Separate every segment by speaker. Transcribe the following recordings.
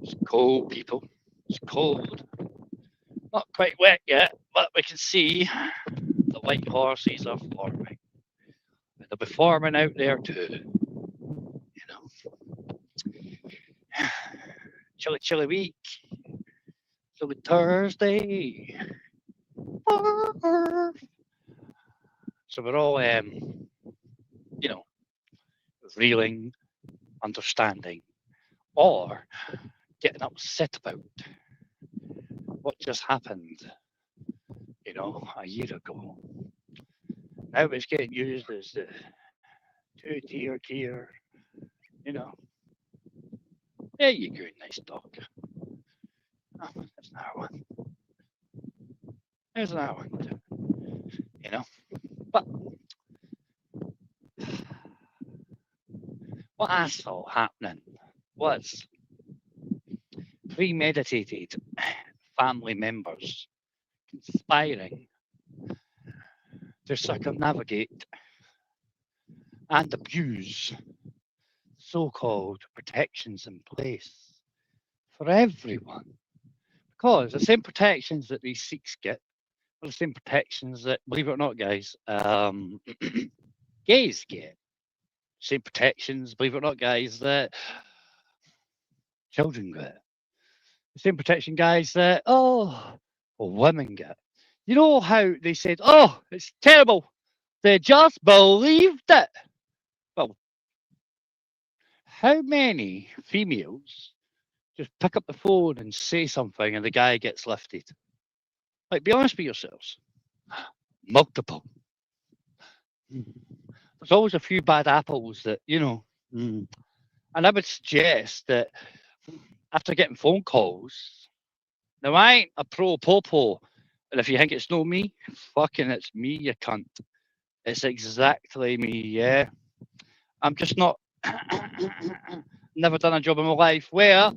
Speaker 1: It's cold, people. It's cold. Not quite wet yet, but we can see the white horses are forming. And they'll be forming out there too. You know, chilly, chilly week. Chilly Thursday. So we're all, you know, reeling, understanding, or getting upset about what just happened, a year ago. Now it's getting used as the tier. You know, there you go, nice dog. Oh, there's another one. There's another one. But what I saw happening was premeditated family members conspiring to circumnavigate and abuse so-called protections in place for everyone. Because the same protections that these Sikhs get are the same protections that, believe it or not, guys, gays get. Same protections, believe it or not, guys, that children get. The same protection, guys, that, women get. You know how they said, oh, it's terrible. They just believed it. Well, how many females just pick up the phone and say something and the guy gets lifted? Like, be honest with yourselves. Multiple. There's always a few bad apples that, and I would suggest that after getting phone calls, now I ain't a pro popo, and if you think it's no me, fucking it's me, you cunt. It's exactly me, yeah. I'm just not, never done a job in my life where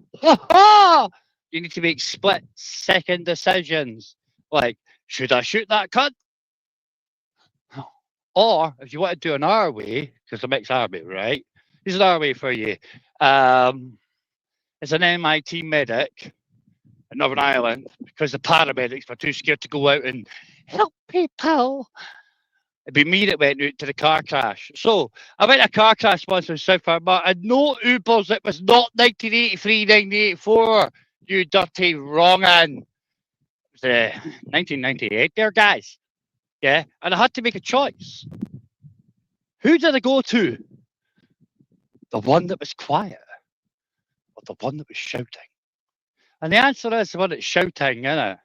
Speaker 1: you need to make split-second decisions. Like, should I shoot that cunt? Or, if you want to do an our way, because I'm ex-army, right? Here's an our way for you. As an MIT medic in Northern Ireland, because the paramedics were too scared to go out and help people, it'd be me that went out to the car crash. So, I went to a car crash once in South Armagh, and no Ubers, it was not 1983, 1984, you dirty wrong-un. It was 1998 there, guys. Yeah, and I had to make a choice. Who did I go to? The one that was quiet or the one that was shouting? And the answer is the one that's shouting, innit?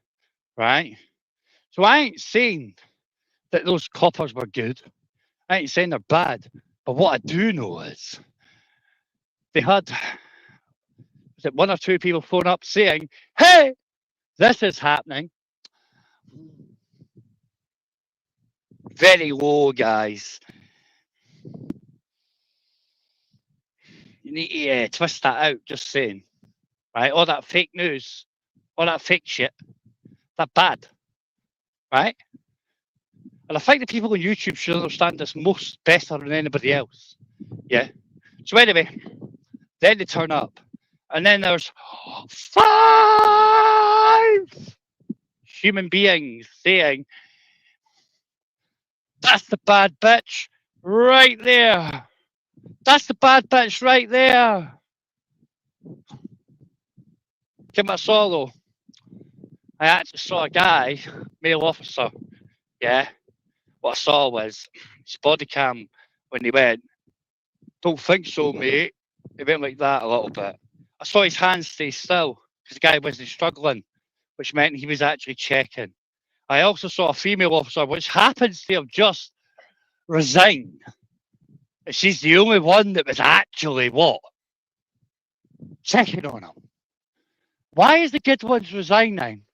Speaker 1: Right? So I ain't saying that those coppers were good. I ain't saying they're bad. But what I do know is they had, was it one or two people phone up saying, hey, this is happening. Very low, guys. You need to twist that out, just saying. Right? All that fake news, all that fake shit, that bad. Right? And I think the people on YouTube should understand this most better than anybody else. Yeah? So anyway, then they turn up. And then there's 5 human beings saying, that's the bad bitch right there. That's the bad bitch right there. Kim I saw though, I actually saw a guy, male officer. Yeah. What I saw was his body cam when he went, don't think so, mate. He went like that a little bit. I saw his hands stay still because the guy wasn't struggling, which meant he was actually checking. I also saw a female officer, which happens to have just resigned. And she's the only one that was actually what? Checking on him. Why is the good ones resigning?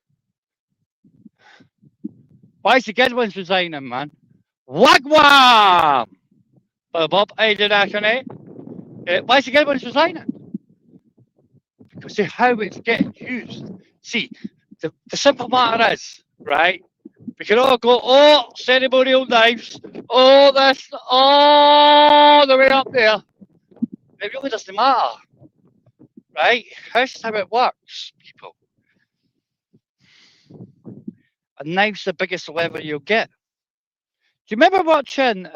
Speaker 1: Why is the good ones resigning, man? Wagwam! Bob, how you doing, Anthony? Why is the good ones resigning? Because of how it's getting used. See, the simple matter is, right? We can all go, ceremonial knives, this, all the way up there. It really doesn't matter. right? Here's how it works, people. A knife's the biggest lever you'll get. Do you remember watching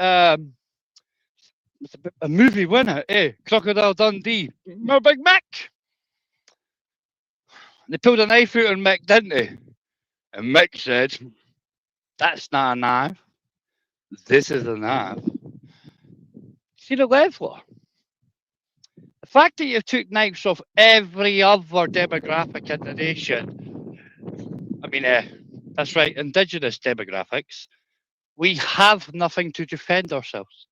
Speaker 1: it's a movie, wasn't it? Crocodile Dundee. Remember Big Mac? They pulled a knife out on Mick, didn't they? And Mick said, "That's not a knife. This is a knife." See the leveler? The fact that you took knives off every other demographic in the nation, I mean, that's right, indigenous demographics, we have nothing to defend ourselves.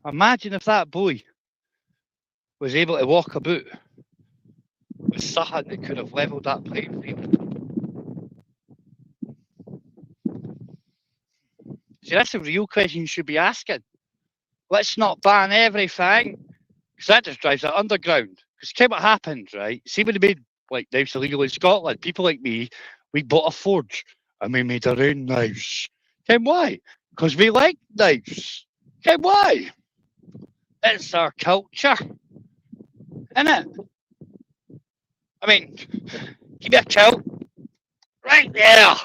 Speaker 1: Imagine if that boy was able to walk about with something that could have levelled that playing field. See, that's the real question you should be asking. Let's not ban everything, because that just drives it underground. Because see what happens, right? See when they made like knives illegal in Scotland, people like me, we bought a forge and we made our own knives. Okay, why? Because we like knives. Okay, why? It's our culture, isn't it? I mean, give me a kilt. Right there.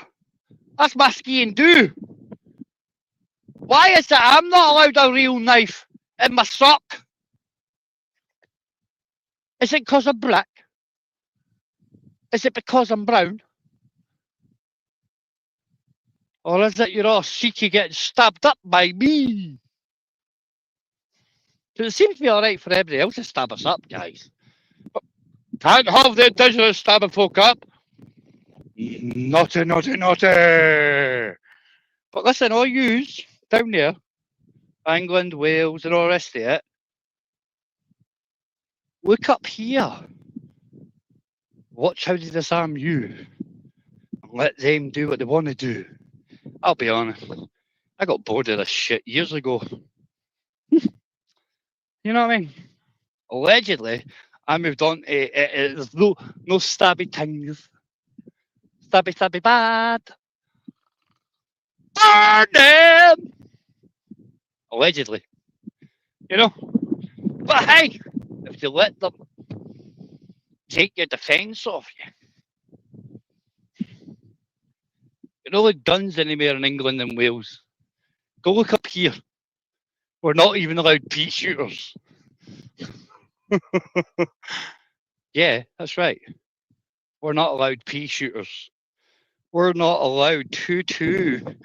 Speaker 1: That's my skiing do. Why is it I'm not allowed a real knife in my sock? Is it because I'm black? Is it because I'm brown? Or is it you're all cheeky getting stabbed up by me? Because it seems to be alright for everybody else to stab us up, guys. But can't have the indigenous stabbing folk up. Naughty, naughty, naughty. But listen, all yous down there, England, Wales, and all the rest of it, look up here. Watch how they disarm you. And let them do what they want to do. I'll be honest. I got bored of this shit years ago. You know what I mean? Allegedly, I moved on to there's no stabby things. Stabby, stabby bad. Burn them! Allegedly. You know? But hey, if you let them take your defence off you. You know, like guns anywhere in England and Wales. Go look up here. We're not even allowed pea shooters. Yeah, that's right. We're not allowed pea shooters. We're not allowed 2-2.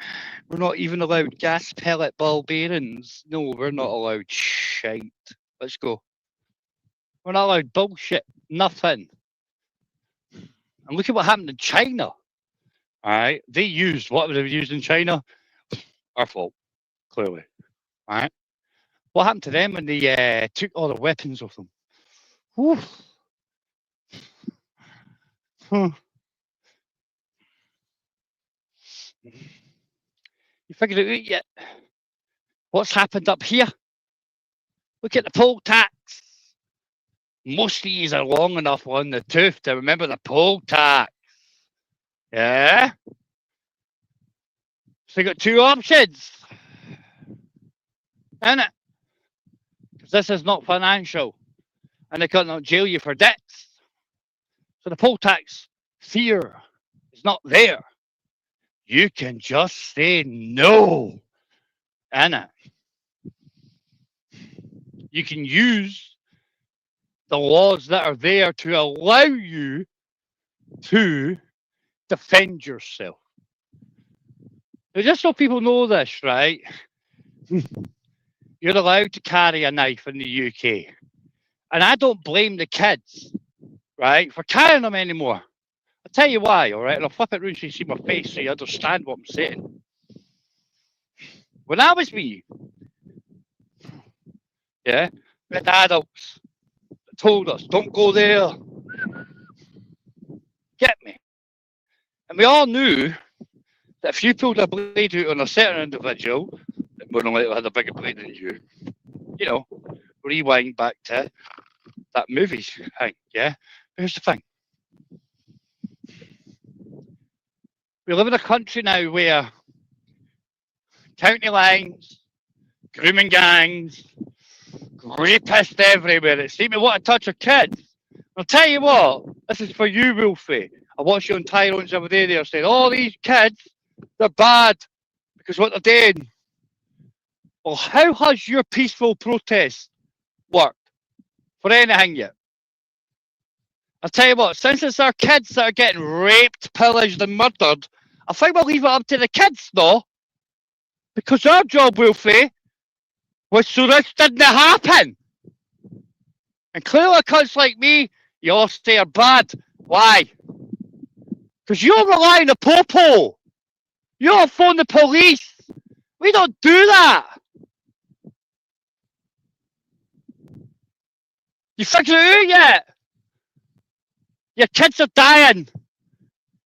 Speaker 1: We're not even allowed gas pellet ball bearings. No, we're not allowed shite. Let's go. We're not allowed bullshit. Nothing. And look at what happened in China. All right. They used what they used in China. Our fault, clearly. All right. What happened to them when they took all the weapons off them? Whew. You figured it out yet? What's happened up here? Look at the poll tax. Most of these are long enough on the tooth to remember the poll tax. Yeah? So you got two options. Isn't it? Because this is not financial. And they can't jail you for debts. So the poll tax fear is not there. You can just say no. Innit? You can use the laws that are there to allow you to defend yourself. Now, just so people know this, right? You're allowed to carry a knife in the UK. And I don't blame the kids, right, for carrying them anymore. I'll tell you why, all right? And I'll flip it around so you see my face so you understand what I'm saying. When I was wee, yeah, we had adults that told us, don't go there. Get me. And we all knew that if you pulled a blade out on a certain individual, that more than likely had a bigger blade than you. You know, rewind back to that movie thing, yeah? But here's the thing. We live in a country now where county lines, grooming gangs, rapists everywhere that seem to want to touch your kids. I'll tell you what, this is for you, Wolfie. I watched you on Tyrone's the other day there saying, all these kids, they're bad because what they're doing. Well, how has your peaceful protest worked for anything yet? I'll tell you what, since it's our kids that are getting raped, pillaged and murdered, I think we'll leave it up to the kids, though. Because our job, Wolfie, was so this didn't happen. And clearly cunts like me, you all say are bad. Why? Because you're relying on the popo. You don't phone the police. We don't do that. You figured it out yet? Your kids are dying.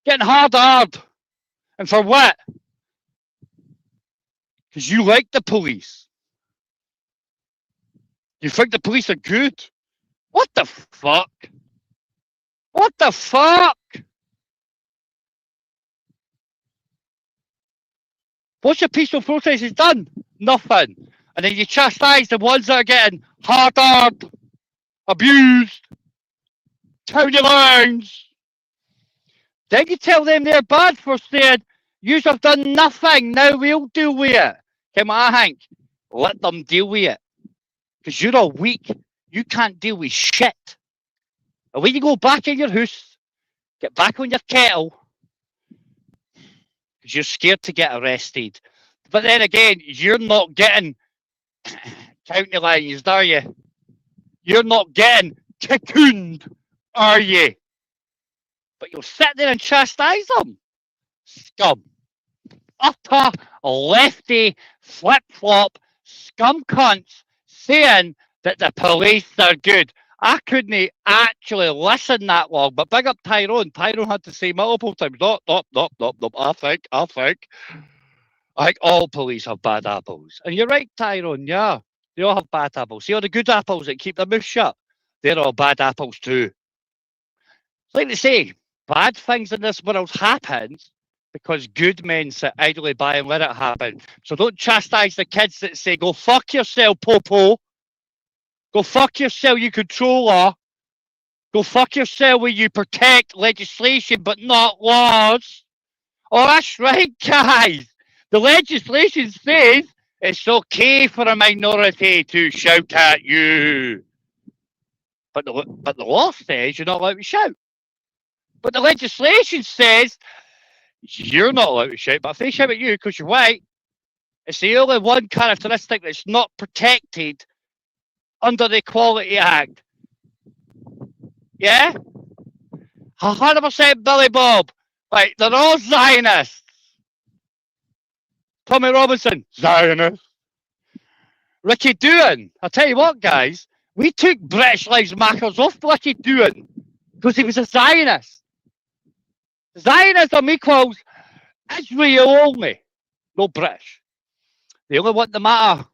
Speaker 1: Getting hard. And for what? Because you like the police. You think the police are good? What the fuck? What the fuck? What's your peaceful protest has done? Nothing. And then you chastise the ones that are getting hard, abused, county lines. Then you tell them they're bad for saying, you have done nothing, now we'll deal with it. Come on, Hank, let them deal with it. Because you're all weak. You can't deal with shit. And when you go back in your house, get back on your kettle, because you're scared to get arrested. But then again, you're not getting county lines, are you? You're not getting cocooned, are you? But you'll sit there and chastise them. Scum. Utter lefty flip-flop scum cunts saying that the police are good. I couldn't actually listen that long, but big up Tyrone. Tyrone had to say multiple times, no. I think all police have bad apples. And you're right, Tyrone, yeah. They all have bad apples. See all the good apples that keep their mouth shut? They're all bad apples too. It's like they say, bad things in this world happen because good men sit idly by and let it happen. So don't chastise the kids that say, go fuck yourself, Popo. Go fuck yourself, you controller. Go fuck yourself where you protect legislation but not laws. Oh, that's right, guys. The legislation says it's okay for a minority to shout at you. But the law says you're not allowed to shout. But the legislation says you're not allowed to shout. But if they shout at you because you're white, it's the only one characteristic that's not protected under the Equality Act. Yeah? 100% Billy Bob. Right, they're all Zionists. Tommy Robinson, Zionist. Ricky Doohan, I'll tell you what, guys, we took British Lives Matters off Ricky Doohan because he was a Zionist. Zionism equals Israel only, no British. They only want the matter.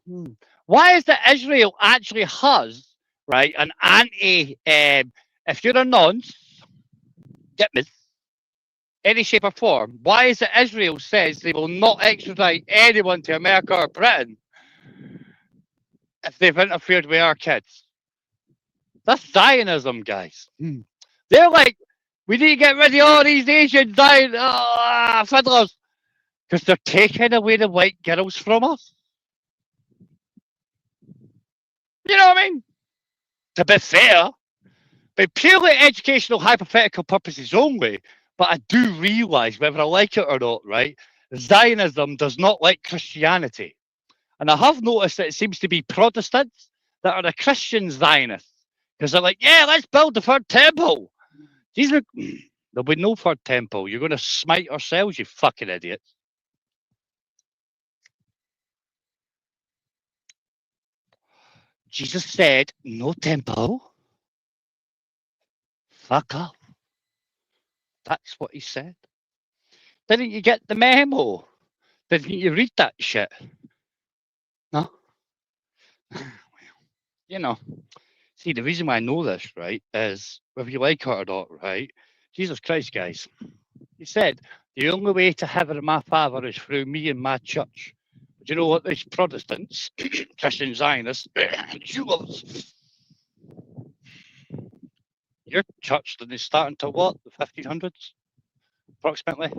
Speaker 1: Why is it Israel actually has, right, an anti, if you're a nonce, get me, any shape or form, why is it Israel says they will not extradite anyone to America or Britain if they've interfered with our kids? That's Zionism, guys. They're like, we need to get rid of all these Asian fiddlers because they're taking away the white girls from us. You know what I mean? To be fair, by purely educational, hypothetical purposes only, but I do realise, whether I like it or not, right, Zionism does not like Christianity. And I have noticed that it seems to be Protestants that are the Christian Zionists. Because they're like, yeah, let's build the third temple. There'll be no third temple. You're going to smite ourselves, you fucking idiots. Jesus said, no temple. Fuck off. That's what he said. Didn't you get the memo? Didn't you read that shit? No? Well, you know. See, the reason why I know this, right, is whether you like it or not, right, Jesus Christ, guys, he said, the only way to heaven and my Father is through me and my church, Do you know what these Protestants, Christian Zionists, Jews, your church didn't start until what? The 1500s, approximately.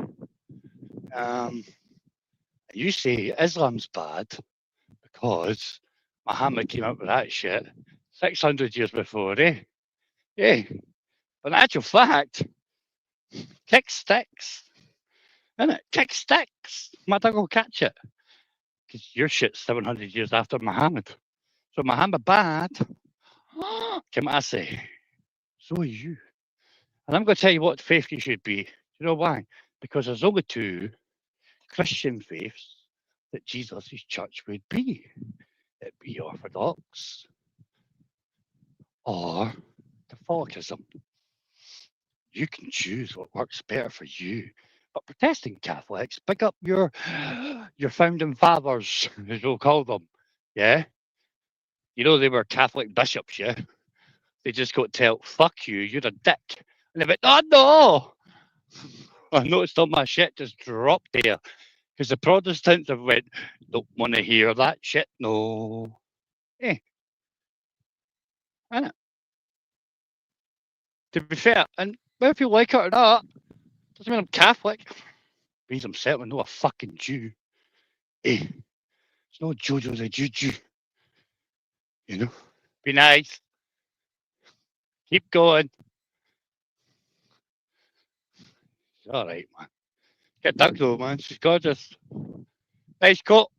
Speaker 1: You say Islam's bad because Muhammad came up with that shit 600 years before, eh? Yeah. But in actual fact, kick sticks. Innit? Kick sticks. My dog will catch it. Because your shit's 700 years after Muhammad. So Muhammad bad. Can I say? So are you. And I'm going to tell you what faith you should be. You know why? Because there's only two Christian faiths that Jesus' church would be. It'd be Orthodox or Catholicism. You can choose what works better for you. But Protestant Catholics, pick up your founding fathers, as we'll call them. Yeah? You know they were Catholic bishops, yeah? They just got to tell, fuck you, you're a dick. And they went, oh no! I noticed all my shit just dropped there. Because the Protestants have went, don't want to hear that shit, no. Eh. Innit? To be fair, and whether you like it or not, doesn't mean I'm Catholic. Means I'm certainly not a fucking Jew. Eh. It's not Jojo the Jew. You know? Be nice. Keep going. It's alright, man. Get Doug though, man. She's gorgeous. Nice coat.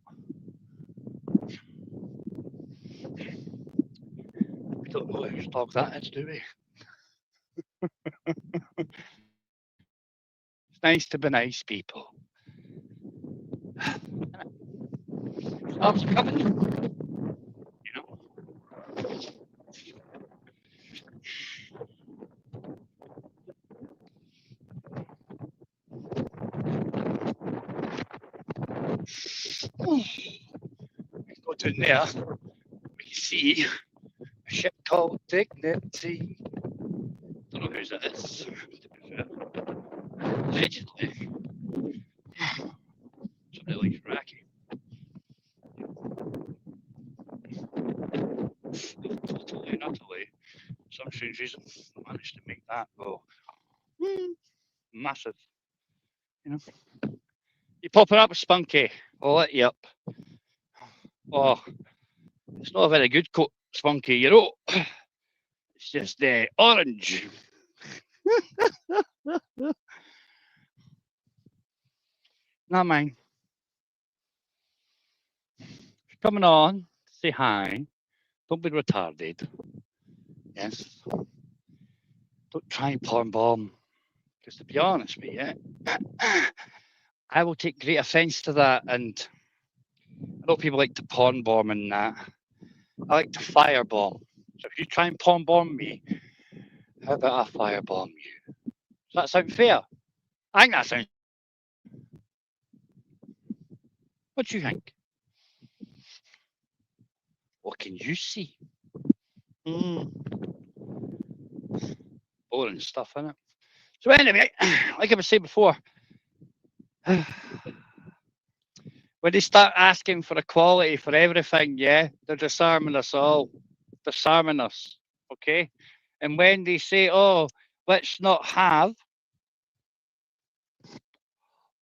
Speaker 1: We don't know whose dog that is, do we? It's nice to be nice people. Storm's coming. You know? Go down there. We can see a ship called Dignity. Don't know whose that is. Allegedly. Somebody likes Racky. Totally and utterly. Some strange reason I managed to make that go massive. You know? You pop it up, Spunky. I'll let you up. Oh, it's not a very good coat, Spunky, you know. It's just orange. Not mine. Coming on, say hi. Don't be retarded. Yes. Don't try and porn bomb. Because to be honest with you, I will take great offence to that. And I know people like to porn bomb and that. I like to firebomb. So if you try and porn bomb me, how about I firebomb you? Does that sound fair? I think that sounds. What do you think? What can you see? Boring stuff, isn't it? So anyway, like I was saying before, when they start asking for equality for everything, yeah, they're disarming us all. Disarming us, okay? And when they say, oh, let's not have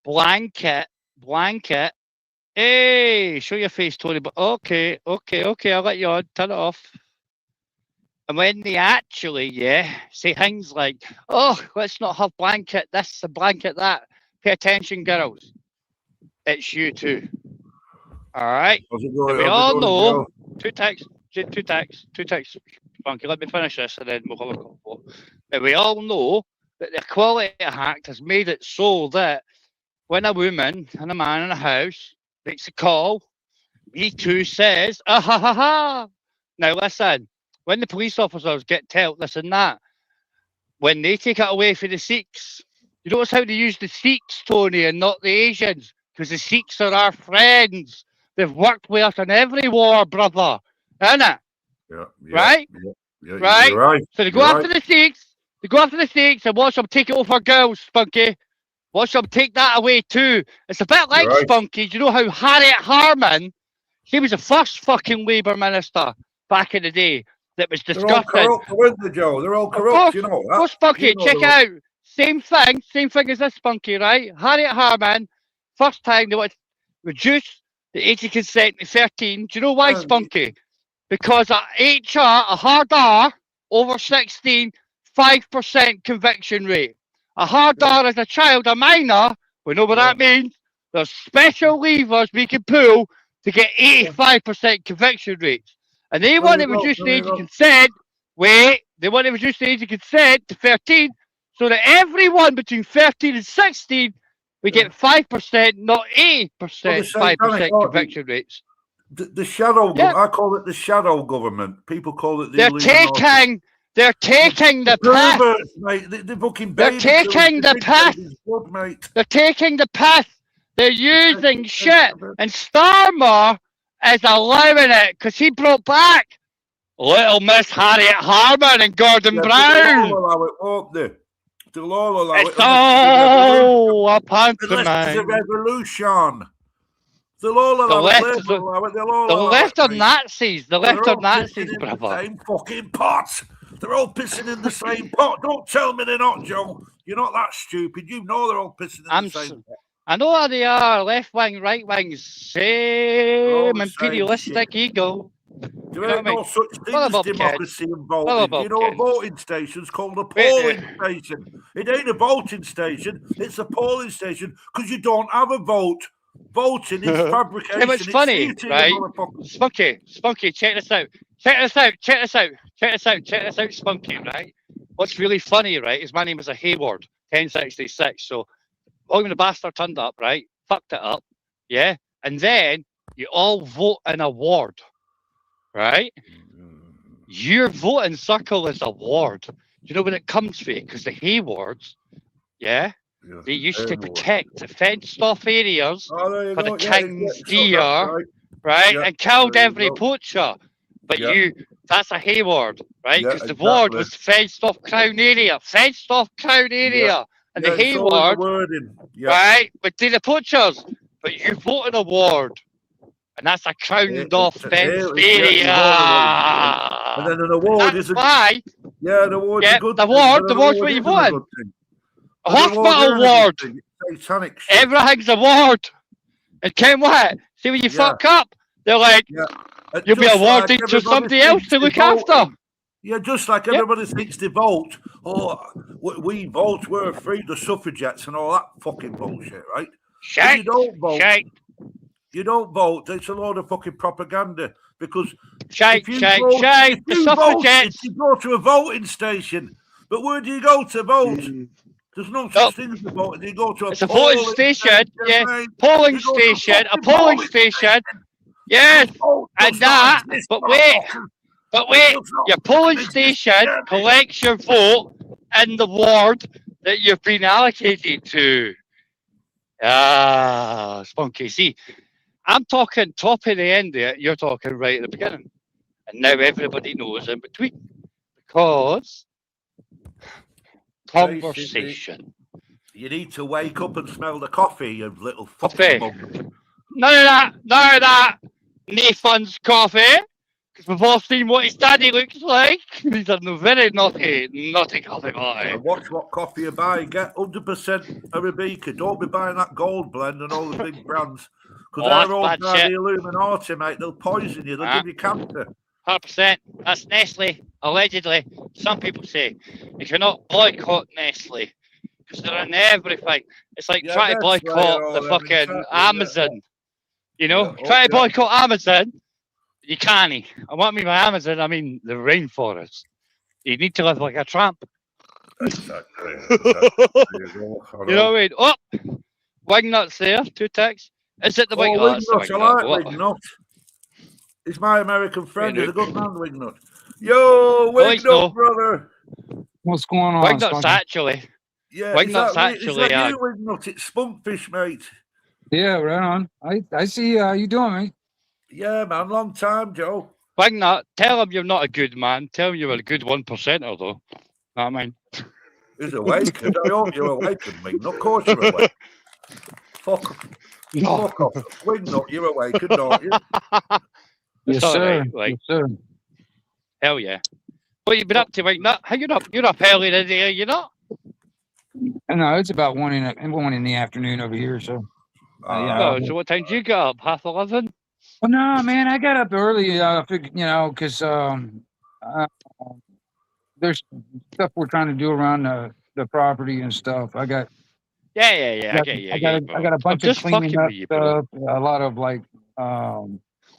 Speaker 1: blanket, hey, show your face, Tony, but okay, I'll let you on, turn it off. And when they actually, say things like, oh, let's not have blanket this and blanket that, pay attention, girls. It's you too. All right? We all know, two texts. Funky, let me finish this and then we'll have a couple. But we all know that the Equality Act has made it so that when a woman and a man in a house makes a call, Me Too says, ah ha ha ha. Now listen, when the police officers get told this and that, when they take it away for the Sikhs, you notice how they use the Sikhs, Tony, and not the Asians, because the Sikhs are our friends. They've worked with us in every war, brother. Innit?
Speaker 2: Yeah.
Speaker 1: Right?
Speaker 2: Yeah,
Speaker 1: right?
Speaker 2: You're right.
Speaker 1: So they go after the Sikhs, and watch them take it over girls, Spunky. Watch them take that away too. It's a bit like
Speaker 2: Right.
Speaker 1: Spunky. Do you know how Harriet Harman, she was the first fucking Labour minister back in the day that was
Speaker 2: They're all
Speaker 1: discussing.
Speaker 2: corrupt, weren't they, Joe? They're all
Speaker 1: Of
Speaker 2: corrupt,
Speaker 1: course,
Speaker 2: you know
Speaker 1: of
Speaker 2: that.
Speaker 1: course, Spunky,
Speaker 2: You know
Speaker 1: check it
Speaker 2: they're
Speaker 1: out. Same thing as this, Spunky, right? Harriet Harman, first time they want to reduce the age of consent to 13. Do you know why,
Speaker 2: Yeah.
Speaker 1: Spunky? Because a HR, a hard R, over 16, 5% conviction rate. A hard R as a child, a minor, we know what that means. There's special levers we can pull to get 85% conviction rates. And they want to reduce the age of consent. Wait, they want to reduce the age of consent to 13 so that everyone between 13 and 16 we get 5%, not 80%, 5% conviction rates.
Speaker 2: The shadow government, I call it the shadow government. People call it the
Speaker 1: They're taking the piss.
Speaker 2: perverts, mate. They're fucking
Speaker 1: They're taking the piss.
Speaker 2: Blood, mate.
Speaker 1: They're taking the piss. They're using shit. And Starmer is allowing it because he brought back Little Miss Harriet Harman and Gordon Brown.
Speaker 2: They'll all allow it, won't they? They'll all allow it.
Speaker 1: It's all a pantomime.
Speaker 2: Unless it's a revolution. They'll all allow it.
Speaker 1: The left are Nazis. The left are Nazis, brother.
Speaker 2: The same fucking pot. They're all pissing in the same pot. Don't tell me they're not, Joe. You're not that stupid. You know they're all pissing in the same pot.
Speaker 1: I know how they are. Left wing, right wing, same imperialistic ego.
Speaker 2: There ain't no such thing as democracy and voting. You know, a voting station's called a polling station. It ain't a voting station. It's a polling station because you don't have a vote. Voting is fabrication.
Speaker 1: It was funny, right? Spunky, check this out. Check this out, Spunky, right? What's really funny, right, is my name is a Hayward, 1066. So, William the Bastard turned up, right? Fucked it up, yeah? And then you all vote in a ward, right? Your voting circle is a ward. Do you know when it comes for it? Because the Haywards, yeah? They used to protect the fenced-off areas for the king's deer, right? And killed every poacher. But that's a Hayward, right? Because the ward was fenced-off Crown area. Fenced-off Crown area. And the Hayward, right, would do the poachers. But you vote in a ward. And that's a crowned-off fenced area.
Speaker 2: And then an award is
Speaker 1: why.
Speaker 2: Yeah, an award is a good
Speaker 1: thing. The ward's what you voted. A hospital ward. Everything's a ward. And Ken what? See when you fuck up, they're like, you'll be awarded to somebody else to look after.
Speaker 2: Yeah, just like everybody thinks they vote. Oh, we vote, we're free, the suffragettes and all that fucking bullshit, right?
Speaker 1: Shite.
Speaker 2: You don't vote. You don't vote. It's a load of fucking propaganda. Because
Speaker 1: if you
Speaker 2: go to a voting station. But where do you go to vote? There's no such thing as a vote. You go to a
Speaker 1: polling station. Polling station. A polling station. Yes. And that. But wait. Your polling station collects your vote in the ward that you've been allocated to. Spunky. See, I'm talking top of the end there. You're talking right at the beginning. And now everybody knows in between. Because conversation.
Speaker 2: You need to wake up and smell the coffee, you little fucking mug.
Speaker 1: None of that. Nathan's coffee. Because we've all seen what his daddy looks like. He's a very naughty coffee boy.
Speaker 2: And watch what coffee you buy. Get 100% Arabica. Don't be buying that gold blend and all the big brands. Because they're all the Illuminati, mate. They'll poison you. They'll give you cancer.
Speaker 1: 100%. That's Nestle, allegedly. Some people say you cannot boycott Nestle because they're in everything. It's like trying to boycott the fucking Amazon. You know, try to boycott Amazon. You can't. And what I mean by Amazon, I mean the rainforest. You need to live like a tramp.
Speaker 2: Exactly.
Speaker 1: You know what I mean? Oh, Wingnut's there. 2 ticks. Is it the Wingnut?
Speaker 2: I like Wingnut. He's my American friend. He's a good man, Wingnut. Yo, Wingnut, brother.
Speaker 3: What's going on?
Speaker 1: Wingnut's actually.
Speaker 2: Yeah,
Speaker 1: Wingnut's actually.
Speaker 2: You, Wingnut. It's Spunkfish, mate.
Speaker 3: Yeah, right on. I see how you doing, mate.
Speaker 2: Yeah, man. Long time, Joe.
Speaker 1: Wingnut, tell him you're not a good man. Tell him you're a good 1%er, though. Know what I mean?
Speaker 2: He's awakened. I hope you're awakened, Ming. Of course you're awake. Fuck off. Swing nut, you're awakened, aren't you?
Speaker 3: Yes, sir. Yes, sir.
Speaker 1: Hell yeah. What you been up to, Mike? You're up early in the day, you not?
Speaker 3: No, it's about 1 in the afternoon over here. So,
Speaker 1: So what time do you get up? 11:30?
Speaker 3: Well, no, man, I got up early. Because there's stuff we're trying to do around the property and stuff. I got.
Speaker 1: Yeah. I get you.
Speaker 3: I got a bunch of cleaning up stuff. A lot of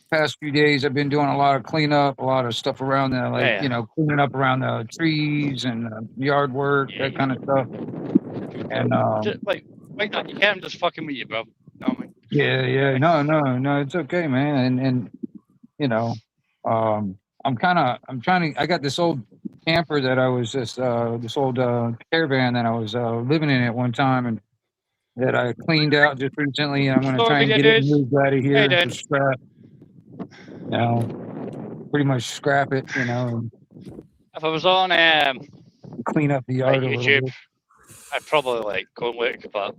Speaker 3: past few days I've been doing a lot of cleanup, a lot of stuff around cleaning up around the trees and yard work, that kind of stuff. And
Speaker 1: you can't just fucking with you, bro. No, man.
Speaker 3: Yeah. No, it's okay, man. And I got this old camper that I was this old caravan that I was living in at one time, and that I cleaned out just recently. I'm going to try and get it moved out of here to scrap. Pretty much scrap it, And
Speaker 1: if I was on
Speaker 3: clean up the yard a little bit.
Speaker 1: I'd probably go and look, but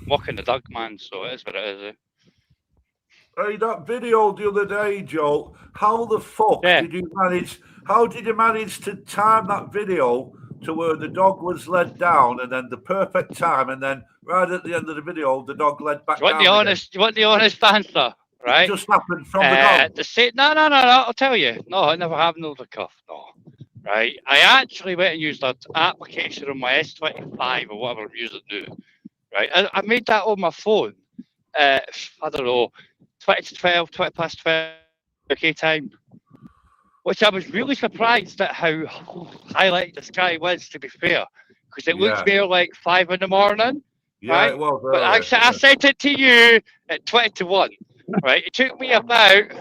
Speaker 1: walking the dog, man. So it is what it is.
Speaker 2: Hey, that video the other day, Joel. How the fuck did you manage? How did you manage to time that video to where the dog was led down, and then the perfect time, and then right at the end of the video, the dog led back down? You
Speaker 1: want the honest answer, right?
Speaker 2: It just happened from the dog.
Speaker 1: No. I'll tell you. No, I never have no the cuff. No, right? I actually went and used that application on my S25 or whatever I'm using now. Right? I made that on my phone. I don't know, 20 past 12 UK time. Which I was really surprised at how highlighted the sky was, to be fair, because it looked more like 5 in the morning.
Speaker 2: Yeah,
Speaker 1: right?
Speaker 2: It was.
Speaker 1: But actually, I sent it to you at 20 to 1. Right? It took me about.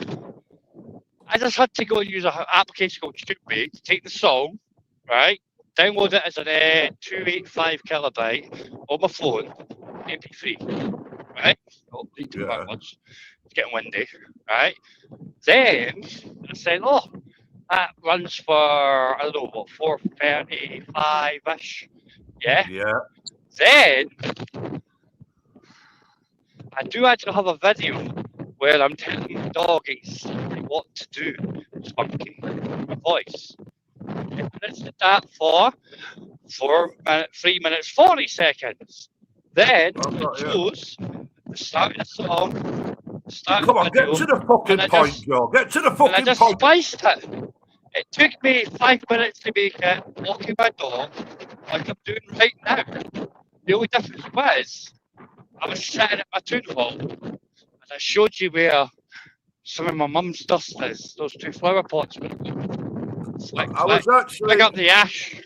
Speaker 1: I just had to go and use an application called Stupid to take the song, right? Download it as a 285 kilobyte on my phone, MP3, right? Oh, need to back much. It's getting windy, right? Then I said, that runs for, I don't know, what, 4:35-ish. Yeah?
Speaker 2: Yeah.
Speaker 1: Then I do actually have a video where I'm telling the dog exactly what to do. Spunky, my voice. And I did that for 3 minutes 40 seconds. Then I chose the start of the song.
Speaker 2: Come on, get to the fucking point, Joe. Get to the fucking point.
Speaker 1: And I just spiced it. It took me 5 minutes to make it, walking my dog, like I'm doing right now. The only difference was, I was sitting at my tool hall, and I showed you where some of my mum's dust is, those 2 flower pots.
Speaker 2: I was actually...
Speaker 1: Pick up the ash.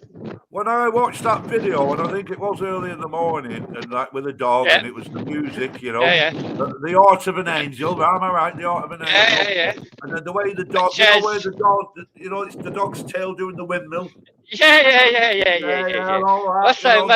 Speaker 2: When I watched that video, and I think it was early in the morning, and with a dog, and it was the music, the Art of an Angel, am I right? The Art of an Angel.
Speaker 1: Yeah.
Speaker 2: And then the way the dog, it's the dog's tail doing the windmill.
Speaker 1: Yeah. Listen.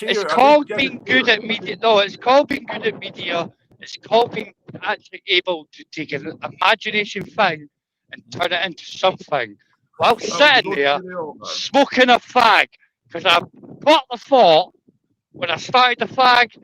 Speaker 1: It's called being good at media. No, it's called being good at media. It's called being actually able to take an imagination thing and turn it into something. While sitting there smoking a fag, because I got the thought when I started the fag,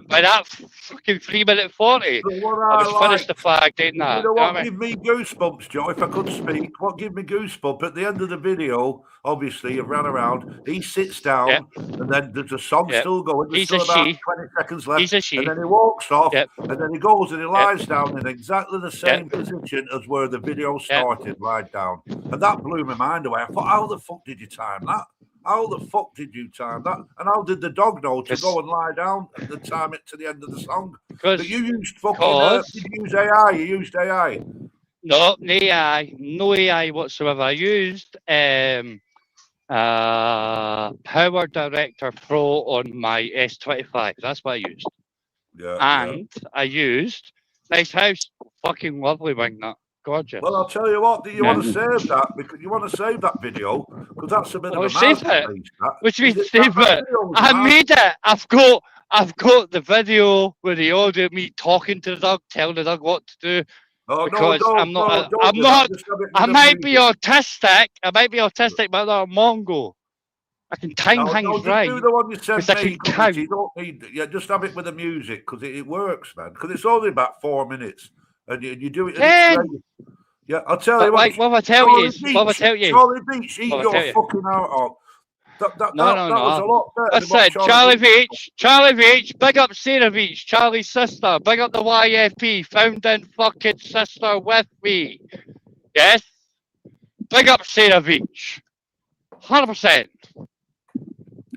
Speaker 1: by that fucking 3:40, I was finished the fag, didn't I?
Speaker 2: You know what gave me goosebumps, Joe, if I could speak? What gave me goosebumps? At the end of the video, obviously, it ran around, he sits down, and then there's a song still going. There's still about 20 seconds left. And then he walks off, and then he goes and he lies down in exactly the same position as where the video started, right down. And that blew my mind away. I thought, how the fuck did you time that? How the fuck did you time that? And how did the dog know to go and lie down and time it to the end of the song? But you used fucking... did you use AI? You used AI?
Speaker 1: No AI whatsoever. I used Power Director Pro on my S25. That's what I used. I used Nice House. Fucking lovely, wing that. Gorgeous.
Speaker 2: Well, I'll tell you what. Do you want to save that? Because you want to save that video because that's a bit of a
Speaker 1: save it. Which means save it. I made it. I've got the video with the audio of me talking to the dog, telling the dog what to do.
Speaker 2: Oh,
Speaker 1: because
Speaker 2: no,
Speaker 1: I'm not.
Speaker 2: don't
Speaker 1: I'm
Speaker 2: do
Speaker 1: not.
Speaker 2: that. Just have it with
Speaker 1: I
Speaker 2: the
Speaker 1: might be
Speaker 2: music.
Speaker 1: autistic. I might be autistic, but I'm not a Mongo. I can time
Speaker 2: No,
Speaker 1: things
Speaker 2: just
Speaker 1: right.
Speaker 2: do the one you sent
Speaker 1: Because I
Speaker 2: me.
Speaker 1: can count.
Speaker 2: You don't need. Yeah, just have it with the music because it works, man. Because it's only about 4 minutes, and you do it. And it's great. Yeah, I'll tell you what.
Speaker 1: What I tell you is,
Speaker 2: Charlie Beach, eat your fucking heart out. That was a lot better.
Speaker 1: Listen, Charlie Beach, big up Sarah Beach, Charlie's sister, big up the YFP, founding fucking sister with me. Yes? Big up Sarah Beach. 100%.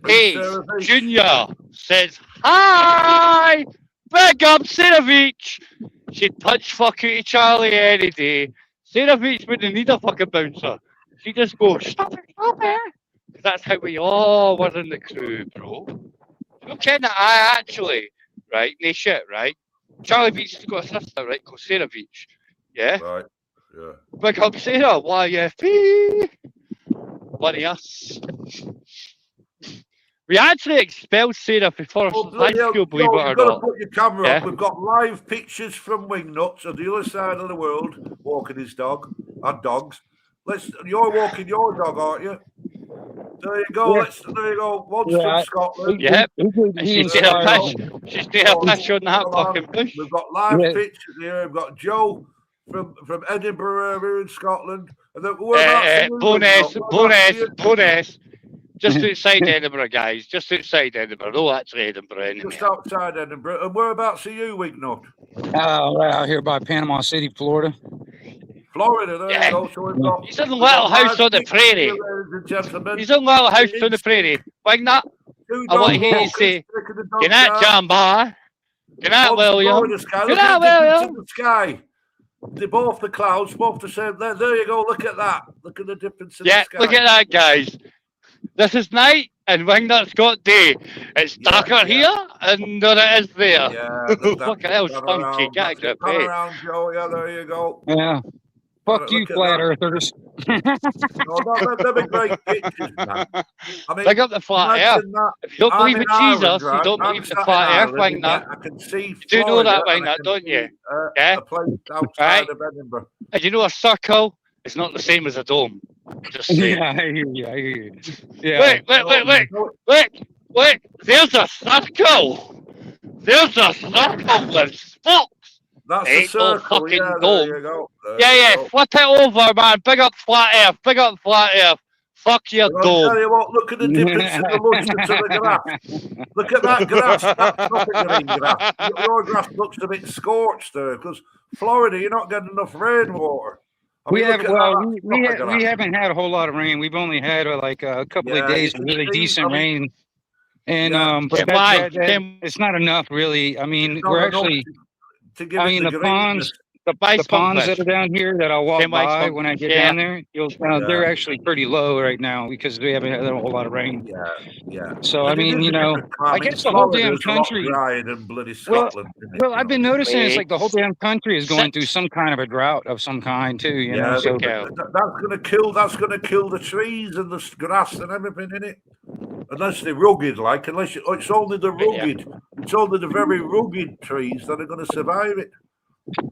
Speaker 1: Ace Junior says, hi! Big up Sarah Beach. She'd punch fucking Charlie any day. Sarah Beach wouldn't need a fucking bouncer. She'd just go, stop it. That's how we all were in the crew, bro. Okay, that I actually, right, no shit, right? Charlie Beach has got a sister, right, called Sarah Beach. Yeah?
Speaker 2: Right, yeah.
Speaker 1: Big up Sarah, YFP. Bloody us. We actually expelled Sarah before high school, believe it or not.
Speaker 2: You've got to put your camera up. We've got live pictures from Wingnuts on the other side of the world, walking his dog, and dogs. You're walking your dog, aren't you? There you go.
Speaker 3: Yeah.
Speaker 2: There you go. One's from Scotland.
Speaker 1: Yep. She's doing a fish. She's doing a fish on that fucking bush.
Speaker 2: We've got live pictures here. We've got Joe from Edinburgh here in Scotland. And
Speaker 1: bonus. Just outside Edinburgh, guys. Just outside Edinburgh. No, actually Edinburgh. Anyway.
Speaker 2: Just outside Edinburgh. And whereabouts are you, Wignut?
Speaker 3: Right out here by Panama City, Florida.
Speaker 2: Florida, there you go. So
Speaker 1: he's in a little house on the prairie. He's in a little house on the prairie. Wignut, I want to hear you say, good night, John Barr. Good night, William. Good night, William.
Speaker 2: The sky. They're both the clouds, both the same. There you go. Look at that. Look at the difference in the sky.
Speaker 1: Look at that, guys. This is night, and Wingnut's got day. It's darker here, and than it is there.
Speaker 2: Yeah,
Speaker 1: fucking hell, spunky. Get a
Speaker 2: around, Joe. Yeah, there you go.
Speaker 3: Yeah. Fuck you, flat earthers.
Speaker 2: They're great pictures, man. I mean,
Speaker 1: big up the flat earth. If you don't believe in Jesus, you don't believe in the flat earth, Wingnut.
Speaker 2: I can see.
Speaker 1: You do know that, Wingnut, don't you?
Speaker 2: Yeah. A place outside of Edinburgh.
Speaker 1: And you know a circle is not the same as a dome. Just saying.
Speaker 3: Yeah, I hear you. Yeah.
Speaker 1: Wait. There's a circle. There's a circle with spokes.
Speaker 2: That's a circle. Yeah, there you go.
Speaker 1: Flip it over, man. Big up flat earth. Fuck your dome.
Speaker 2: I'll tell you what, look at the difference in the lustre to the grass. Look at that grass. That's not a green grass. Your grass looks a bit scorched there because Florida, you're not getting enough rainwater.
Speaker 3: We haven't had a whole lot of rain. We've only had like a couple of days of really decent rain. And but it's not enough, really. I mean, we're actually. The ponds that are down here that I'll walk by when I get down there, they're actually pretty low right now because we haven't had a whole lot of rain.
Speaker 2: Yeah.
Speaker 3: So I mean, I guess the whole damn country. Well, I've been noticing it's like the whole damn country is going through some kind of a drought of some kind too. You know, so
Speaker 2: that's gonna kill the trees and the grass and everything in it. Unless they're rugged, it's only the rugged, it's only the very rugged trees that are going to survive it.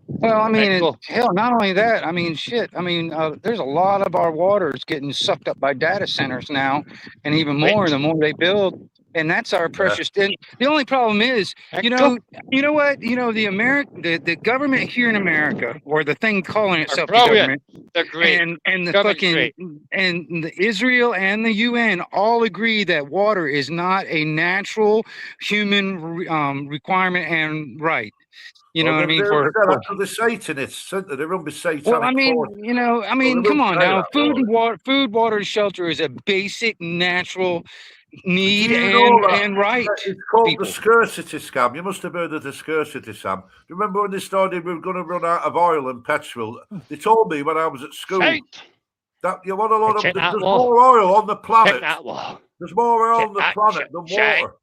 Speaker 3: Well, I mean, hell, not only that, I mean, shit. I mean, there's a lot of our waters getting sucked up by data centers now, and even more the more they build. And that's our precious. And the only problem is, you know what? The government here in America, or the thing calling itself the government,
Speaker 1: they're great.
Speaker 3: And the fucking and the Israel and the UN all agree that water is not a natural human requirement and right. You know what I mean? For
Speaker 2: the Satanists, they run with satanic.
Speaker 3: Well, I mean, come on now. Food, water, and shelter is a basic natural need and right.
Speaker 2: It's called the scarcity scam. You must have heard of the scarcity scam. Remember when they started, we were going to run out of oil and petrol? They told me when I was at school that you want a lot of. There's more oil on the planet. There's more oil on the planet than water.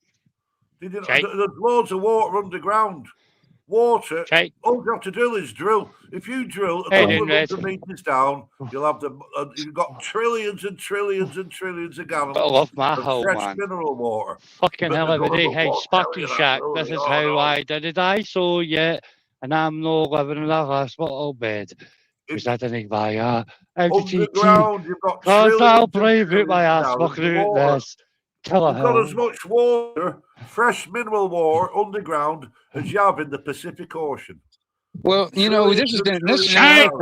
Speaker 2: There's loads of water underground. Water. All you have to do is drill. If you drill a couple of 100 meters down, you'll have you've got trillions and trillions and trillions of gallons of fresh mineral water.
Speaker 1: Fucking hell of a day. Hey, Sparky Shack, this is how I did it. So yeah, and I'm no living in a hospital bed. Because I didn't buy a
Speaker 2: Underground, you've got
Speaker 1: Cause I'll
Speaker 2: trillions
Speaker 1: brave it my ass
Speaker 2: gallons
Speaker 1: fucking
Speaker 2: of
Speaker 1: out
Speaker 2: water.
Speaker 1: this. Kill
Speaker 2: You've got as much water, fresh mineral water underground as you have in the Pacific Ocean.
Speaker 3: Well, you know, this is another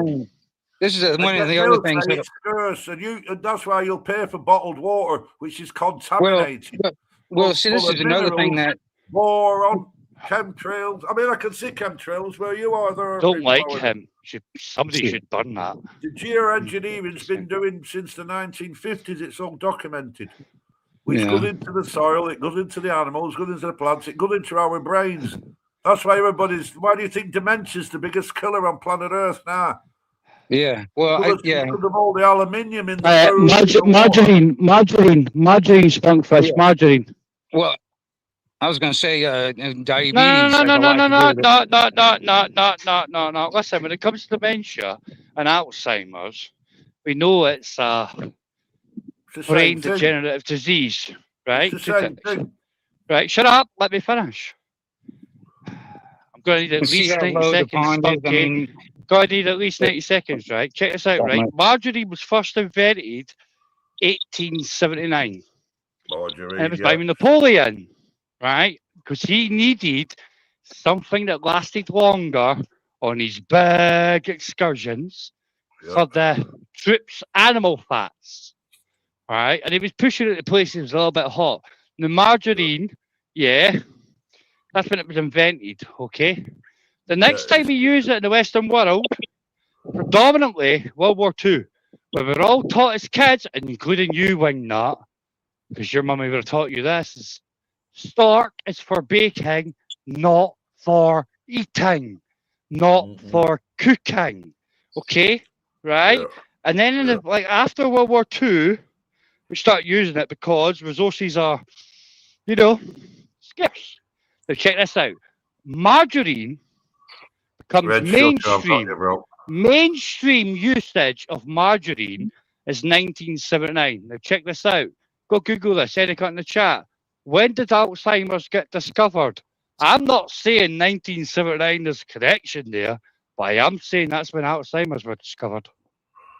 Speaker 3: thing. This is one of the other things that
Speaker 2: it's scarce, and that's why you'll pay for bottled water, which is contaminated.
Speaker 3: Well, see, this is another thing that
Speaker 2: boron, chemtrails. I mean, I can see chemtrails where you are.
Speaker 1: Don't like him. Somebody should burn that.
Speaker 2: The geoengineering's been doing since the 1950s. It's all documented. Which goes into the soil, it goes into the animals, goes into the plants, it goes into our brains. That's why why do you think dementia's the biggest killer on planet Earth now?
Speaker 3: Yeah, well,
Speaker 2: because of all the aluminium in the
Speaker 1: margarine, skunk fish, margarine.
Speaker 3: Well, I was going to say diabetes.
Speaker 1: No. Listen, when it comes to dementia and Alzheimer's, we know it's brain degenerative disease, right? Right, shut up. Let me finish. I'm going to need at least 90 seconds. Going to need at least 90 seconds, right? Check this out, right? Margarine was first invented 1879. And it was by Napoleon, right? Because he needed something that lasted longer on his big excursions for the troops' animal fats, right? And he was pushing it to places that was a little bit hot. The margarine, that's when it was invented, okay? The next time we use it in the Western world, predominantly World War II, where we're all taught as kids, including you, Wingnut, because your mummy would have taught you this, is stork is for baking, not for eating, not for cooking, okay? Right? And then after World War II, we start using it because resources are, scarce. Now check this out. Margarine becomes mainstream usage of margarine is 1979. Now check this out. Go Google this. Anyone in the chat. When did Alzheimer's get discovered? I'm not saying 1979 there's a connection there, but I am saying that's when Alzheimer's was discovered.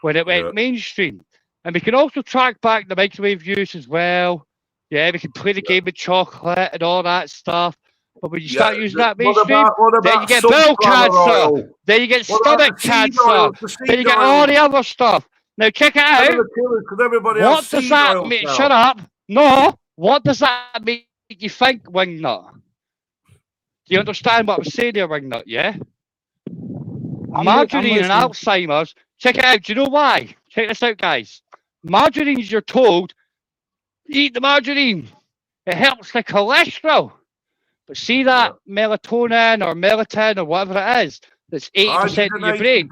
Speaker 1: When it went mainstream. And we can also track back the microwave use as well. Yeah, we can play the game with chocolate and all that stuff. But when you start using that mainstream, then you get bowel cancer. Then you get stomach cancer. Then you get all the other stuff. Now check it out. What does that mean? Shut up. No. What does that make you think, Wingnut? Do you understand what I'm saying there, Wingnut? Yeah? Margarine and Alzheimer's. Check it out. Do you know why? Check this out, guys. Margarines, you're told, eat the margarine. It helps the cholesterol. But see that melatonin or melatonin or whatever it is, that's 80% of your brain.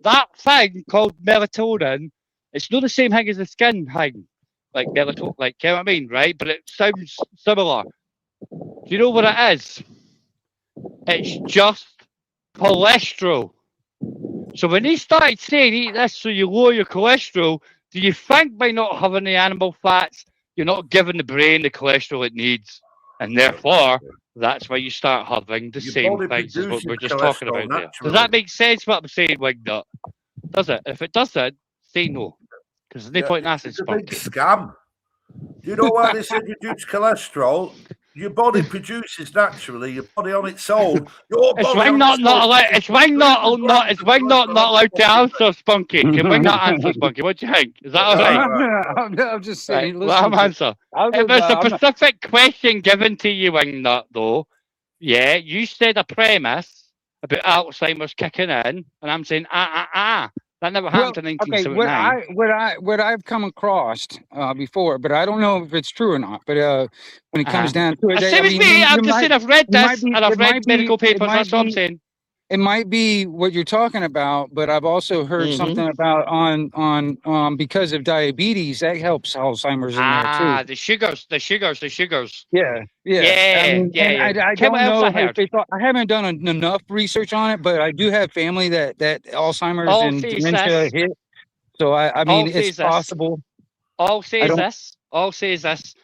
Speaker 1: That thing called melatonin, it's not the same thing as the skin thing. Like melatonin, you know what I mean, right? But it sounds similar. Do you know what it is? It's just cholesterol. So when he started saying eat this so you lower your cholesterol, do you think by not having the animal fats, you're not giving the brain the cholesterol it needs? And therefore, that's why you start having the same things as what we're just talking about there. Does that make sense what I'm saying, Wingnut? Does it? If it doesn't, say no. Because there's no point in asking Spunky.
Speaker 2: It's a big scam. Do you know why they said reduce cholesterol? Your body produces naturally. Your body on its own.
Speaker 1: It's Wingnut not allowed. It's Wingnut not allowed to answer, Spunky. Can Wingnut answer, Spunky? What do you think? Is that all right?
Speaker 3: I'm just saying.
Speaker 1: Right, let him answer. If there's a specific question given to you, Wingnut, though, you said a premise about Alzheimer's kicking in, and I'm saying That never happened in 1979.
Speaker 3: Okay, what I've come across before, but I don't know if it's true or not. But when it comes down to it,
Speaker 1: same as me. I'm just saying I've read this and I've read medical papers. That's what I'm saying.
Speaker 3: It might be what you're talking about, but I've also heard something about on because of diabetes that helps Alzheimer's in there too.
Speaker 1: The sugars.
Speaker 3: Yeah. I don't know. I haven't done enough research on it, but I do have family that Alzheimer's and dementia hit. So I mean, it's possible.
Speaker 1: All says this.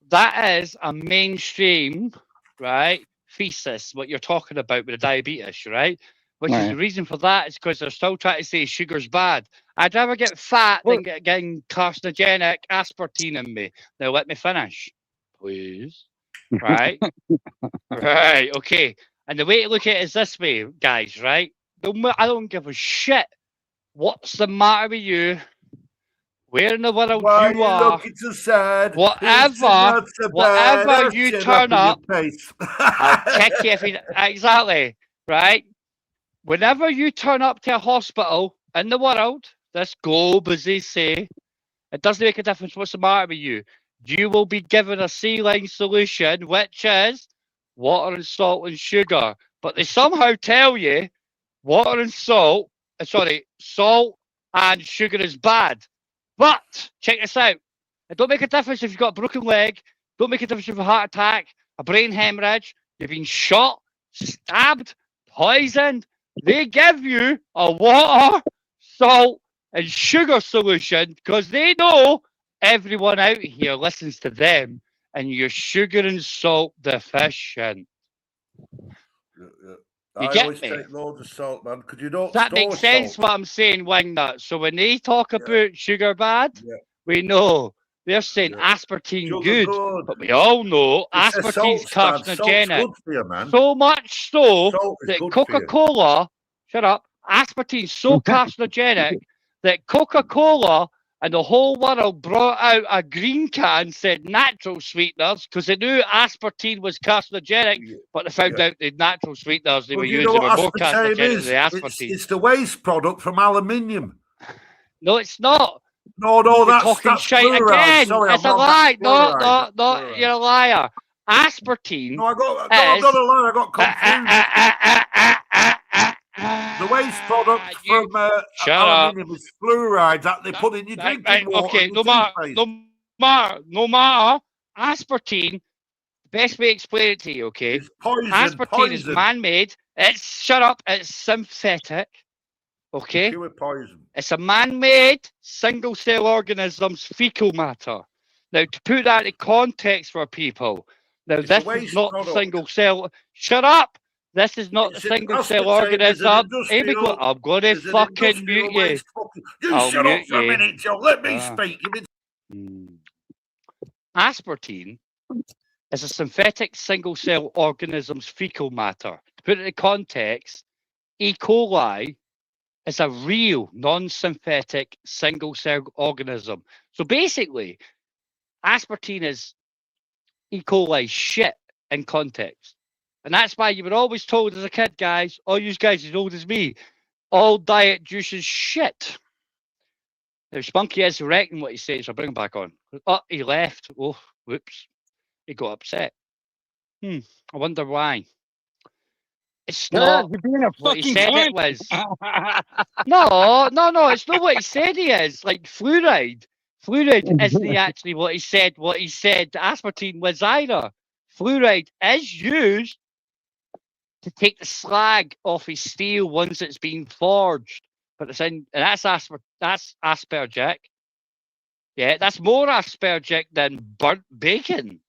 Speaker 1: That is a mainstream right? Thesis, what you're talking about with the diabetes, right? Which is the reason for that is because they're still trying to say sugar's bad. I'd rather get fat than getting carcinogenic aspartame in me. Now let me finish, please. Right? Right, okay. And the way to look at it is this way, guys, right? I don't give a shit what's the matter with you, where in the world
Speaker 2: Why
Speaker 1: you are,
Speaker 2: looking so sad?
Speaker 1: whatever you turn up, I'll kick you if you, exactly, right? Whenever you turn up to a hospital in the world, this globe, as they say, it doesn't make a difference what's the matter with you. You will be given a saline solution, which is water and salt and sugar. But they somehow tell you water and salt and sugar is bad. But check this out. It don't make a difference if you've got a broken leg, don't make a difference if you have a heart attack, a brain hemorrhage, you've been shot, stabbed, poisoned. They give you a water, salt, and sugar solution because they know everyone out here listens to them and you're sugar and salt deficient.
Speaker 2: I always take loads of salt, man, because you don't.
Speaker 1: That makes sense what I'm saying, Wingnut. So when they talk about sugar bad, we know they're saying aspartame good, but we all know aspartame's carcinogenic. Good for you, man. So much so that Coca-Cola, shut up, aspartame's so carcinogenic that Coca-Cola and the whole world brought out a green can, said natural sweeteners, because they knew aspartame was carcinogenic, but they found out the natural sweeteners they were using were more carcinogenic than the aspartame.
Speaker 2: It's the waste product from aluminium.
Speaker 1: No, it's not.
Speaker 2: No, that's
Speaker 1: talking shite again. Sorry, it's a lie. No, you're a liar. Aspartame.
Speaker 2: No, I'm not a liar. I got confused. The waste product from aluminium is fluoride that they put in your drinking water.
Speaker 1: Okay, no matter. Aspartame, the best way to explain it to you, okay?
Speaker 2: It's poison.
Speaker 1: Aspartame is man-made. It's synthetic. Okay?
Speaker 2: Pure poison.
Speaker 1: It's a man-made single-cell organism's fecal matter. Now, to put that in context for people, this is not single-cell. Shut up! This is not a single-cell organism. I'm going to fucking mute you.
Speaker 2: You shut up for a minute, Joe. Let me speak.
Speaker 1: Aspartame is a synthetic single-cell organism's fecal matter. To put it in context, E. coli is a real non-synthetic single-cell organism. So basically, aspartame is E. coli shit in context. And that's why you were always told as a kid, guys, all you guys as old as me, all diet juice is shit. Now, Spunky is correcting what he says, so I'll bring him back on. Oh, he left. Oh, whoops. He got upset. I wonder why. It's not what he said it was. No, it's not what he said he is. Like fluoride. Fluoride isn't actually what he said aspartame was either. Fluoride is used to take the slag off his steel once it's been forged. But it's in, and that's aspergic. Yeah, that's more aspergic than burnt bacon.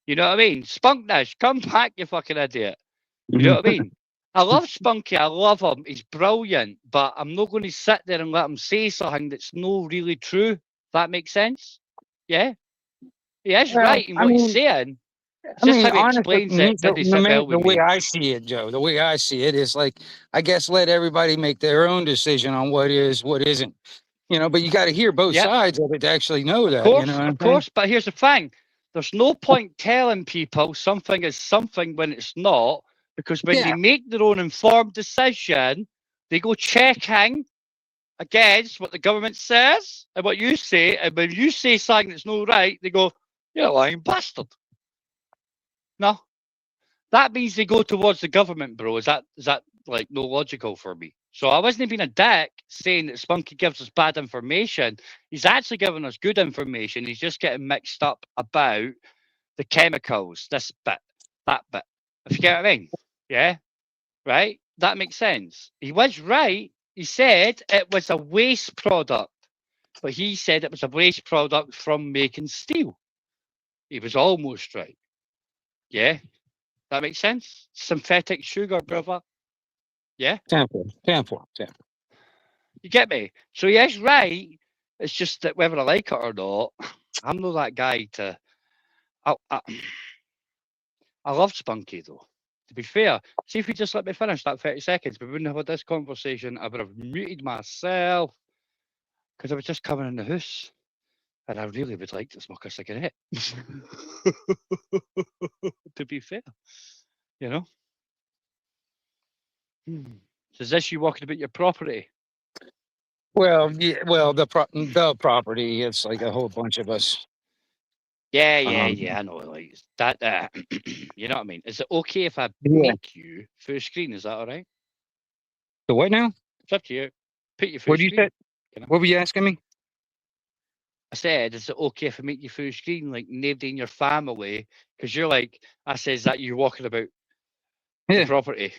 Speaker 1: You know what I mean? Spunknish, come back, you fucking idiot. You know what I mean? I love Spunky, I love him. He's brilliant, but I'm not going to sit there and let him say something that's not really true. That makes sense? Yeah? He is right in what he's saying.
Speaker 3: Honestly, the way I see it, Joe, the way I see it is like, I guess let everybody make their own decision on what is, what isn't. You know, but you got to hear both sides of it to actually know that.
Speaker 1: Of course, but here's the thing. There's no point telling people something is something when it's not, because when they make their own informed decision, they go checking against what the government says and what you say, and when you say something that's not right, they go, "You're a lying bastard." No, that means they go towards the government, bro. Is that like no logical for me? So I wasn't being a dick saying that Spunky gives us bad information. He's actually giving us good information. He's just getting mixed up about the chemicals, this bit, that bit. If you get what I mean? Yeah? Right? That makes sense. He was right. He said it was a waste product, but he said it was a waste product from making steel. He was almost right. Yeah? That makes sense? Synthetic sugar, brother. Yeah?
Speaker 3: 10-4.
Speaker 1: You get me? So yes, right. It's just that whether I like it or not, I'm not that guy to. I love Spunky though. To be fair, see if you just let me finish that 30 seconds, we wouldn't have had this conversation. I would have muted myself because I was just coming in the house and I really would like to smoke a cigarette. To be fair, you know. So is this you walking about your property?
Speaker 3: Well, yeah, well, the property, it's like a whole bunch of us.
Speaker 1: Yeah, I know. Like that, you know what I mean? Is it okay if I make you full screen? Is that all right?
Speaker 3: The what now?
Speaker 1: It's up to you. Put you full
Speaker 3: What did you say? What were you asking me?
Speaker 1: I said, is it okay if I make you full screen, like nobody in your family? Because you're like, I says that you're walking about the property.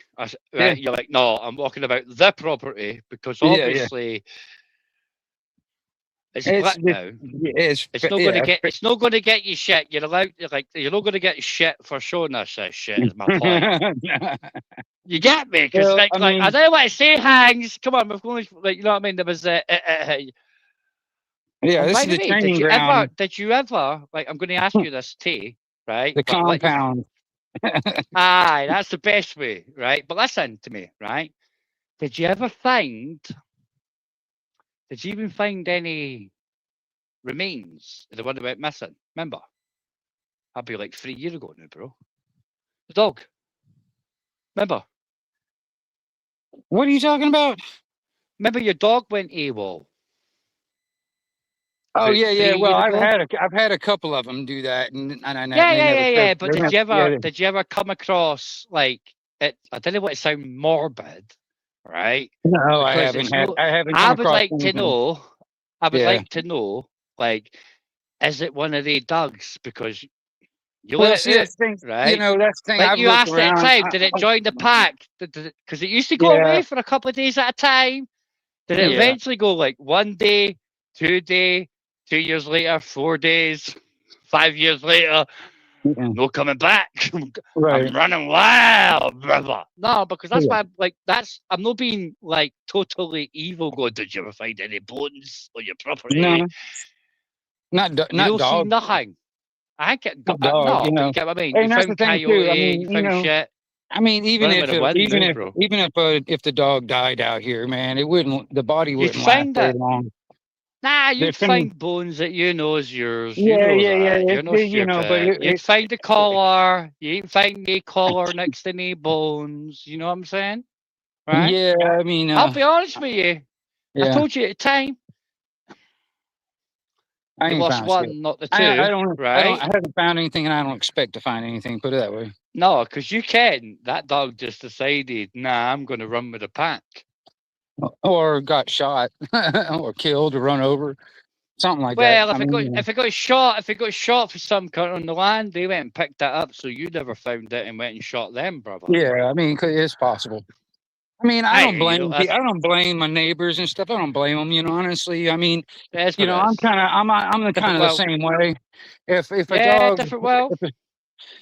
Speaker 1: Right? You're like, no, I'm walking about the property because obviously it's split now. It's not going to get you shit. You're allowed, you're not going to get shit for showing us this shit. Is my point. You get me? Because I don't want to say hangs. Come on, we've only, you know what I mean? There was
Speaker 3: yeah, this is the training ground.
Speaker 1: Did you ever, I'm going to ask you this, T, right?
Speaker 3: The compound.
Speaker 1: Aye, that's the best way, right? But listen to me, right? Did you even find any remains of the one that went missing? Remember? That'd be like 3 years ago now, bro. The dog. Remember?
Speaker 3: What are you talking about?
Speaker 1: Remember your dog went AWOL?
Speaker 3: Oh yeah. Well, I've had a couple of them do that, and
Speaker 1: But did you ever come across like it? I didn't want to sound morbid, right?
Speaker 3: No, I haven't.
Speaker 1: I would like to know. Like to know, like, is it one of the dogs? Because you let it out, right?
Speaker 3: You know, that's the thing.
Speaker 1: Like you asked at the time, did it join the pack? Because it used to go away for a couple of days at a time. Did it eventually go like 1 day, 2 day? 2 years later, 4 days, 5 years later, no coming back. Right. I'm running wild, brother. No, because that's why I'm not being like totally evil. Going, did you ever find any bones on your property?
Speaker 3: No, not
Speaker 1: dog. See nothing. I get dog.
Speaker 3: No,
Speaker 1: you know what I mean. You found coyote, you found shit.
Speaker 3: I mean, even if the dog died out here, man, the body wouldn't last very long.
Speaker 1: Nah, you'd find bones that you know is yours.
Speaker 3: Yeah.
Speaker 1: You're not stupid. But you'd find a collar. You ain't find a collar next to any bones. You know what I'm saying? Right?
Speaker 3: Yeah, I mean,
Speaker 1: I'll be honest with you. I told you at the time.
Speaker 3: I
Speaker 1: lost one, not the two.
Speaker 3: I haven't found anything, and I don't expect to find anything. Put it that way.
Speaker 1: No, because you can. That dog just decided, nah, I'm going to run with the pack.
Speaker 3: Or got shot, or killed, or run over, something like
Speaker 1: that. Well, if it got shot for some cunt on the land, they went and picked that up, so you never found it and went and shot them, brother.
Speaker 3: Yeah, I mean, it's possible. I mean, I don't blame my neighbors and stuff. I don't blame them, honestly. I mean, I'm the kind of the same way. If a dog,
Speaker 1: different well,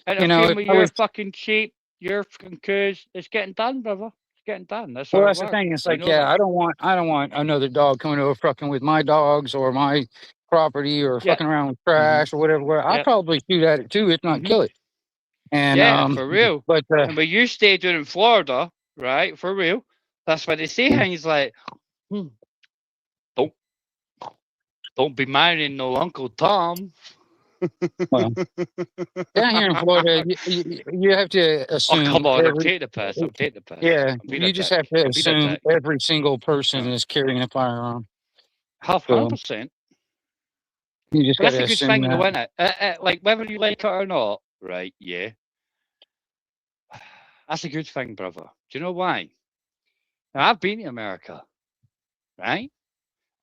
Speaker 1: you're fucking cheap, you're fucking coos. It's getting done, brother. Getting done. That's
Speaker 3: the thing. It's like, I don't want another dog coming over fucking with my dogs or my property or fucking around with trash or whatever. I'll probably shoot at it too, if not kill it. And
Speaker 1: for real. But you stayed in Florida, right? For real. That's why they say things like, don't be marrying no Uncle Tom.
Speaker 3: Well, down here in Florida, you have to assume.
Speaker 1: Oh, come on, I'm taking the piss.
Speaker 3: Yeah, you just have to assume every single person is carrying a firearm.
Speaker 1: 100%.
Speaker 3: You just got to assume
Speaker 1: that's a good thing, though, isn't it? Like, whether you like it or not, right? Yeah. That's a good thing, brother. Do you know why? Now, I've been to America, right?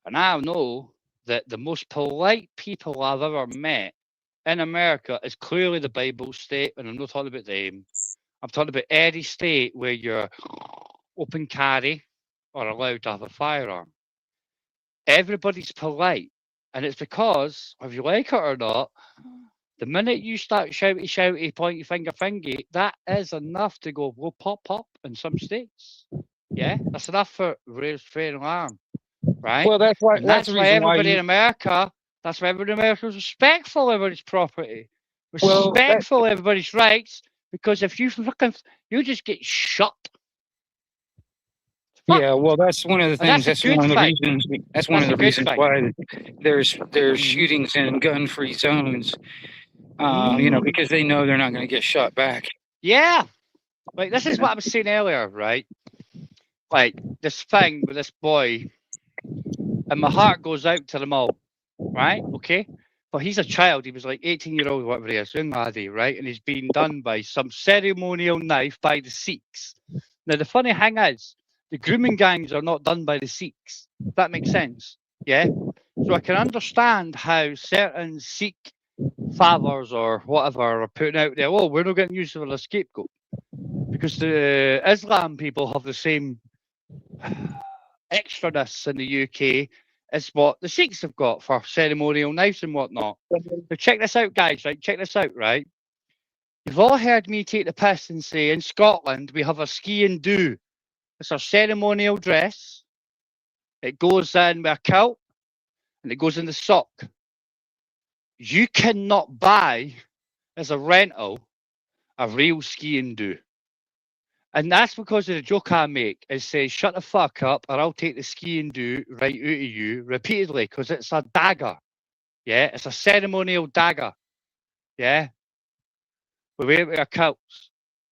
Speaker 1: And I know that the most polite people I've ever met in America is clearly the Bible state, and I'm not talking about them. I'm talking about any state where you're open carry or allowed to have a firearm. Everybody's polite, and it's because, whether you like it or not, The minute you start shouty, pointy finger, fingy, that is enough to go pop in some states. Yeah, that's enough for raise fair alarm, right?
Speaker 3: Well, that's why.
Speaker 1: And
Speaker 3: That's
Speaker 1: that's
Speaker 3: the
Speaker 1: why
Speaker 3: reason why
Speaker 1: everybody in
Speaker 3: you.
Speaker 1: America. That's why everybody in America is respectful of everybody's property,
Speaker 3: Well,
Speaker 1: respectful of everybody's rights. Because if you you just get shot.
Speaker 3: Yeah, well, that's one of the things.
Speaker 1: That's
Speaker 3: That's one of the
Speaker 1: thing.
Speaker 3: reasons. That's one of the reasons
Speaker 1: thing.
Speaker 3: why there's shootings in gun-free zones. You know, because they know they're not going to get shot back.
Speaker 1: Yeah, like this is what I was saying earlier, right? Like this thing with this boy, and my heart goes out to them all, right? Okay, but he's a child. He was like 18-year-old, whatever he is, young laddie, right? And he's been done by some ceremonial knife by the Sikhs. Now the funny thing is, the grooming gangs are not done by the Sikhs. If that makes sense, yeah. So I can understand how certain Sikh fathers or whatever are putting out there, oh, we're not getting used for a scapegoat. Because the Islam people have the same extraness in the UK as what the Sikhs have got for ceremonial knives and whatnot. So check this out, guys, right? Check this out, right? You've all heard me take the piss and say in Scotland we have a ski and do. It's our ceremonial dress. It goes in with a kilt and it goes in the sock. You cannot buy as a rental a real ski and do. And that's because of the joke I make. It says, shut the fuck up or I'll take the ski and do right out of you repeatedly because it's a dagger. Yeah, it's a ceremonial dagger. Yeah. We wear it with our kilts.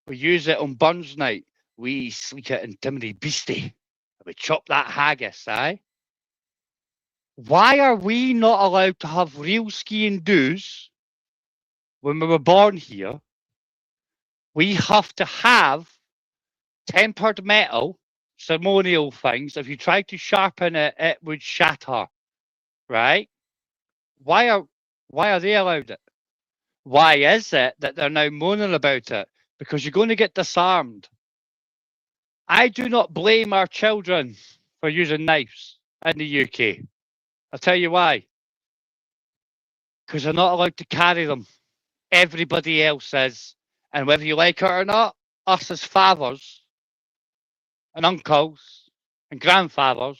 Speaker 1: We use it on Burns night. We sleek it in Timothy Beastie. We chop that haggis, aye? Why are we not allowed to have real ski and do's when we were born here? We have to have tempered metal, ceremonial things. If you try to sharpen it, it would shatter. Right? Why are they allowed it? Why is it that they're now moaning about it? Because you're going to get disarmed. I do not blame our children for using knives in the UK. I'll tell you why. Because they're not allowed to carry them. Everybody else is. And whether you like it or not, us as fathers and uncles and grandfathers,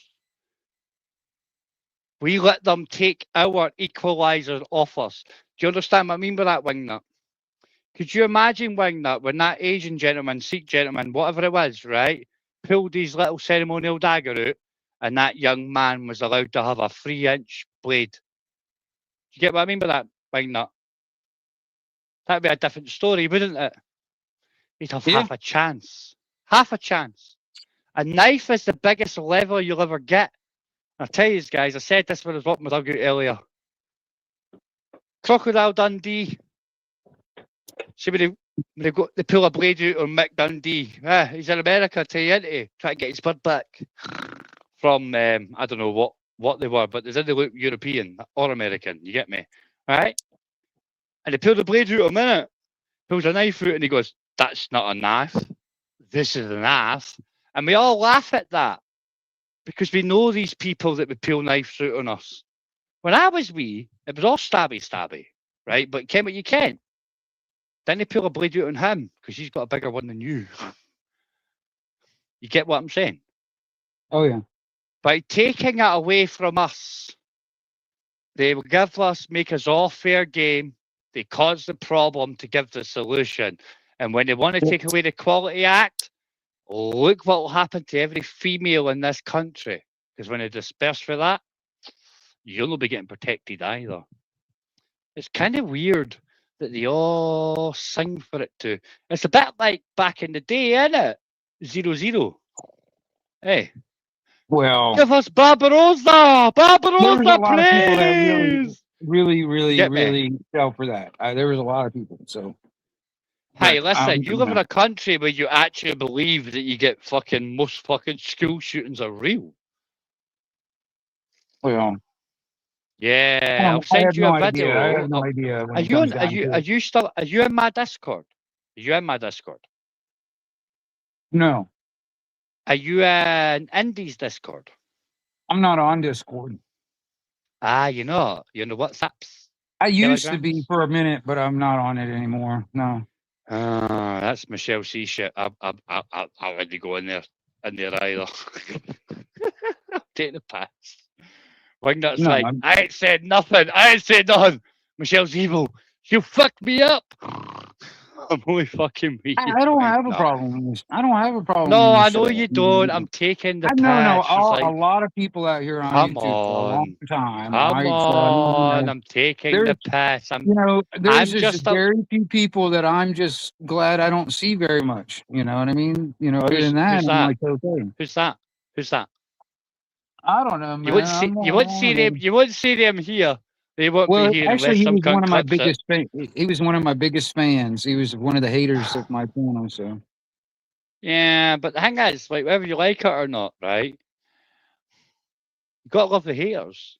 Speaker 1: we let them take our equaliser off us. Do you understand what I mean by that, Wingnut? Could you imagine, Wingnut, when that Asian gentleman, Sikh gentleman, whatever it was, right, pulled his little ceremonial dagger out and that young man was allowed to have a 3-inch blade? Do you get what I mean by that, Wingnut? That'd be a different story, wouldn't it? He'd have half a chance. Half a chance. A knife is the biggest lever you'll ever get. I'll tell you guys, I said this when I was walking my dog out earlier. Crocodile Dundee. See when they pull a blade out on Mick Dundee. He's in America to you, try to get his bird back. From I don't know what they were, but they didn't look European or American, you get me? Right? And they pulled the blade out a minute, pulls a knife out and he goes, that's not a knife. This is a knife. And we all laugh at that. Because we know these people that would pull knives out on us. When I was wee, it was all stabby, right? But ken what you can. Then they pull a blade out on him because he's got a bigger one than you. You get what I'm saying?
Speaker 3: Oh, yeah.
Speaker 1: By taking it away from us, they will make us all fair game. They cause the problem to give the solution. And when they want to take away the Equality Act, look what will happen to every female in this country. Because when they disperse for that, you'll not be getting protected either. It's kind of weird that they all sing for it too. It's a bit like back in the day, isn't it? 0-0. Hey.
Speaker 3: Well,
Speaker 1: give us Barbarossa! Barbarossa, please!
Speaker 3: Really fell for that. There was a lot of people, so.
Speaker 1: Hey, listen, you live in a country where you actually believe that you get most fucking school shootings are real.
Speaker 3: Well,
Speaker 1: yeah, I'll send you a video.
Speaker 3: I have no idea.
Speaker 1: Are you in my Discord? Are you in my Discord?
Speaker 3: No.
Speaker 1: Are you in Indy's Discord?
Speaker 3: I'm not on Discord.
Speaker 1: Ah, you're not. You're in the WhatsApps.
Speaker 3: I used to be for a minute, but I'm not on it anymore. No.
Speaker 1: That's Michelle C shit. I already go in there either. Take the pass. Wingnut's
Speaker 3: No,
Speaker 1: like, I ain't said nothing. Michelle's evil. She'll fuck me up. I'm only fucking me.
Speaker 3: I don't have a problem with this. I don't have a problem.
Speaker 1: No,
Speaker 3: with
Speaker 1: I know you don't. I'm taking the pass.
Speaker 3: A lot of people out here on YouTube for a long time.
Speaker 1: Come on, I'm taking the pass.
Speaker 3: There's just very few people that I'm just glad I don't see very much. You know what I mean? Other than that, I'm like, okay.
Speaker 1: Who's that?
Speaker 3: I don't know, man.
Speaker 1: You wouldn't see them. You wouldn't see them here. They won't be here.
Speaker 3: Actually, he was one of my biggest. He was one of my biggest fans. He was one of the haters of my channel. So.
Speaker 1: Yeah, but the thing is, like, whether you like it or not, right? You gotta love the haters,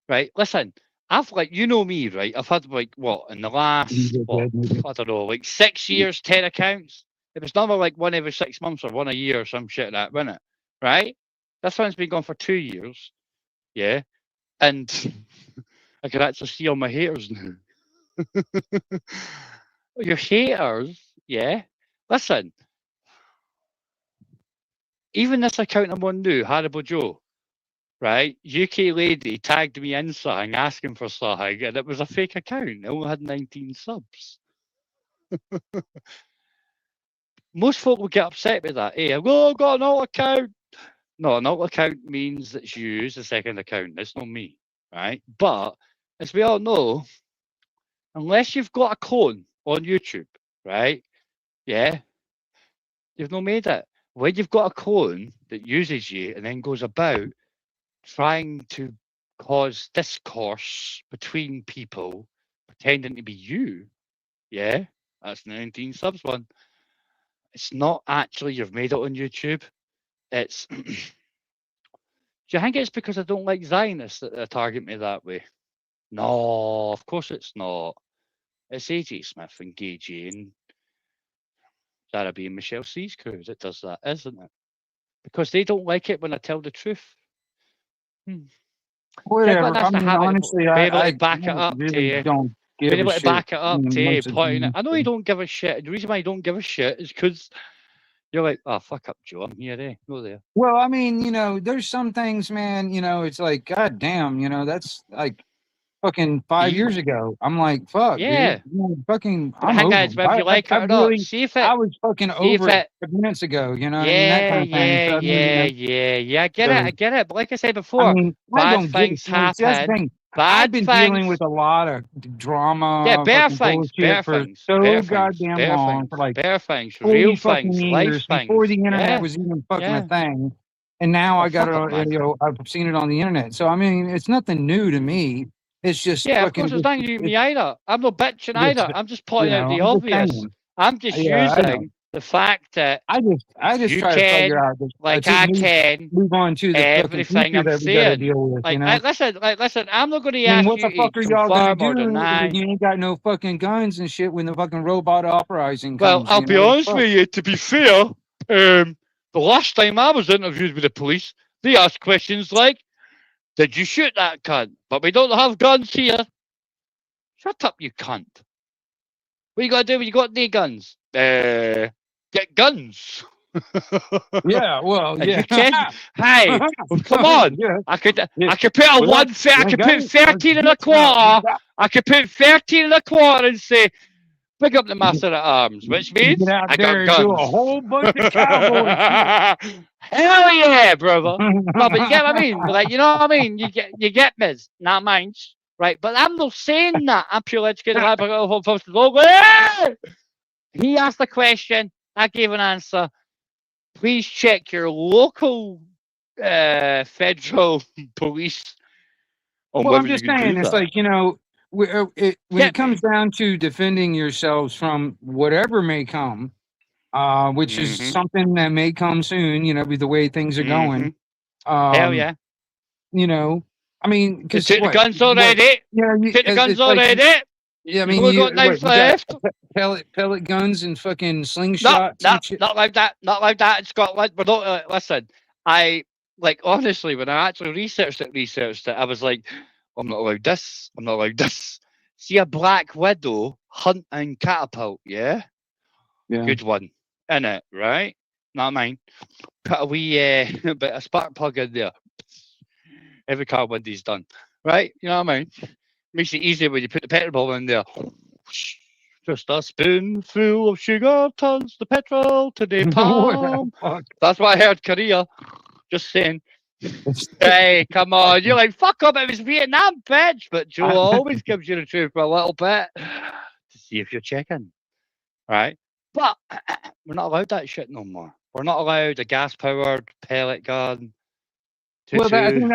Speaker 1: right? Listen, I've me, right? I've had what in the last I don't know, 6 years, 10 accounts. It was never one every 6 months or one a year or some shit like that, wasn't it? Right? This one's been gone for 2 years, yeah, and I can actually see all my haters now. Your haters, yeah. Listen, even this account I'm on now, Haribo Joe, right? UK lady tagged me in something, asking for something, and it was a fake account. It only had 19 subs. Most folk will get upset with that. Hey, I've got an alt account. No, an alt account means it's you as the second account. It's not me, right? But as we all know, unless you've got a clone on YouTube, right? Yeah, you've not made it. When you've got a clone that uses you and then goes about trying to cause discourse between people, pretending to be you, yeah, that's 19 subs one. It's not actually you've made it on YouTube. It's. Do you think it's because I don't like Zionists that they target me that way? No, of course it's not. It's AJ Smith and Gagey and Zarabi and Michelle C's crew that does that, isn't it? Because they don't like it when I tell the truth.
Speaker 3: Whatever. I mean, honestly, I
Speaker 1: back it up
Speaker 3: really
Speaker 1: to you.
Speaker 3: Don't give a shit.
Speaker 1: Back it up to you. Pointing it. I know you don't give a shit. The reason why you don't give a shit is because you're like, oh, fuck up, Joe. I'm here, eh? Go there.
Speaker 3: Well, I mean, there's some things, man, it's like, God damn, that's like fucking 5 years ago. I'm like, fuck,
Speaker 1: yeah.
Speaker 3: Dude. Fucking,
Speaker 1: I'm over it. Whether you like it or not. See if it,
Speaker 3: I was fucking over it minutes ago,
Speaker 1: Yeah, that kind of thing. Yeah. I get it. But like I said before, bad things happen.
Speaker 3: I've been dealing with a lot of drama.
Speaker 1: Yeah, bear things for
Speaker 3: so goddamn long. For like
Speaker 1: bear things, real things, life things.
Speaker 3: Before the internet was even fucking a thing. And now I got it, I've seen it on the internet. So, I mean, it's nothing new to me. It's just
Speaker 1: of course it's nothing new to me either. I'm not bitching either. I'm just pointing out the obvious. I'm just using the fact that
Speaker 3: I just try to figure out
Speaker 1: I can
Speaker 3: move on to the
Speaker 1: everything I'm saying. Listen, I'm not going to ask
Speaker 3: what the fuck are y'all gonna do
Speaker 1: if
Speaker 3: you ain't got no fucking guns and shit when the fucking robot uprising
Speaker 1: Well,
Speaker 3: comes?
Speaker 1: I'll be honest with you, to be fair, the last time I was interviewed with the police, they asked questions like, did you shoot that cunt? But we don't have guns here. Shut up, you cunt. What you got to do when you got no guns? Get guns.
Speaker 3: Yeah, well, yeah.
Speaker 1: Hey, come on. Yeah. I could put I could put 13 and a quarter. I could put 13 and a quarter and say, pick up the master at arms, which means I got guns.
Speaker 3: Do a whole bunch of cowboys.
Speaker 1: Hell yeah, brother. No, but you get what I mean? Like, you know what I mean? You get me, not mine. Right, but I'm not saying that. I'm purely educated. He asked a question. I gave an answer. Please check your local federal police.
Speaker 3: Well, I'm just saying, it's like, when it comes down to defending yourselves from whatever may come, which is something that may come soon, with the way things are going.
Speaker 1: Hell yeah.
Speaker 3: I mean, because
Speaker 1: the guns already. Take the guns already.
Speaker 3: Yeah, I mean,
Speaker 1: you got knives left.
Speaker 3: Pellet guns and fucking slingshots.
Speaker 1: Not like that. Not like that in Scotland. But don't listen. I honestly, when I actually researched it, I was like, I'm not allowed this. I'm not allowed this. See a Black Widow hunt and catapult, yeah?
Speaker 3: Yeah.
Speaker 1: Good one. In it, right? Not mine. Put a wee bit of spark plug in there. Every car Wendy's done. Right? You know what I mean? Makes it easier when you put the petrol ball in there. Just a spoonful of sugar turns the petrol to the palm. That's what I heard Korea. Just saying. Hey, come on. You're like, fuck up, it was Vietnam, bitch. But Joe always gives you the truth for a little bit to see if you're checking. Right? But we're not allowed that shit no more. We're not allowed a gas-powered pellet gun.
Speaker 3: Well, I think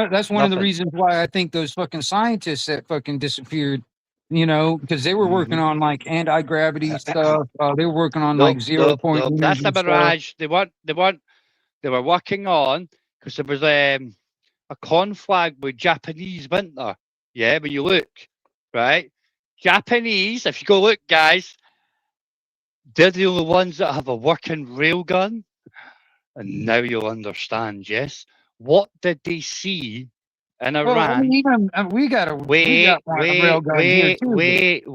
Speaker 3: that's one of the reasons why I think those fucking scientists that fucking disappeared, you know, because they were working on like anti-gravity stuff. They were working on like 0 point.
Speaker 1: That's the Mirage. They were working on, because there was a conflict with Japanese winter. Yeah, when you look, right? Japanese, if you go look, guys, they're the only ones that have a working railgun. And now you'll understand, yes. What did they see in Iran?
Speaker 3: Well, we got a railgun here too.
Speaker 1: Wait.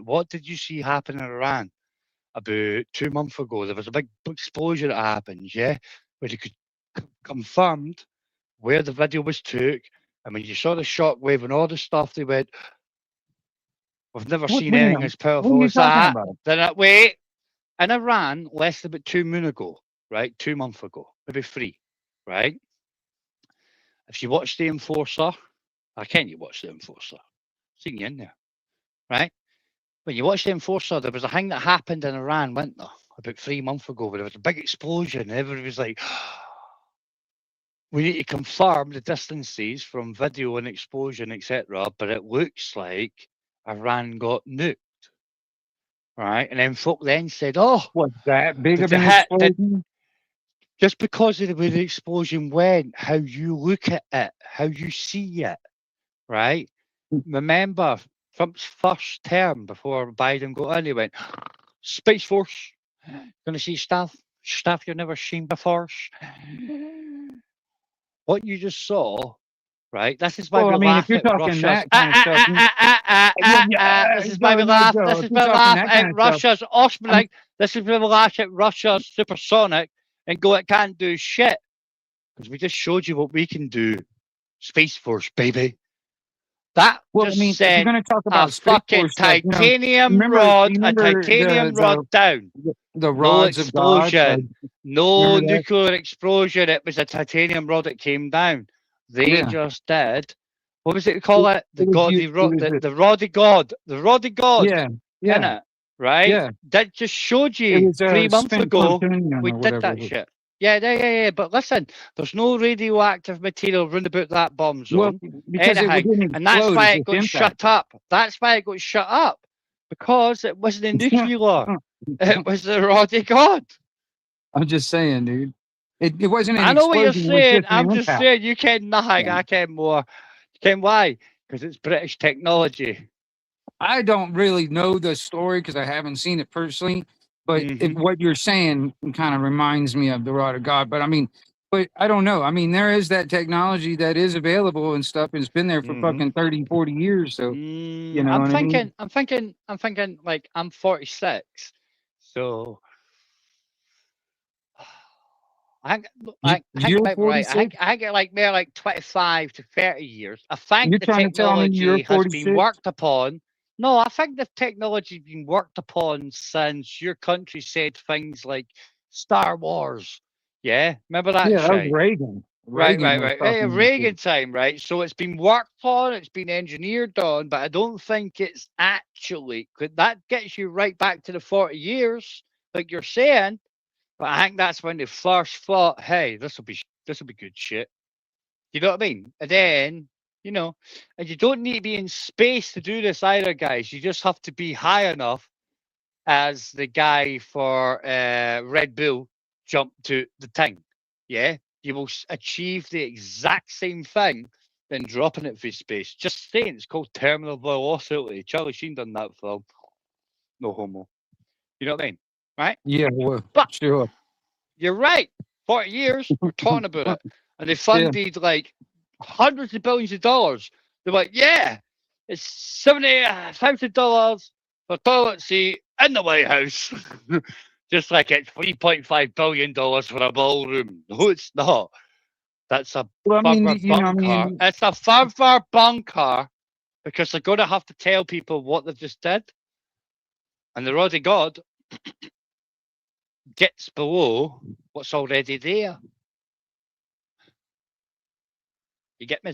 Speaker 1: What did you see happen in Iran about 2 months ago? There was a big explosion that happened, yeah? Where they could confirmed where the video was took. And when you saw the shockwave and all the stuff, they went, we've never seen anything as powerful as that. Then wait. In Iran, less than about 2 months ago, right? 2 months ago, maybe 3, right? If you watch The Enforcer, I can't you watch The Enforcer? Seen you in there, right? When you watch The Enforcer, there was a thing that happened in Iran, wasn't there? About 3 months ago, where there was a big explosion, and everybody was like, we need to confirm the distances from video and explosion, etc. But it looks like Iran got nuked. Right, and then folk then said, "Oh,
Speaker 3: what's that big of an explosion?"
Speaker 1: Just because of the way the explosion went, how you look at it, how you see it, right? Remember Trump's first term before Biden got in, he went, "Space Force, gonna see stuff you've never seen before." What you just saw. Right, this is why we laugh at Russia's. This is why we laugh. This is why we laugh at Russia's Osprey. This is why we laugh at Russia's supersonic and go, it can't do shit, because we just showed you what we can do. Space Force, baby. That just sent
Speaker 3: we're talk about
Speaker 1: a fucking titanium rod, a titanium rod down.
Speaker 3: The rods of
Speaker 1: explosion, no nuclear explosion. It was a titanium rod that came down. They just did. What was it called? The rod of God. The rod of God.
Speaker 3: Yeah.
Speaker 1: Innit? Right?
Speaker 3: Yeah.
Speaker 1: That just showed you 3 months ago we did that shit. Yeah. But listen, there's no radioactive material round about that bomb zone. And that's why it got shut up. That's why it got shut up. Because it wasn't a nuclear. It was the rod of God.
Speaker 3: I'm just saying, dude. It wasn't.
Speaker 1: I know what you're saying. I'm just saying you can nothing. Yeah. I can more. You can why? Because it's British technology.
Speaker 3: I don't really know the story because I haven't seen it personally. But what you're saying kind of reminds me of the rod of God. But I mean, I don't know. I mean, there is that technology that is available and stuff, and it's been there for fucking 30, 40 years. So you know, I'm
Speaker 1: thinking. Like I'm 46, so. I get like maybe like 25 to 30 years. I think the technology has been worked upon. No, I think the technology has been worked upon since your country said things like Star Wars. Yeah, remember that?
Speaker 3: Yeah, that was Reagan.
Speaker 1: Right. Hey, Reagan time, right? So it's been worked on, it's been engineered on, but I don't think it's actually. That gets you right back to the 40 years, like you're saying. But I think that's when they first thought, hey, this will be good shit. You know what I mean? And then, you know, and you don't need to be in space to do this either, guys. You just have to be high enough as the guy for Red Bull jumped to the thing. Yeah? You will achieve the exact same thing than dropping it through space. Just saying, it's called terminal velocity. Charlie Sheen done that film. No homo. You know what I mean? Right?
Speaker 3: Yeah, well, but sure.
Speaker 1: You're right. 40 years, we're talking about it. And they funded like hundreds of billions of dollars. They're like, yeah, it's $70,000 for toilet seat in the White House. Just like it's $3.5 billion for a ballroom. No, it's not. That's a further bunker. It's a further bunker because they're going to have to tell people what they've just did. And the rod of God gets below what's already there. You get me?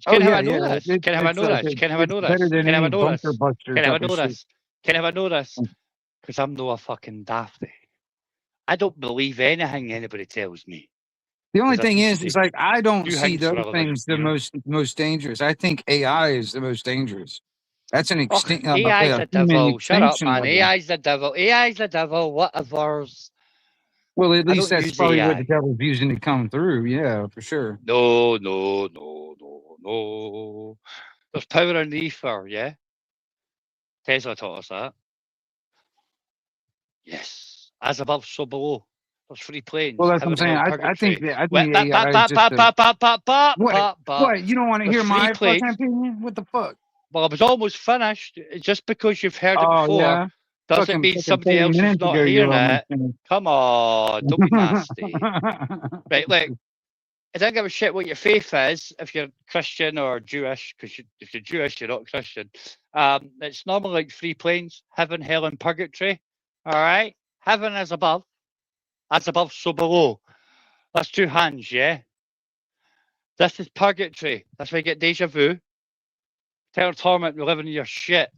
Speaker 1: Can I know this? Can I know this? Can I know this? Can I know this? Can I know this? Can I know this? Because I'm not a fucking dafty. I don't believe anything anybody tells me.
Speaker 3: The only thing is like I don't see those things the most dangerous. I think AI is the most dangerous. That's an extinct.
Speaker 1: AI's the devil. Shut up, man. AI's the devil. AI's the devil. Whatever's.
Speaker 3: Well, at least that's probably what the devil's using to come through. Yeah, for sure.
Speaker 1: No. There's power in the ether, yeah? Tesla taught us that. Yes. As above, so below. There's free planes.
Speaker 3: Well, that's what I'm saying. I think AI is just what? You don't want to hear my fucking opinion? What the fuck?
Speaker 1: Well, I was almost finished. Just because you've heard it before doesn't mean somebody else is not hearing it. Come on, don't be nasty. Right, look, I don't give a shit what your faith is, if you're Christian or Jewish, because if you're Jewish, you're not Christian. It's normally like three planes, heaven, hell, and purgatory. All right? Heaven is above. That's above, so below. That's two hands, yeah? This is purgatory. That's why you get deja vu. Eternal torment, we're living in your shit.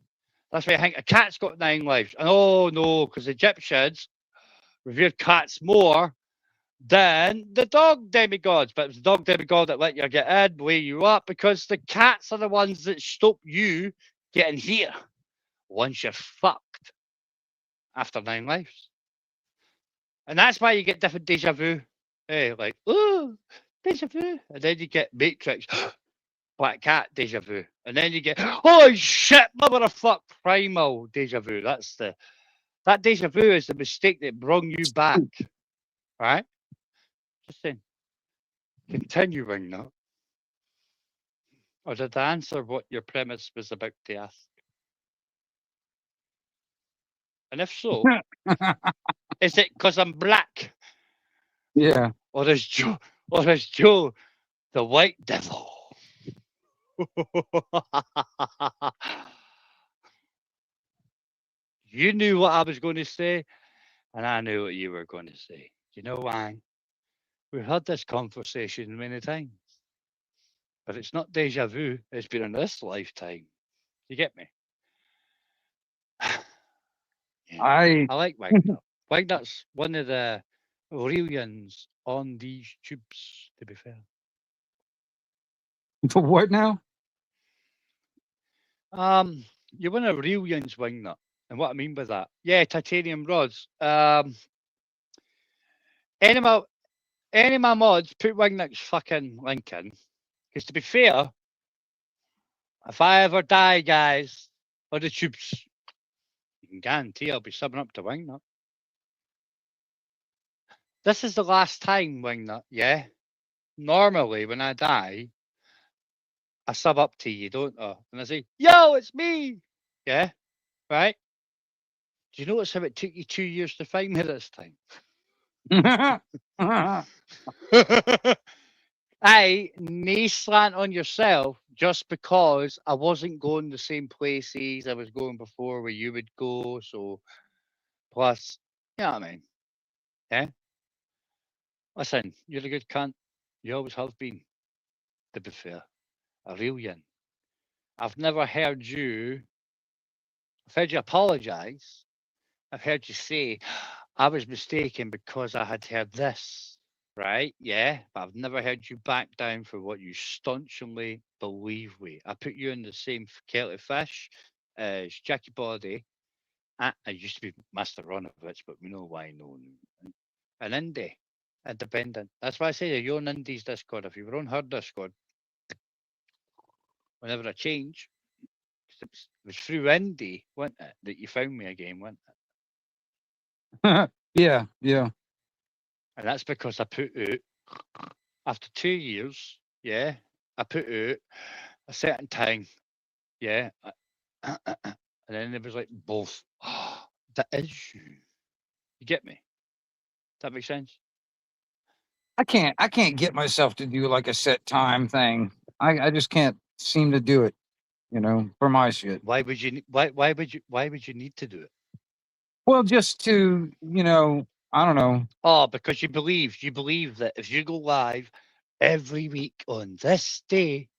Speaker 1: That's why I think a cat's got 9 lives. And oh no, because the Egyptians revered cats more than the dog demigods. But it was the dog demigod that let you get in, weigh you up, because the cats are the ones that stop you getting here once you're fucked after 9 lives. And that's why you get different deja vu. Hey, like, oh, deja vu. And then you get Matrix, Black Cat deja vu. And then you get, holy shit, motherfuck, primal deja vu. That deja vu is the mistake that brought you back. Right? Just saying. Continuing now. Or did I answer what your premise was about to ask? And if so, is it because I'm black?
Speaker 3: Yeah.
Speaker 1: Or is Joe the white devil? You knew what I was going to say, and I knew what you were going to say. You know why? We've had this conversation many times, but it's not deja vu. It's been in this lifetime. You get me? Yeah. I like Wingnut. Wingnut's one of the aliens on these tubes, to be fair.
Speaker 3: For what now?
Speaker 1: You want a real Yin's Wingnut. And what I mean by that, yeah, titanium rods. Any of my mods, put Wingnut's fucking link in. Because to be fair, if I ever die, guys, on the tubes, you can guarantee I'll be subbing up to Wingnut. This is the last time, Wingnut, yeah? Normally, when I die, I sub up to you, don't I? And I say, yo, it's me! Yeah? Right? Do you notice how it took you 2 years to find me this time? I knee slant on yourself just because I wasn't going the same places I was going before where you would go. So, plus, you know what I mean? Yeah? Listen, you're a good cunt. You always have been, to be fair. A real yin. I've never heard you, I've heard you apologise. I've heard you say, I was mistaken because I had heard this, right? Yeah, but I've never heard you back down for what you staunchly believe with. I put you in the same kettle of fish as Jackie Body. I used to be Master Ronovich, but we know why no. An indie, independent. That's why I say you're on Indie's Discord. If you were on her Discord, whenever I change, it was through Indie, wasn't it, that you found me again, wasn't it?
Speaker 3: Yeah.
Speaker 1: And that's because I put out, after 2 years, yeah, I put out a certain time, yeah, and then it was like both. Oh, that is you. You get me? Does that make sense?
Speaker 3: I can't get myself to do like a set time thing. I just can't seem to do it, for my shit.
Speaker 1: Why would you? Why would you need to do it?
Speaker 3: Well, just to, I don't know.
Speaker 1: Oh, because you believe that if you go live every week on this day,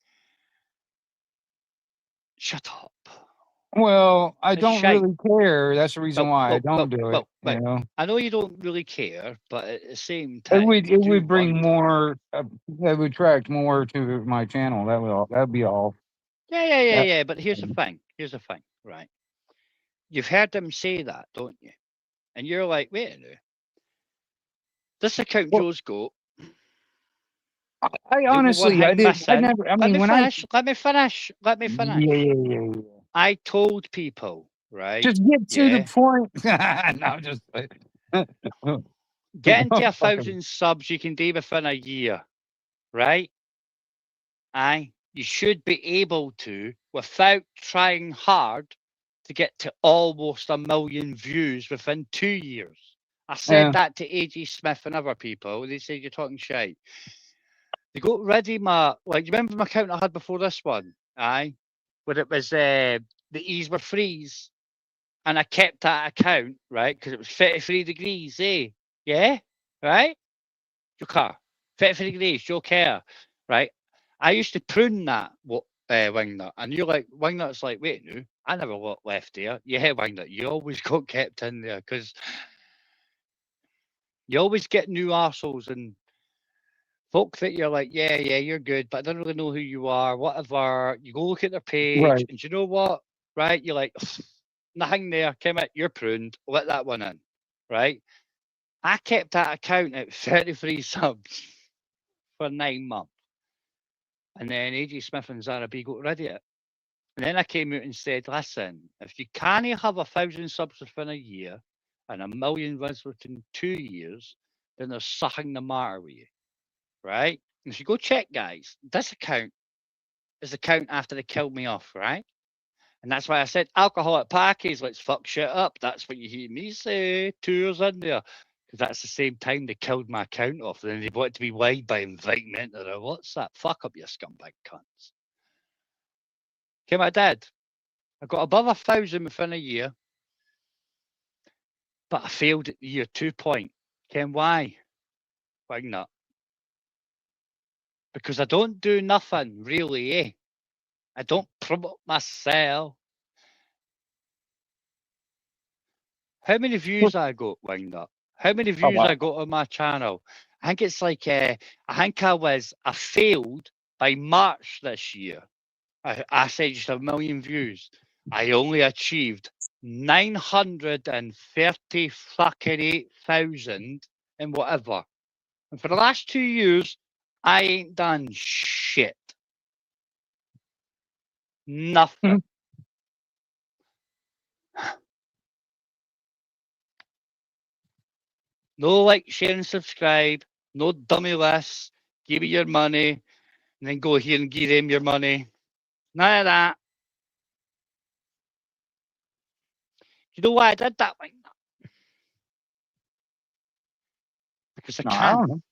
Speaker 1: shut up.
Speaker 3: Well, I
Speaker 1: It's
Speaker 3: don't
Speaker 1: shite.
Speaker 3: really care. That's the reason why I don't do it.
Speaker 1: I know you don't really care, but at the same
Speaker 3: It
Speaker 1: time,
Speaker 3: would bring more. It would attract more to my channel. That'd be all.
Speaker 1: Yeah. But here's the thing. Right? You've heard them say that, don't you? And you're like, wait a minute. This account Joe's got.
Speaker 3: I honestly, I did. I never. I mean,
Speaker 1: let me finish.
Speaker 3: Yeah.
Speaker 1: I told people, right?
Speaker 3: Just get to the point. No, just
Speaker 1: getting to 1,000 subs. You can do within a year, right? You should be able to, without trying hard, to get to almost 1 million views within 2 years. I said that to AJ Smith and other people. They said you're talking shite. They got rid of my, you remember my account I had before this one? Where it was the E's were freeze. And I kept that account, right? Because it was 33 degrees, Yeah? Right? Your car. 33 degrees, your care. Right? I used to prune that Wingnut. And you're like, Wingnut's like, wait, no, I never got left there. Yeah, Wingnut, you always got kept in there because you always get new arseholes and folk that you're like, yeah, you're good, but I don't really know who you are, whatever. You go look at their page, and you know what? Right? You're like, nothing there. Come out, you're pruned. Let that one in. Right? I kept that account at 33 subs for 9 months. And then AJ Smith and Zara B got rid of it. And then I came out and said, listen, if you can't have 1,000 subs within a year and 1 million runs within 2 years, then there's something the matter with you. Right? And if you go check, guys, this account is the account after they killed me off, right? And that's why I said alcoholic parties, let's fuck shit up. That's what you hear me say 2 years in there. Because that's the same time they killed my account off. And then they wanted to be wide by inviting me into their WhatsApp. Fuck up, you scumbag cunts. Okay, I did. I got above 1,000 within a year. But I failed at the year 2 point. Ken, why? Why not? Because I don't do nothing, really, I don't promote myself. How many views I got, Wingnut? How many views I got on my channel? I think it's like, I failed by March this year. I said just 1 million views. I only achieved 930 fucking 8,000 and whatever. And for the last 2 years, I ain't done shit. Nothing. No like, share, and subscribe. No dummy lists. Give me your money. And then go here and give them your money. None of that. You know why I did that, Mike? Because I can.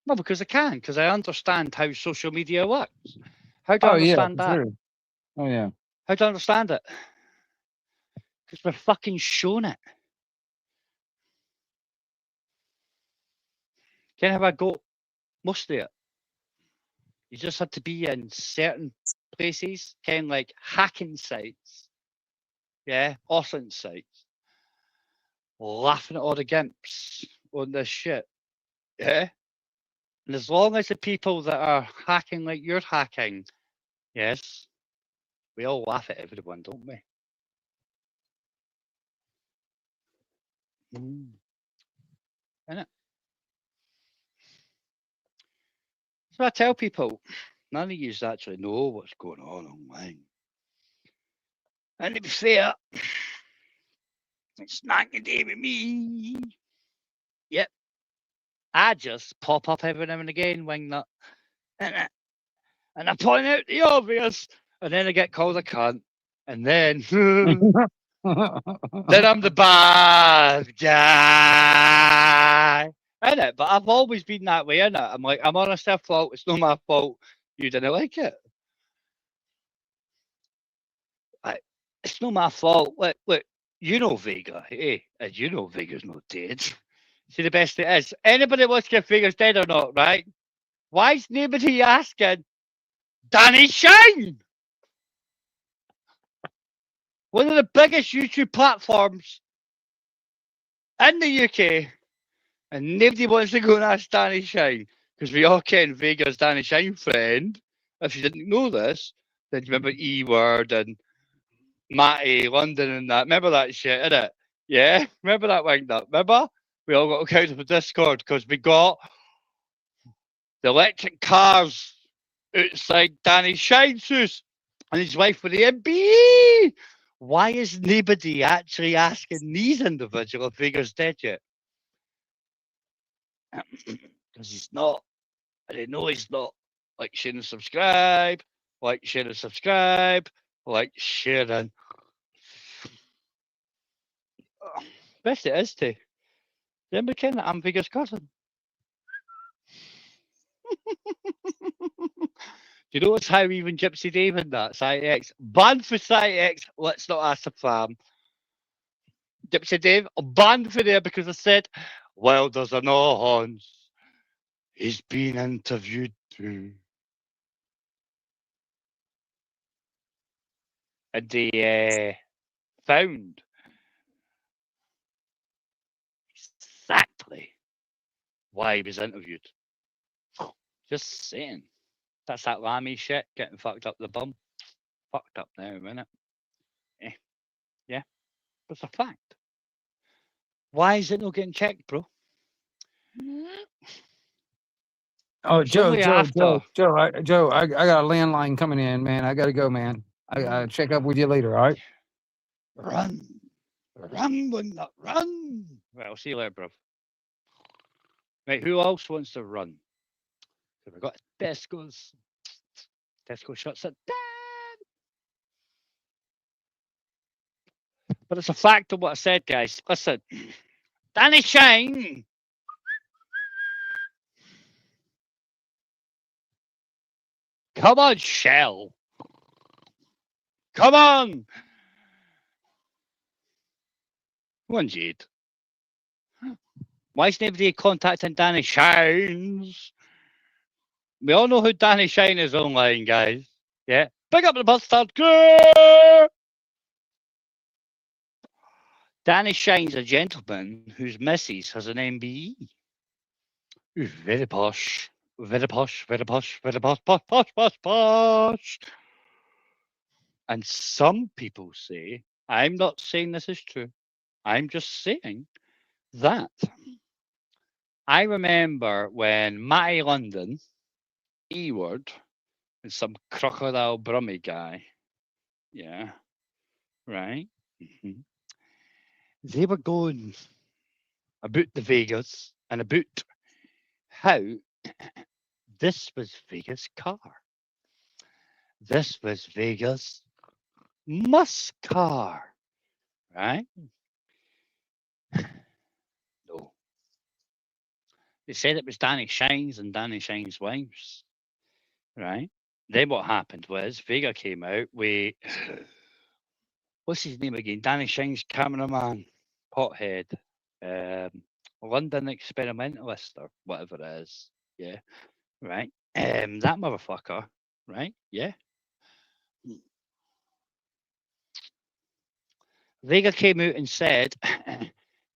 Speaker 1: No, because I can. Because I understand how social media works. How do I understand that?
Speaker 3: Sure. Oh, yeah.
Speaker 1: How do I understand it? Because we're fucking shown it. Can have I got most of it? You just had to be in certain places, kind of like hacking sites, awesome sites, laughing at all the gimps on this shit, And as long as the people that are hacking like you're hacking, yes, we all laugh at everyone, don't we? Innit? So I tell people, none of you actually know what's going on online. And to be fair, it's not going to do with me. Yep. I just pop up every now and again, Wingnut. and I point out the obvious, and then I get called a cunt, and then then I'm the bad guy. Innit? But I've always been that way, innit? I'm like, I'm honest, their fault. It's not my fault. You didn't like it. It's not my fault. Look, you know Vega, eh? And you know Vega's not dead. See, the best it is, anybody wants to get Vega's dead or not, right? Why is nobody asking Danny Shine? One of the biggest YouTube platforms in the UK, and nobody wants to go and ask Danny Shine, because we all ken Vega's Danny Shine friend. If you didn't know this, then you remember E-Word and Matty London and that. Remember that shit, innit? Yeah? Remember that wind up? Remember? We all got out of the Discord because we got the electric cars outside Danny Shine's house and his wife with the MBE. Why is nobody actually asking these individuals if Vega's dead yet? Because he's not. And they know he's not. Like, share and subscribe. Like, share and subscribe. Like, share and... Best it is to. Then we ken that I'm Vega's cousin. Do you notice how even Gypsy Dave and that, Site X, banned for Site X, let's not ask the fam. Gypsy Dave, banned for there because I said, well, there's an Hans. He's been interviewed too. And they found exactly why he was interviewed. Just saying. That's that Lammy shit getting fucked up the bum. Fucked up now, innit? Yeah. But it's a fact. Why is it not getting checked, bro?
Speaker 3: Oh, Joe, I got a landline coming in, man. I gotta go, man. I'll check up with you later, all right?
Speaker 1: Run, when that run. Right, I'll see you later, bro. Right, who else wants to run? So we've got Tesco's. Tesco shuts it down. But it's a fact of what I said, guys. Listen, Danny Shine. Come on, Shell. Come on. Come on, Jade. Why is nobody contacting Danny Shines? We all know who Danny Shine is online, guys. Yeah. Pick up the bastard. Danny Shine's a gentleman whose missus has an MBE. Ooh, very posh. Very posh, very posh, very posh, posh, posh, posh, posh. And some people say, I'm not saying this is true. I'm just saying that I remember when Matty London, E-Word, and some crocodile brummy guy, yeah, right? They were going about the Vegas and about how this was Vegas' car. This was Vegas' Musk car, right? No. They said it was Danny Shine's and Danny Shine's wife's, right? Then what happened was Vega came out with, what's his name again? Danny Shine's cameraman, pothead, London experimentalist or whatever it is. Yeah, right. That motherfucker, right? Yeah. Vega came out and said,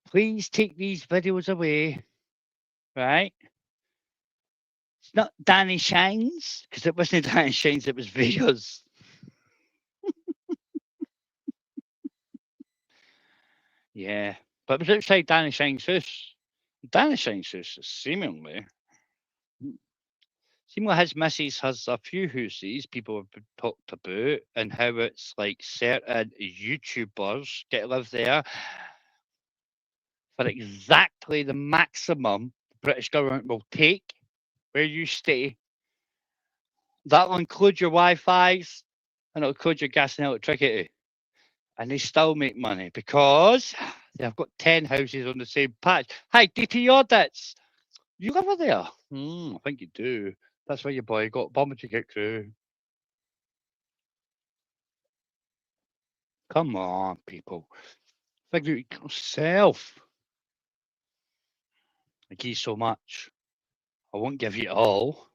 Speaker 1: please take these videos away, right? It's not Danny Shine's, because it wasn't Danny Shine's, it was Vega's. Yeah, but it was outside Danny Shine's house. Danny Shine's house is seemingly his missus has a few houses people have talked about, and how it's like certain YouTubers get to live there for exactly the maximum the British government will take where you stay That'll include your Wi-Fi's and it'll include your gas and electricity. And they still make money because they've got 10 houses on the same patch. Hi, DP Audits. You live over there? I think you do. That's why your boy got bombed to get through. Come on, people. Figure it yourself. I give you so much. I won't give you it all.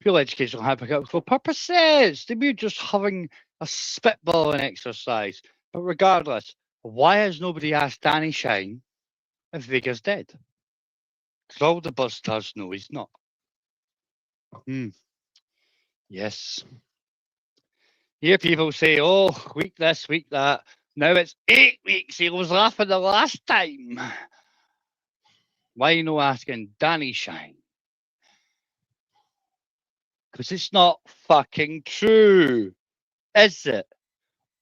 Speaker 1: Pure educational hypothetical purposes. They be just having a spitballing exercise. But regardless, why has nobody asked Danny Shine if Vega's dead? Because all the busters know he's not. Yes. Hear people say, oh, week this, week that. Now it's 8 weeks. He was laughing the last time. Why are you no asking Danny Shine? Because it's not fucking true. Is it?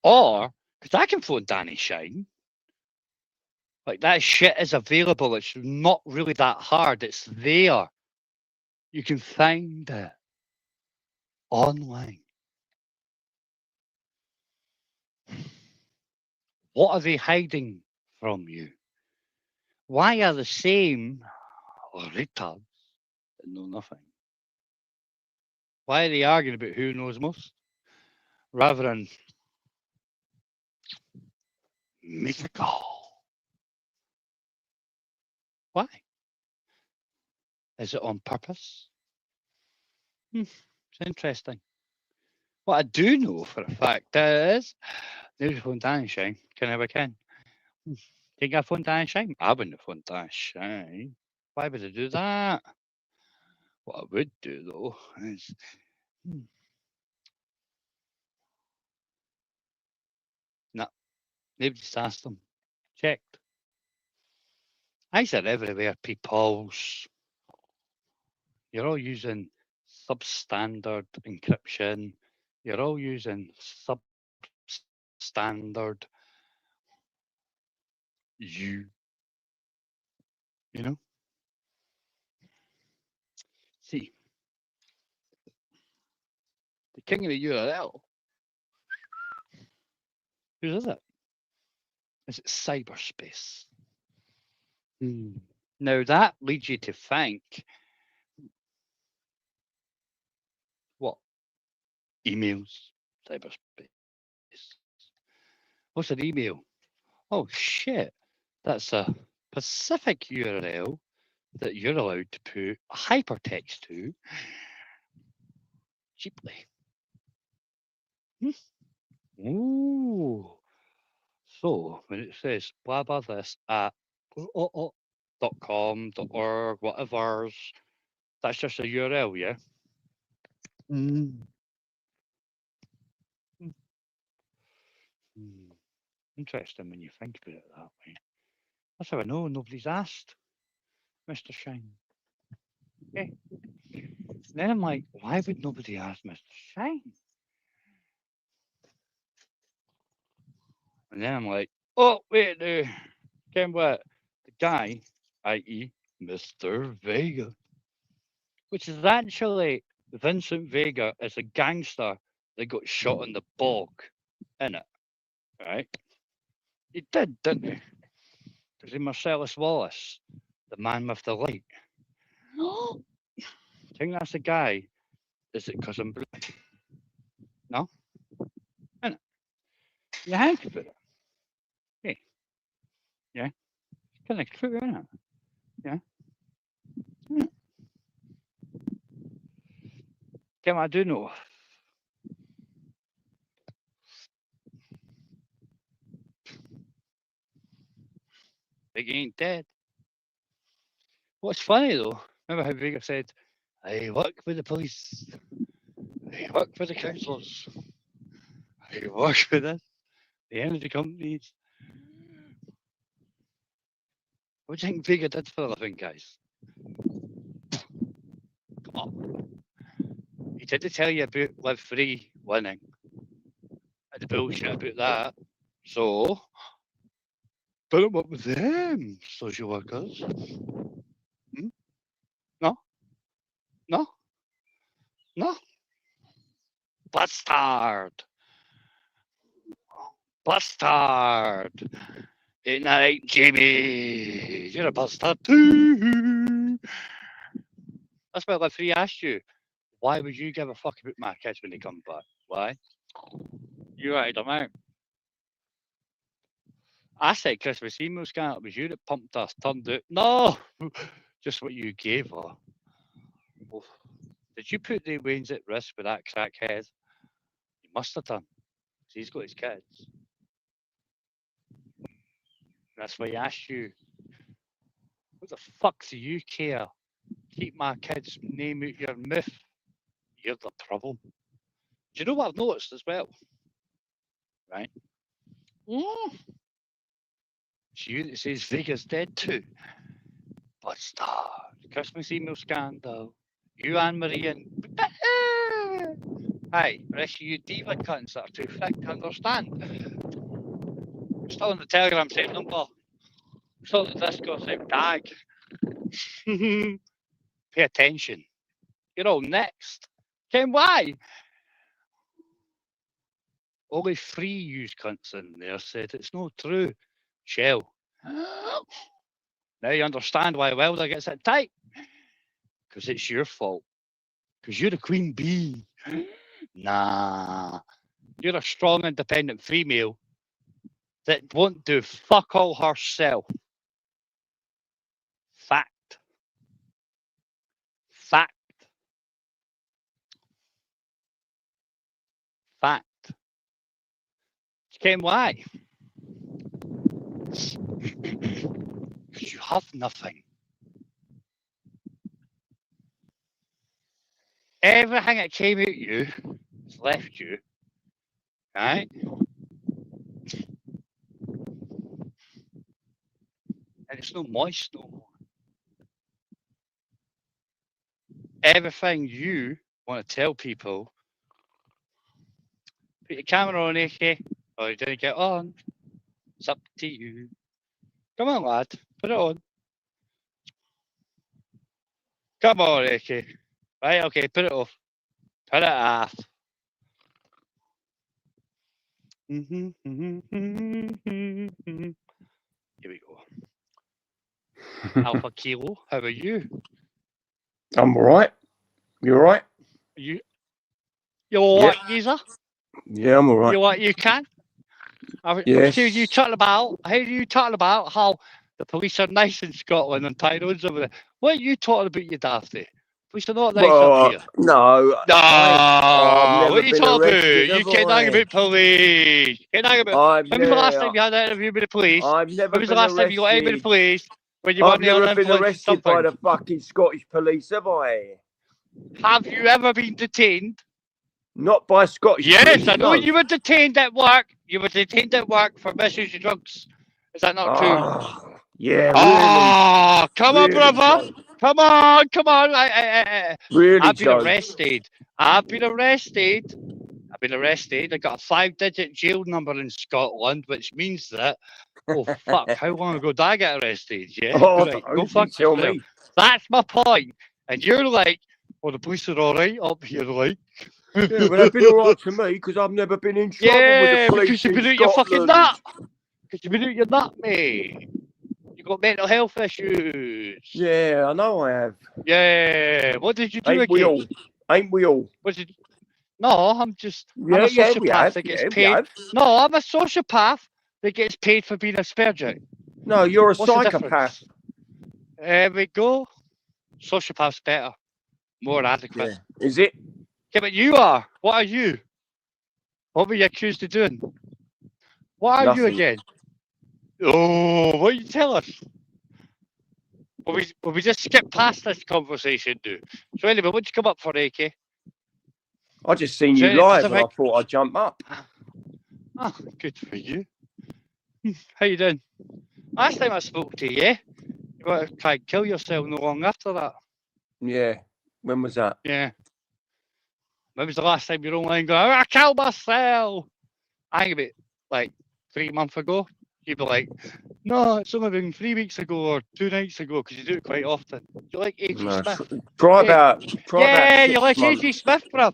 Speaker 1: Or, because I can phone Danny Shine. Like, that shit is available. It's not really that hard. It's there. You can find it online. What are they hiding from you? Why are the same retards that know nothing? Why are they arguing about who knows most? Rather than make a call. Why? Is it on purpose? It's interesting. What I do know for a fact is, there's phone Danny Shine. Can I can? Think I phone Danny Shine? I wouldn't have phoned Danny Shine. Why would I do that? What I would do though is no, nobody's asked them. Checked. Eyes are everywhere, peoples. You're all using substandard encryption. You're all using substandard you know? See, the king of the URL, who is it? Is it cyberspace? Now that leads you to think, what? Emails, cyberspace. What's an email? Oh shit, that's a specific URL that you're allowed to put hypertext to cheaply. Ooh. So when it says blah blah this at .com, .org, whatever's, that's just a URL, yeah? Interesting when you think about it that way. That's how I know nobody's asked Mr. Shine. Okay. Then I'm like, why would nobody ask Mr. Shine? And then I'm like, oh, wait, Ken what? The guy, i.e. Mr. Vega, which is actually Vincent Vega is a gangster that got shot in the bog, innit? Right? He did, didn't he? Is he Marcellus Wallace, the man with the light? No. I think that's the guy. Is it Cousin Blue? No? Innit? You think about it. Hey. Yeah? It's kind of true, isn't it? Yeah? Kim, I do know. Big ain't dead. What's funny though, remember how Vega said, I work for the police, I work for the councils, I work for this, the energy companies. What do you think Vega did for a living, guys? Come on. He did tell you about Live Free winning. And the bullshit about that. So, put him up with them, social workers. No? No? No? bastard. Bastard. Ain't that right, Jamie? You're a bastard too. That's why Lefty asked you, why would you give a fuck about my kids when they come back? Why? You ratted them out. I said Christmas email scan, it was you that pumped us, turned out. No! Just what you gave her. Oh. Did you put the Waynes at risk with that crackhead? You must have done. He's got his kids. That's why he asked you. What the fuck do you care? Keep my kid's name out your mouth. You're the problem. Do you know what I've noticed as well? Right? It's you that says Vega's dead too. Bastard. Christmas email scandal. You, Anne Marie, and. Hey, the rest of you diva cunts that are too thick to understand. Still on the Telegram, same number. Still on the Discord, same tag. Pay attention. You're all next. Ken, why? Only 3 used cunts in there said it's not true. Shell. Now you understand why Wilder gets it tight. Because it's your fault. Because you're the queen bee. Nah. You're a strong, independent female that won't do fuck all herself. Fact. Fact. Fact. Ken, why? Because you have nothing. Everything that came out you has left you, right? And it's no moist no more. Everything you want to tell people, put your camera on, AK, or you didn't get on. It's up to you. Come on, lad, put it on. Come on, AK. Right, okay, put it off. Put it off. Here we go. Alpha Kilo, how are you?
Speaker 4: I'm alright. You alright?
Speaker 1: You alright, geezer?
Speaker 4: Yeah, I'm alright.
Speaker 1: You what you can?
Speaker 4: Yes.
Speaker 1: How you talking about how the police are nice in Scotland and Tyrone's over there? What are you talking about, you dafty? Police are not nice up here.
Speaker 4: No.
Speaker 1: No, what are you talking about? You can't talk about police. You can't talk about. When was the last time you had an interview with the police?
Speaker 4: I've never
Speaker 1: When was the last time you got any with the police? When you
Speaker 4: I've
Speaker 1: were
Speaker 4: never been arrested by the fucking Scottish police, have I?
Speaker 1: Have you ever been detained?
Speaker 4: Not by Scottish police.
Speaker 1: Yes, I know you were detained at work. You were detained at work for misuse of drugs. Is that not true?
Speaker 4: Yeah.
Speaker 1: Oh, come on, brother.
Speaker 4: So.
Speaker 1: Come on.
Speaker 4: Really,
Speaker 1: I've been arrested. I got a 5-digit jail number in Scotland, which means that, oh, fuck, how long ago did I get arrested? Yeah, right. Go fuck yourself. That's my point. And you're like, well, the police are all right up here, like.
Speaker 4: Yeah, well, they've been all right to me because I've never been in trouble with the police.
Speaker 1: Because you've been out your fucking nut. Because you've been out your nut, mate. You got mental health issues.
Speaker 4: Yeah, I know I have.
Speaker 1: Yeah. What did you do
Speaker 4: Ain't
Speaker 1: again?
Speaker 4: Ain't we all?
Speaker 1: No, I'm just. I'm a sociopath that gets paid. No, I'm a sociopath that gets paid for being a Spurgeon.
Speaker 4: No, you're a psychopath.
Speaker 1: There we go. Sociopath's better. More adequate.
Speaker 4: Yeah. Is it?
Speaker 1: Yeah, but you are. What are you? What were you accused of doing? What are you again? Oh, what you tell us? Will we just skip past this conversation, dude? So anyway, what'd you come up for, AK?
Speaker 4: I just seen you live and I thought I'd jump up.
Speaker 1: Oh, good for you. How you doing? Last time I spoke to you, you want to try and kill yourself no long after that.
Speaker 4: Yeah. When was that?
Speaker 1: Yeah. When was the last time you were online going, I killed myself? I think about like 3 months ago. You'd be like, no, it's only been 3 weeks ago or 2 nights ago because you do it quite often. You're like A.G. Smith.
Speaker 4: Try about
Speaker 1: you're like A.G. Smith, bruv.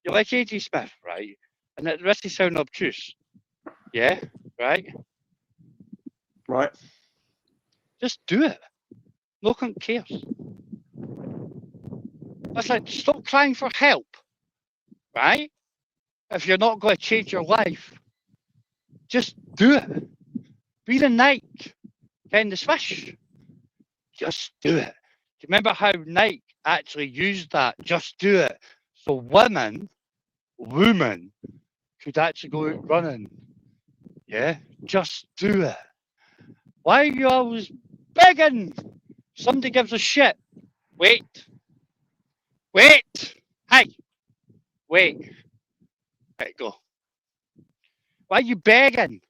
Speaker 1: you're like A.J. Smith, right? And at the risk of sounding obtuse, yeah, right?
Speaker 4: Right.
Speaker 1: Just do it. No one cares. It's like, stop crying for help, right? If you're not going to change your life, just do it. Be the Nike in the swish. Just do it. Do you remember how Nike actually used that? Just do it. So women could actually go out running. Yeah? Just do it. Why are you always begging? Somebody gives a shit. Wait. Hey. Wait. Let it go. Why are you begging?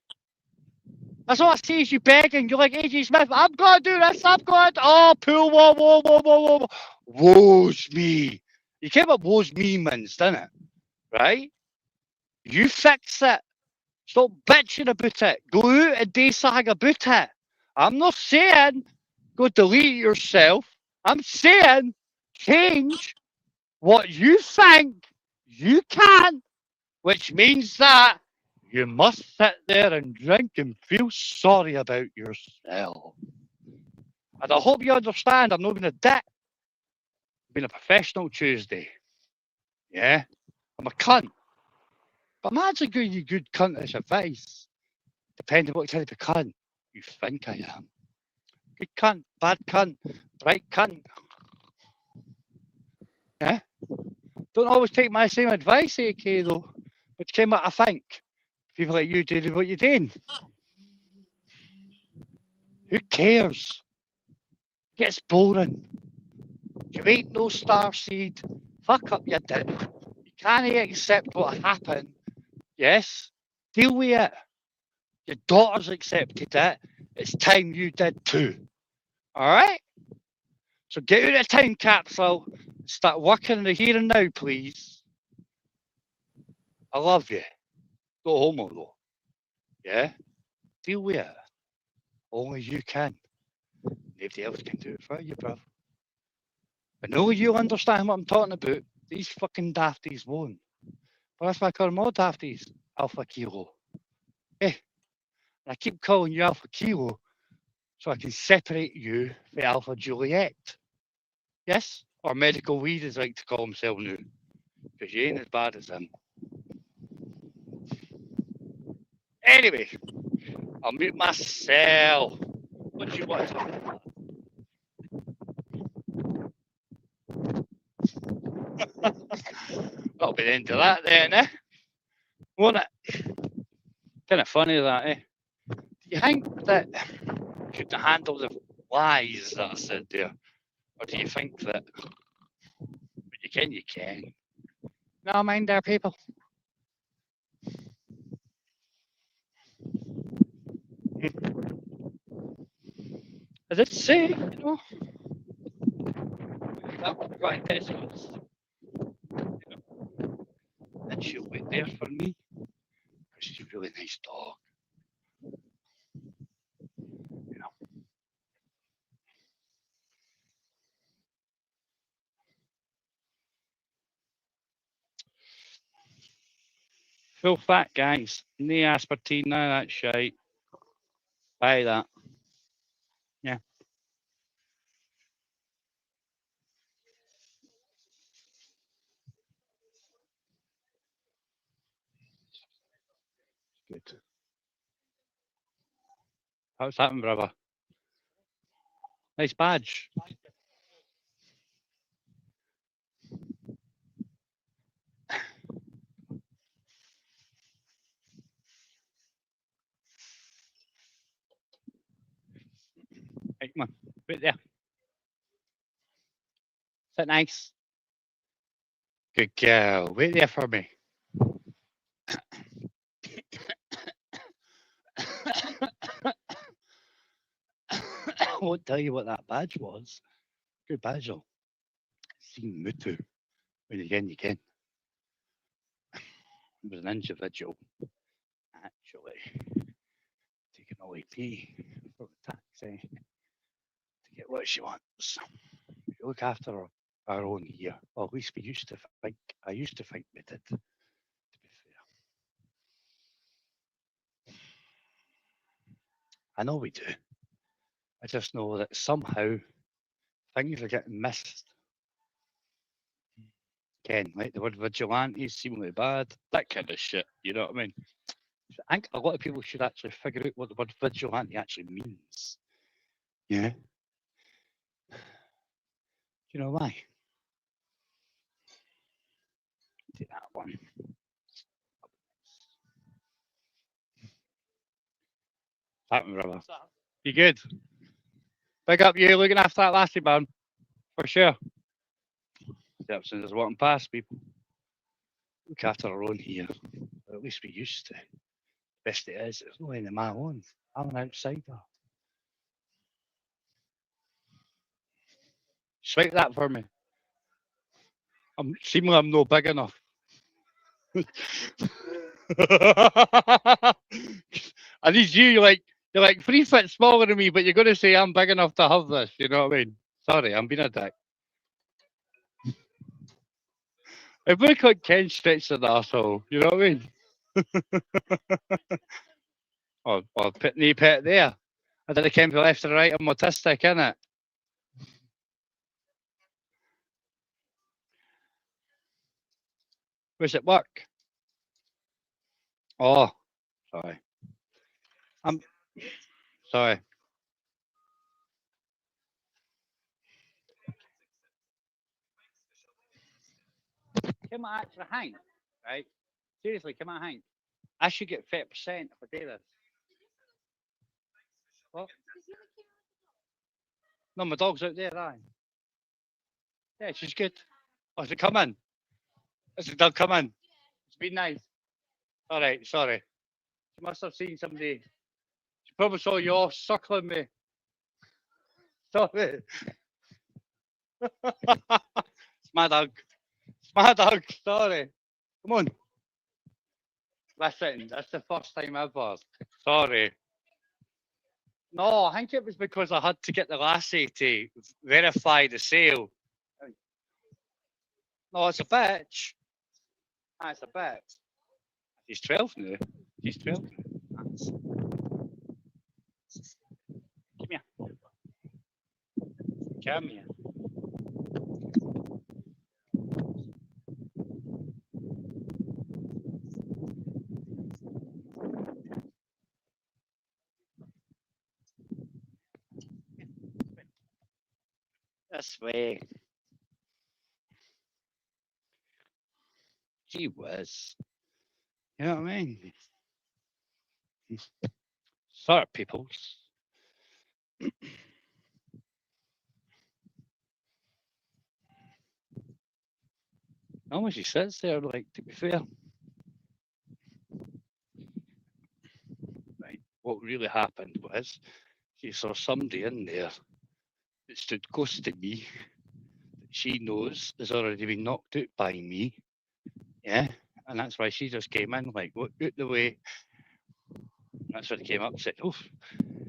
Speaker 1: That's all I see is you begging. You're like A.J. Smith. I'm going to do this. I'm going to. Oh, pool. Whoa. Woe's me. You came up woe's me means, didn't it? Right? You fix it. Stop bitching about it. Go out and do something about it. I'm not saying go delete yourself. I'm saying change what you think you can, which means that you must sit there and drink and feel sorry about yourself. And I hope you understand I'm not being a dick. I'm being a professional Tuesday. Yeah? I'm a cunt. But I'm actually giving you good cuntish advice, depending on what type of cunt you think I am. Good cunt, bad cunt, right cunt. Yeah? Don't always take my same advice, AK, though. Which came out, I think. People like you doing what you're doing. Who cares? It gets boring. You ain't no starseed. Fuck up your dick. You can't accept what happened. Yes? Deal with it. Your daughter's accepted it. It's time you did too. Alright? So get out of the time capsule. Start working in the here and now, please. I love you. Go homo though. Yeah? Deal with it. Only you can. Nobody else can do it for you, bruv. I know you'll understand what I'm talking about. These fucking dafties won't. But that's why I call them all dafties. Alpha Kilo. Eh? And I keep calling you Alpha Kilo so I can separate you from Alpha Juliet. Yes? Or Medical Weed, as I like to call himself now. Because you ain't as bad as him. Anyway, I'll mute myself. What do you want to talk about? That'll be the end of that then, eh? Won't it? Kind of funny that, eh? Do you think that you could handle the lies that I said there? Or do you think that when you can, you can? No mind there, people. I did say, you know, that would be quite intense. And she'll wait there for me because she's a really nice dog. You know. Full fat, guys. No aspartame, none of that shite. Buy that. Yeah. Good. How's that, brother? Nice badge. Right, come on. Right there. Is that nice? Good girl. Wait there for me. I won't tell you what that badge was. Good badge, though. Seen Mutu. When you can. It was an individual, actually, taking away pay from a taxi to get what she wants. You look after her our own here. Well, at least we used to think. I used to think we did. To be fair, I know we do. I just know that somehow things are getting missed. Again, like the word vigilante seemingly bad, that kind of shit. You know what I mean? I think a lot of people should actually figure out what the word vigilante actually means. Yeah. Do you know why? Take that one. That brother. You good? Big up you looking after that lassie, man. For sure. Yep, since there's walking past people. Look after our own here. Or at least we used to. Best it is, there's no any of my own. I'm an outsider. Swipe that for me. I'm no big enough. I need you're like 3 foot smaller than me, but you're gonna say I'm big enough to have this, you know what I mean? Sorry, I'm being a dick. If we could Ken stretch an arsehole, you know what I mean? or put knee pet there. I did a Ken from left to right, I'm autistic, innit? Where's it work? Oh, sorry. I'm sorry. Come on, actually, Hank, right? Seriously, come on, Hank. I should get 30% if I do this. What? No, my dog's out there, aye. Yeah, she's good. Oh, has it come in? Has the dog come in? It's been nice. All right, sorry. She must have seen somebody. She probably saw you all suckling me. Sorry. It's my dog. It's my dog. Sorry. Come on. Listen, that's the first time ever. Sorry. No, I think it was because I had to get the lassie to verify the sale. No, it's a bitch. Ah, it's a bitch. He's 12 now. He's 12 now. That's... Come here. Come here. This way. Gee whiz. You know what I mean? Sorry, peoples. No, she sits there, like, to be fair. Right. What really happened was she saw somebody in there that stood close to me that she knows has already been knocked out by me. Yeah. And that's why she just came in, like, look out the way. That's when he came up and said, oh,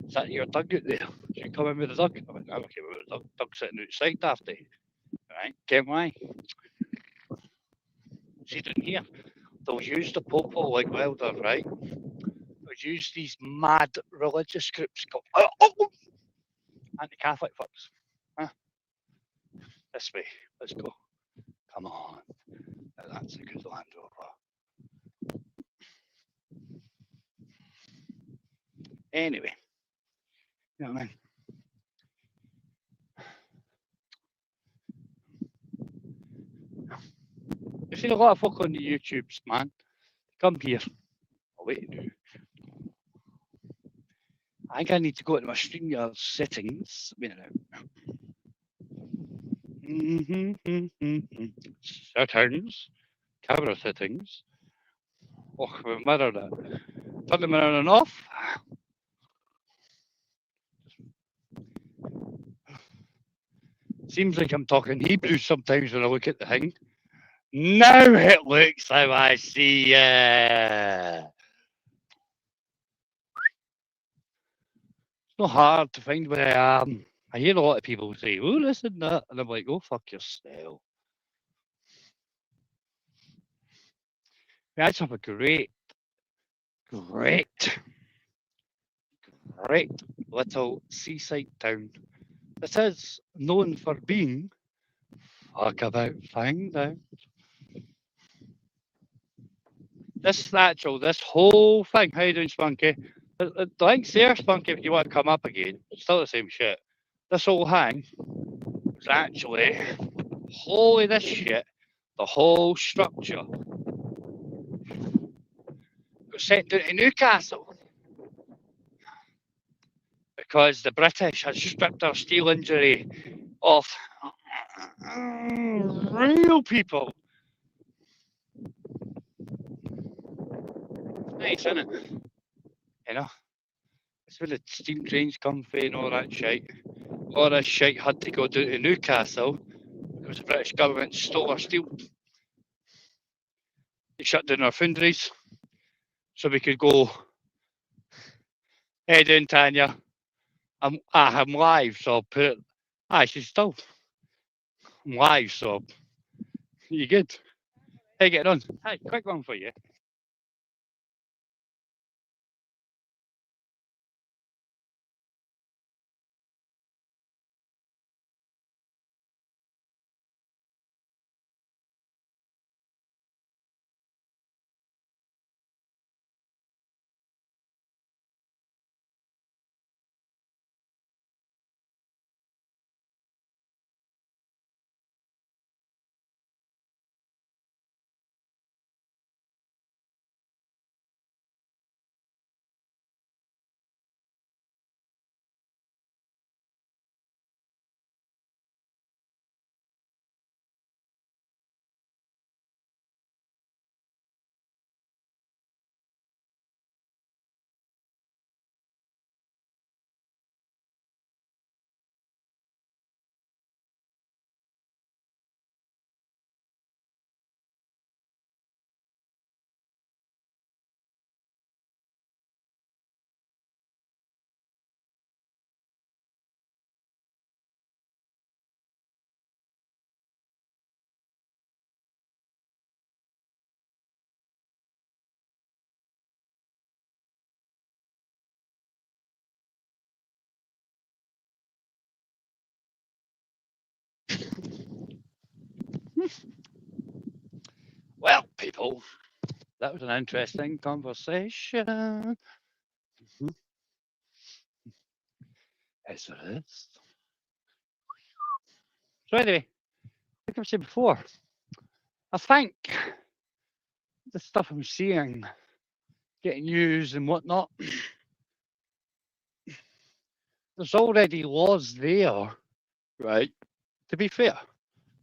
Speaker 1: is that your dog out there? Did you come in with the dog? I went, I came in with the dog. Dog sitting outside after. Right, get why? See down here, they'll use the popo like Wilder, right? They'll use these mad religious groups called anti-Catholic fucks. Huh? This way, let's go. Come on. That's a good Land Rover. Anyway, you know what I mean? I've seen a lot of folk on the YouTubes, man. Come here. Oh, wait, no. I think I need to go into my StreamYard settings. Wait a minute. Settings. Camera settings. Oh, mirror that. Turn the mirror on off. Seems like I'm talking Hebrew sometimes when I look at the thing. Now it looks how I see It's not hard to find where I am. I hear a lot of people say, oh, this and that. And I'm like, go fuck yourself. We had some great little seaside town. This is known for being fuck about find out. This whole thing, how you doing, Spunky? The link's there, Spunky, if you want to come up again. It's still the same shit. This whole hang was actually, holy this shit, the whole structure got sent down to Newcastle because the British had stripped our steel injury off real people. Nice, isn't it? You know, it's where the steam trains come from and all that shite. All that shite had to go down to Newcastle because the British government stole our steel. They shut down our foundries so we could go. Hey, doing Tanya. I'm live, so I'll put it. She's still. I'm live, so you good? Hey, getting on? Hi, quick one for you. Well, people, that was an interesting conversation. Yes, it is. So anyway, like I've said before, I think the stuff I'm seeing getting used and whatnot, there's already laws there, right? To be fair,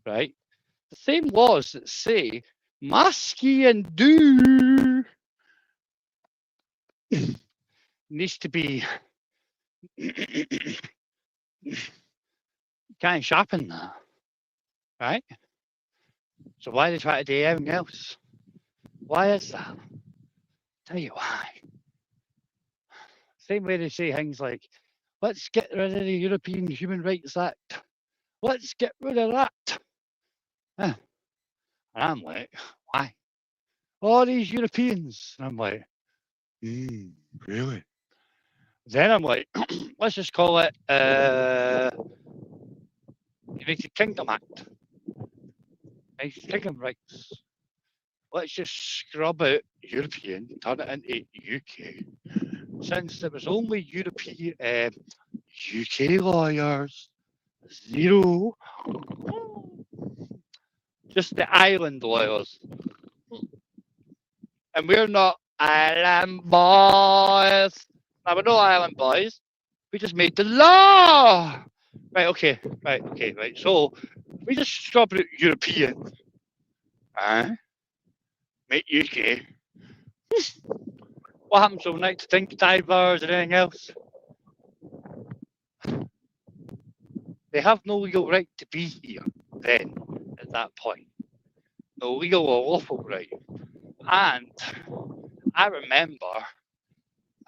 Speaker 1: right? The same laws that say masky and do needs to be kind of sharpened that, right? So why they try to do everything else? Why is that? Tell you why. Same way they say things like, let's get rid of the European Human Rights Act. Let's get rid of that. And I'm like, why? All these Europeans. And I'm like, really? Then I'm like, let's just call it United Kingdom Act. United Kingdom rights. Let's just scrub out European, turn it into UK. Since there was only European, UK lawyers, zero. Just the island lawyers. And we're not island boys. Now, we're no island boys. We just made the law. Right, okay. So, we just scrub out European. Make UK. What happens overnight to think divers or anything else? They have no legal right to be here then, at that point. No legal or lawful right. And I remember,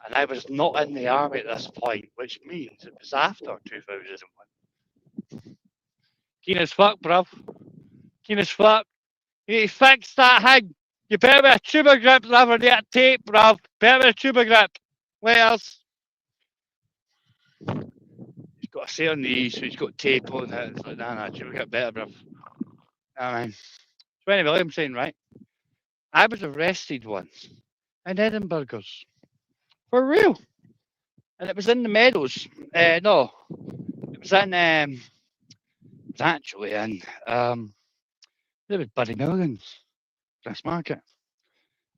Speaker 1: and I was not in the army at this point, which means it was after 2001. Keen as fuck, bruv. Keen as fuck. You need to fix that thing. You better be a tuber grip rather than a tape, bruv. Better be a tuber grip. What else? He's got a set on these, so he's got tape on it. It's like, nah, tuber grip better, bruv. Nah, man. So anyway, like I'm saying, right? I was arrested once in Edinburgh's. For real. And it was in the Meadows. No. It was in, it was actually in, there was Buddy Milligan's Grassmarket.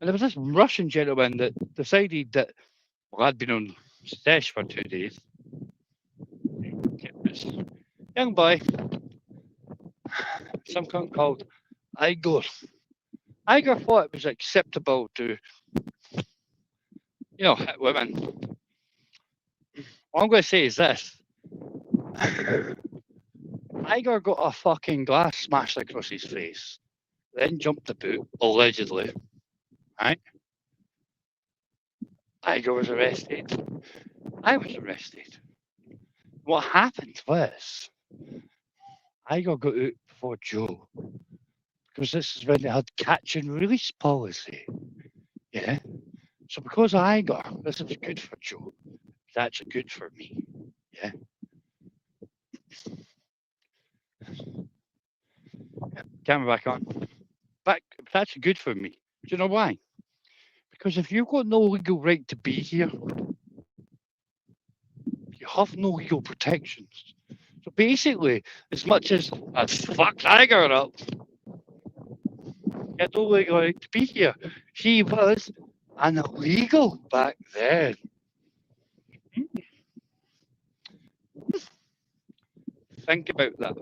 Speaker 1: And there was this Russian gentleman that decided that, well, I'd been on sesh for 2 days. This young boy, some cunt called Igor. Igor thought it was acceptable to, hit women. All I'm going to say is this. Igor got a fucking glass smashed across his face, then jumped the boot, allegedly. Right? Igor was arrested. I was arrested. What happened was, Igor got out before Joe, because this is when they had catch and release policy. Yeah? So because of Igor, this was good for Joe. It's actually good for me. Yeah? Camera back on. But it's actually good for me. Do you know why? Because if you've got no legal right to be here, you have no legal protections. So basically, as much as I fucked Igor up, you had no legal right to be here. He was an illegal back then. Think about that.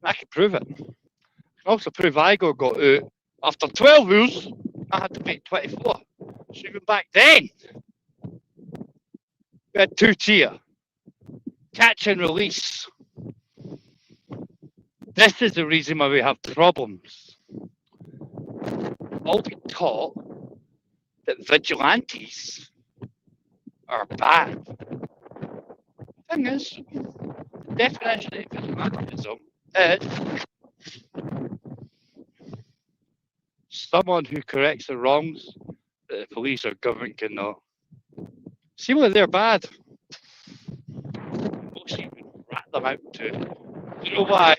Speaker 1: I can prove it. I can also prove Igor got out after 12 rules. I had to pay 24. So even back then, we had 2-tier. Catch and release. This is the reason why we have problems. All been taught that vigilantes are bad. The thing is, the definition of vigilantism is someone who corrects the wrongs that the police or government cannot. See why they're bad. Most even rat them out too. You know why?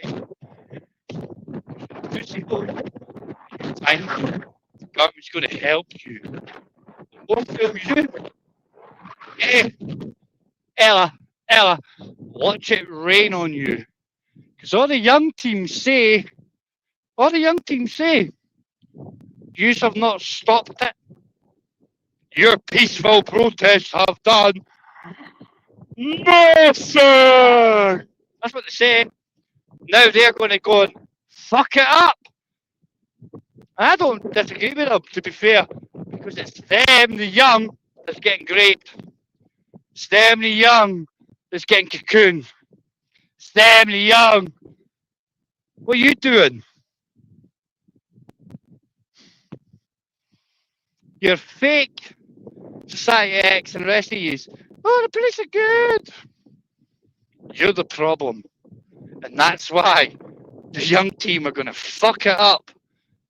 Speaker 1: Because you know, the government's going to help you. It won't help you. Hey, Ella, watch it rain on you. Because all the young teams say, you have not stopped it. Your peaceful protests have done nothing. That's what they say. Now they're going to go and fuck it up. I don't disagree with them, to be fair, because it's them, the young, that's getting raped. It's them, the young, that's getting cocooned. It's them, the young. What are you doing? You're fake Society X and the rest of you. Oh, the police are good. You're the problem. And that's why the young team are going to fuck it up.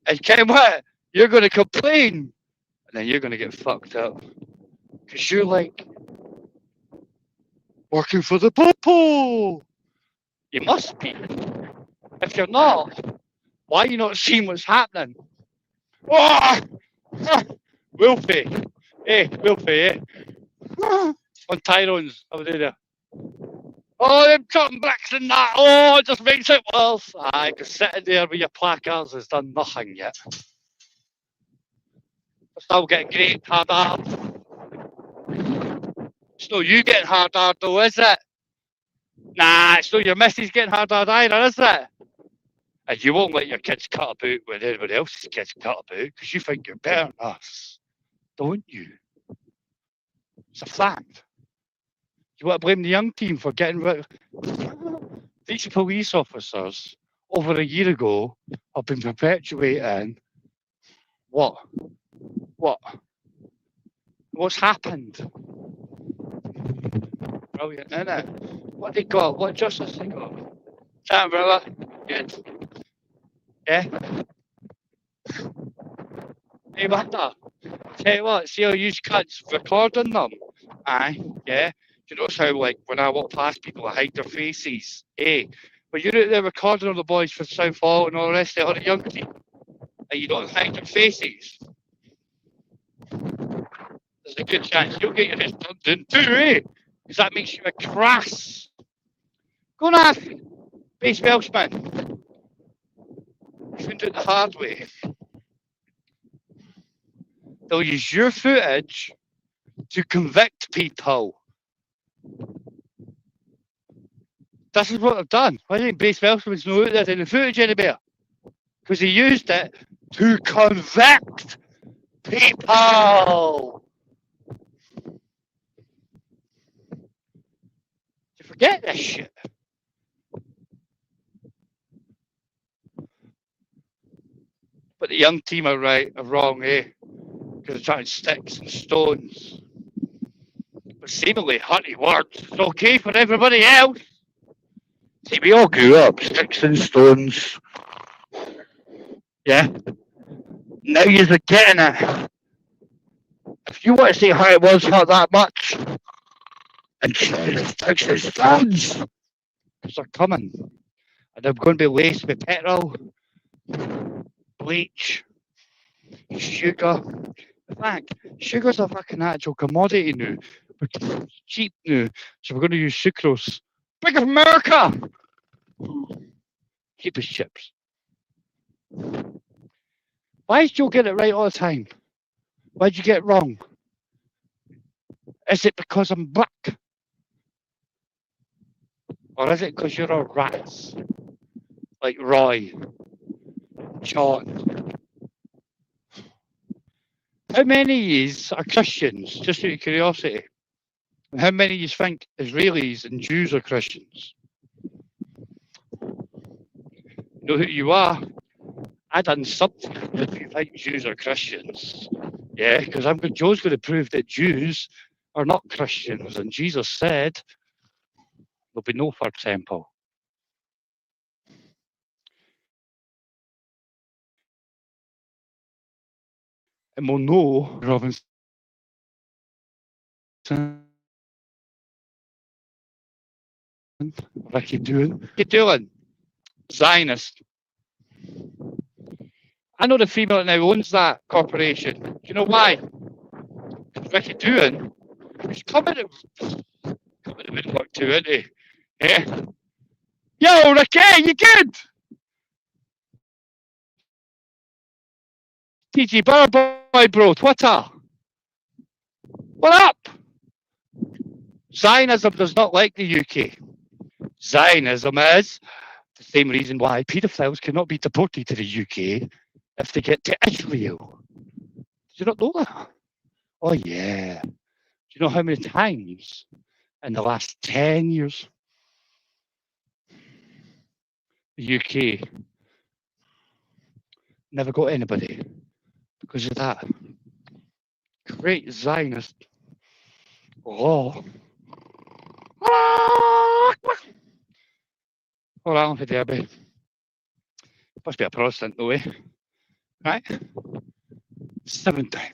Speaker 1: And guess what? You're going to complain. And then you're going to get fucked up. Because you're like, working for the popo. You must be. If you're not, why are you not seeing what's happening? Oh! Wilfie. Hey, Wilfie, eh? On Tyrone's over there. Oh, them cotton bricks and that. Oh, it just makes it worse. Aye, because sitting there with your placards has done nothing yet. We're still getting great hard hard. It's not you getting hard hard though, is it? Nah, it's not your missus getting hard hard either, is it? And you won't let your kids cut about when everybody else's kids cut about because you think you're better than us. Don't you? It's a fact. You want to blame the young team for getting rid of... These police officers, over a year ago, have been perpetuating... What? What's happened? Brilliant, isn't it? What they got? What justice they got? Damn, brother. Good. Yeah. Hey, what the? Tell you what, see how you cunts recording them? Aye, yeah. You notice how, like, when I walk past people, I hide their faces? Eh? But you're out there recording all the boys from Southall and all the rest of it, all the young people, and you don't hide their faces. There's a good chance you'll get your head turned in too, eh? Because that makes you a crass. Go and ask Base Welshman. You can do it the hard way. They'll use your footage to convict people. This is what they've done. Why didn't Base Welshman's know out there in the footage anymore? Because he used it to convict people. You forget this shit. But the young team are right, are wrong, eh? Because they're trying sticks and stones. But seemingly, honey words is okay for everybody else. See, we all grew up, sticks and stones. Yeah? Now you're getting it. If you want to say how it was not that much, and sticks and stones, because they're coming. And they're going to be laced with petrol, bleach, sugar. In fact, sugar's a fucking actual commodity now. It's cheap now, so we're going to use sucrose. Big of America! Cheap as chips. Why does Joe get it right all the time? Why'd you get it wrong? Is it because I'm black? Or is it because you're all rats? Like Roy, John. How many of yous are Christians, just out of curiosity? And how many of yous think Israelis and Jews are Christians? You know who you are? I done something if you think Jews are Christians. Yeah, because Joe's going to prove that Jews are not Christians. And Jesus said, there'll be no third temple. And we'll know, Robinson, Ricky Doolin. Ricky Doolin, Zionist. I know the female that now owns that corporation. Do you know why? Ricky Doolin, he's coming to woodwork too, isn't he? Yeah. Yo, Ricky, you good? TG Boy, bro, Twitter. What up? Zionism does not like the UK. Zionism is the same reason why paedophiles cannot be deported to the UK if they get to Israel. Did you not know that? Oh, yeah. Do you know how many times in the last 10 years the UK never got anybody because of that great Zionist law? Hold on, Debbie. Must be a Protestant, though, eh? Right? 7 times.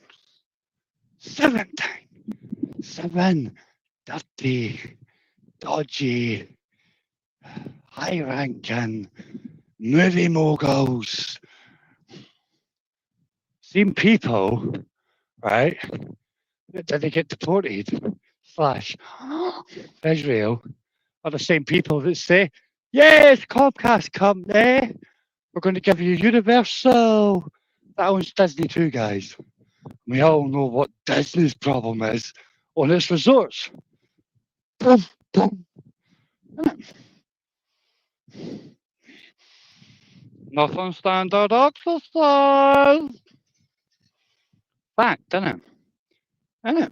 Speaker 1: 7 times. 7 dirty, dodgy, high-ranking movie moguls. Same people, right, that didn't get deported, / Israel, are the same people that say, yes, Comcast company, we're going to give you Universal. That owns Disney too, guys. We all know what Disney's problem is on its resorts. Boom, boom. Nothing standard exercise. Fact, isn't it?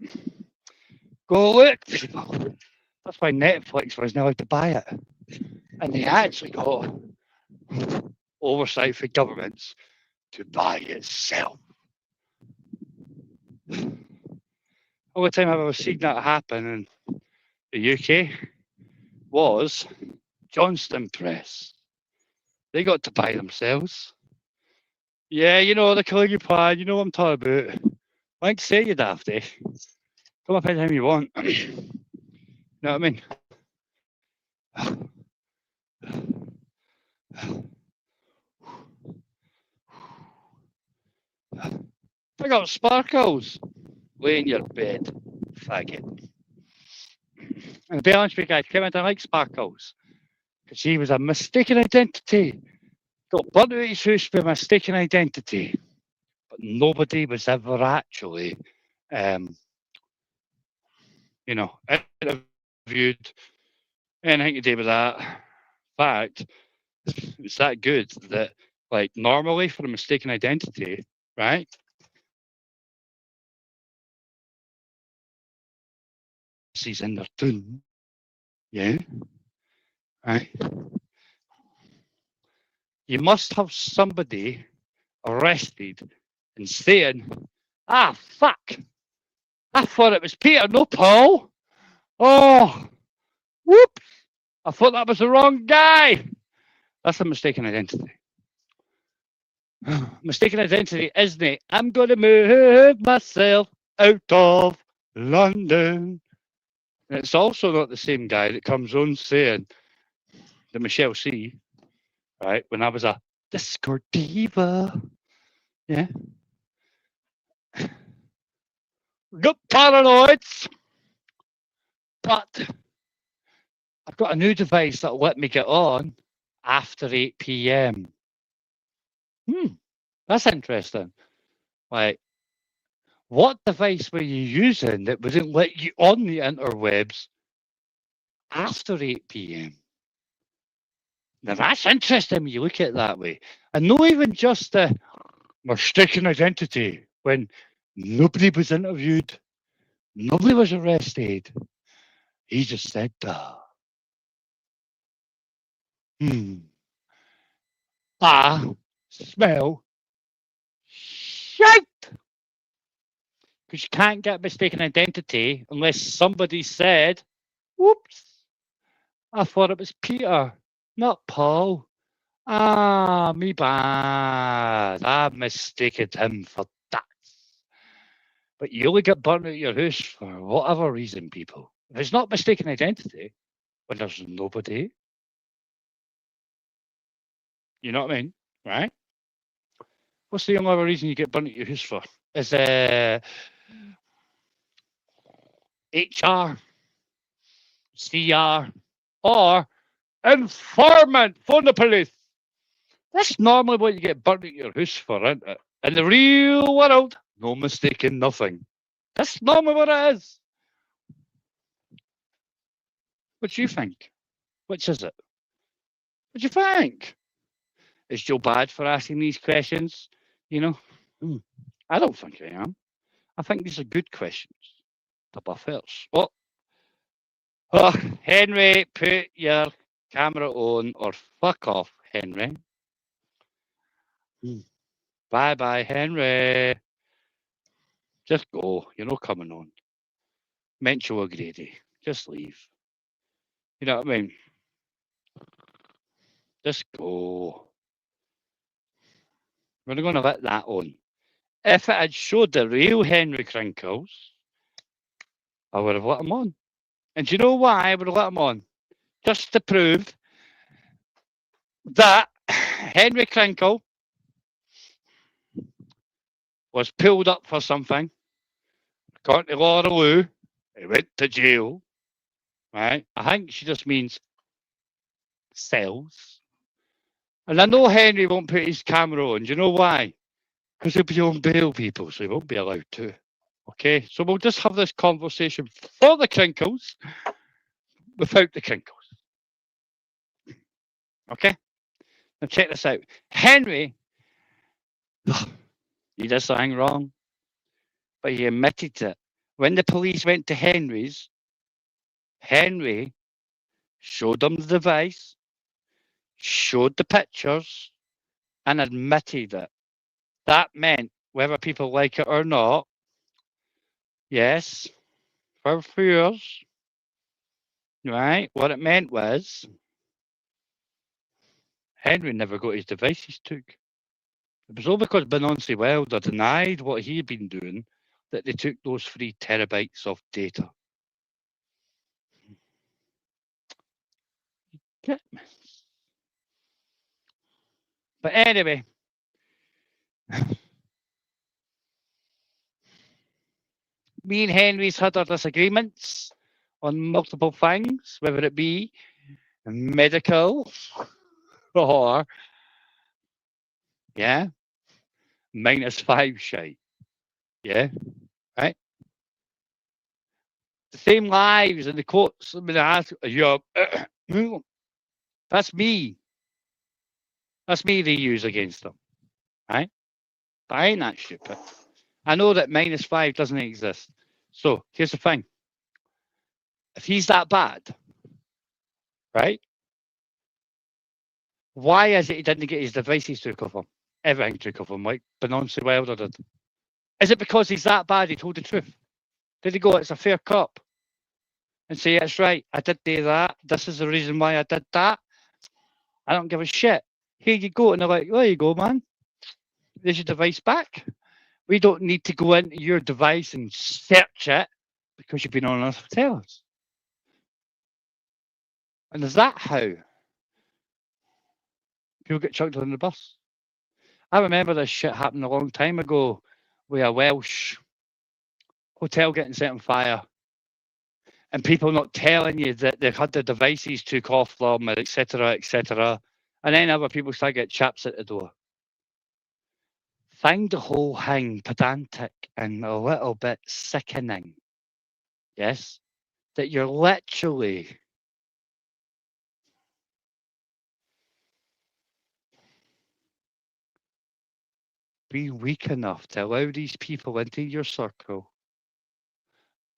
Speaker 1: Go look, people. That's why Netflix was now allowed to buy it. And they actually got oversight for governments to buy itself. Only time I've ever seen that happen in the UK was Johnston Press. They got to buy themselves. Yeah, you know, the Killingy plan, you know what I'm talking about. Like say you dafty. Come up anytime you want. You know what I mean? Pick up Sparkles. Lay in your bed, faggot. And to be honest with you guys, Kevin, I like Sparkles. Because he was a mistaken identity. Got burnt out of his house with a mistaken identity. But nobody was ever actually, interviewed. Anything to do with that. In fact, it's that good that, like, normally for a mistaken identity, right? He's in their tune. Yeah. Right. You must have somebody arrested and saying, fuck. I thought it was Peter, no Paul. Oh, whoops. I thought that was the wrong guy. That's a mistaken identity. Mistaken identity, isn't it? I'm going to move myself out of London. And it's also not the same guy that comes on saying the Michelle C, right, when I was a disco diva. Yeah. Got paranoids. But I've got a new device that'll let me get on after 8 p.m. That's interesting. Like, what device were you using that wouldn't let you on the interwebs after 8 p.m.? Now, that's interesting when you look at it that way. And not even just the mistaken identity when nobody was interviewed, nobody was arrested. He just said that. I smell shite. Because you can't get mistaken identity unless somebody said, whoops, I thought it was Peter, not Paul. Me bad. I mistaken him for that. But you only get burnt out of your house for whatever reason, people. If it's not mistaken identity, when there's nobody, you know what I mean? Right? What's the only other reason you get burnt out of your house for? Is HR, CR, or informant. Phone the police. That's normally what you get burnt out of your house for, isn't it? In the real world, no mistaking nothing. That's normally what it is. What do you think? Which is it? What do you think? Is Joe bad for asking these questions? You know? I don't think I am. I think these are good questions. The buffers. Oh, Henry, put your camera on or fuck off, Henry. Bye-bye, Henry. Just go. You're not coming on. Mental O'Grady. Just leave. You know what I mean? Just go. We're going to let that on. If it had showed the real Henry Crinkles, I would have let him on. And do you know why I would have let him on? Just to prove that Henry Crinkle was pulled up for something. According to Laura Lou, he went to jail. Right? I think she just means cells. And I know Henry won't put his camera on. Do you know why? Because he'll be on bail, people, so he won't be allowed to. Okay? So we'll just have this conversation for the Crinkles without the Crinkles. Okay? Now check this out. Henry, he did something wrong, but he admitted it. When the police went to Henry's, Henry showed them the device, showed the pictures, and admitted it. That meant, whether people like it or not, yes, for years, right? What it meant was Henry never got his devices took. It was all because Beyonce Wilder denied what he had been doing that they took those 3 terabytes of data. Get me. But anyway, me and Henry's had our disagreements on multiple things, whether it be medical or, yeah, -5 shite. Yeah, right? The same lives and the quotes. I mean, that's me. That's me they use against them, right? But I ain't that stupid. I know that -5 doesn't exist. So here's the thing. If he's that bad, right? Why is it he didn't get his devices took off him? Everything took off him, like Beyonce Wilder did. Is it because he's that bad he told the truth? Did he go, it's a fair cop? And say, that's right, I did do that. This is the reason why I did that. I don't give a shit. Here you go. And they're like, there you go, man. There's your device back. We don't need to go into your device and search it because you've been on enough to tell us. And is that how people get chucked on the bus? I remember this shit happened a long time ago with a Welsh hotel getting set on fire and people not telling you that they've had their devices took off them, etc., etc. And then other people start getting chaps at the door. Find the whole thing pedantic and a little bit sickening. Yes? That you're literally being weak enough to allow these people into your circle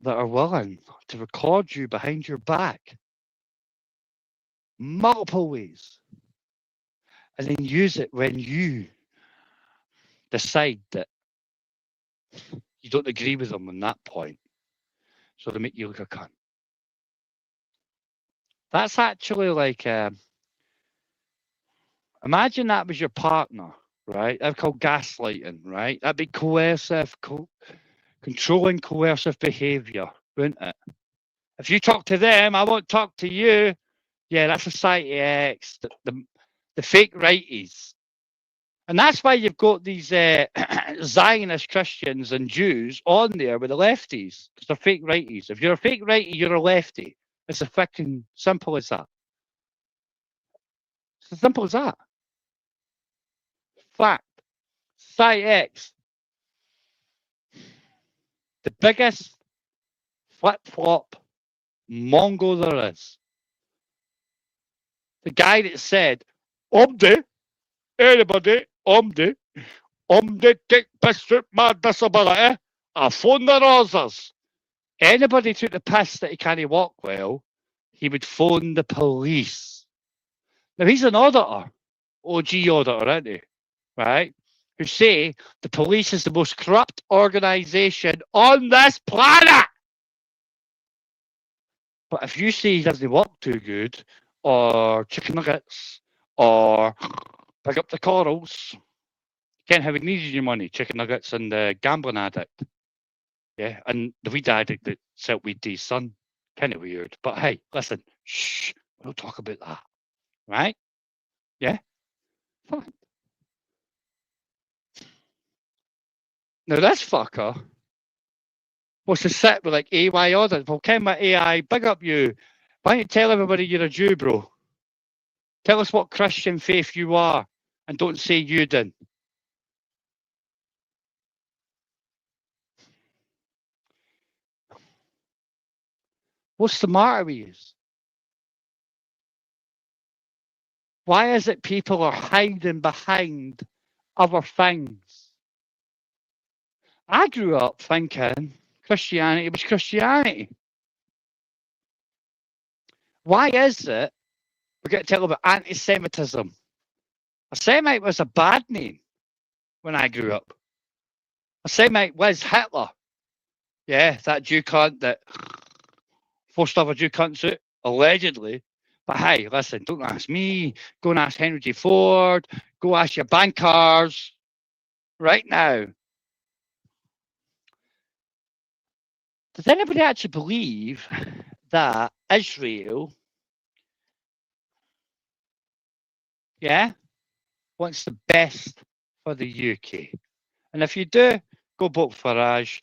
Speaker 1: that are willing to record you behind your back multiple ways and then use it when you decide that you don't agree with them on that point. So they make you look a cunt. That's actually like, imagine that was your partner, right? That'd be called gaslighting, right? That'd be coercive, controlling coercive behavior, wouldn't it? If you talk to them, I won't talk to you. Yeah, that's Society X, the fake righties. And that's why you've got these Zionist Christians and Jews on there with the lefties, because they're fake righties. If you're a fake righty, you're a lefty. It's as fucking simple as that. It's as simple as that. Fact. Society X. The biggest flip-flop Mongo there is. The guy that said, anybody, take piss with my disability, I phone the Rosas. Anybody took the piss that he can't walk well, he would phone the police. Now he's an auditor, OG auditor, isn't he? Right? Who say the police is the most corrupt organisation on this planet. But if you say he doesn't walk too good, or chicken nuggets, or pick up the corals, Ken, how he needed your money, chicken nuggets and the gambling addict. Yeah, and the weed addict that sold weed to his son. Kind of weird. But hey, listen, shh, we'll talk about that. Right? Yeah? Fine. Now this fucker was to sit with like AY audit. Well, Ken, my AI, big up you. Why don't you tell everybody you're a Jew, bro? Tell us what Christian faith you are and don't say you didn't. What's the matter with you? Why is it people are hiding behind other things? I grew up thinking Christianity was Christianity. Why is it we're going to tell about anti-Semitism? A Semite was a bad name when I grew up. A Semite was Hitler. Yeah, that Jew cunt that forced off a Jew cunt suit, allegedly, But hey, listen, don't ask me. Go and ask Henry J. Ford. Go ask your bankers right now. Does anybody actually believe that Israel, wants the best for the UK? And if you do, go vote for Farage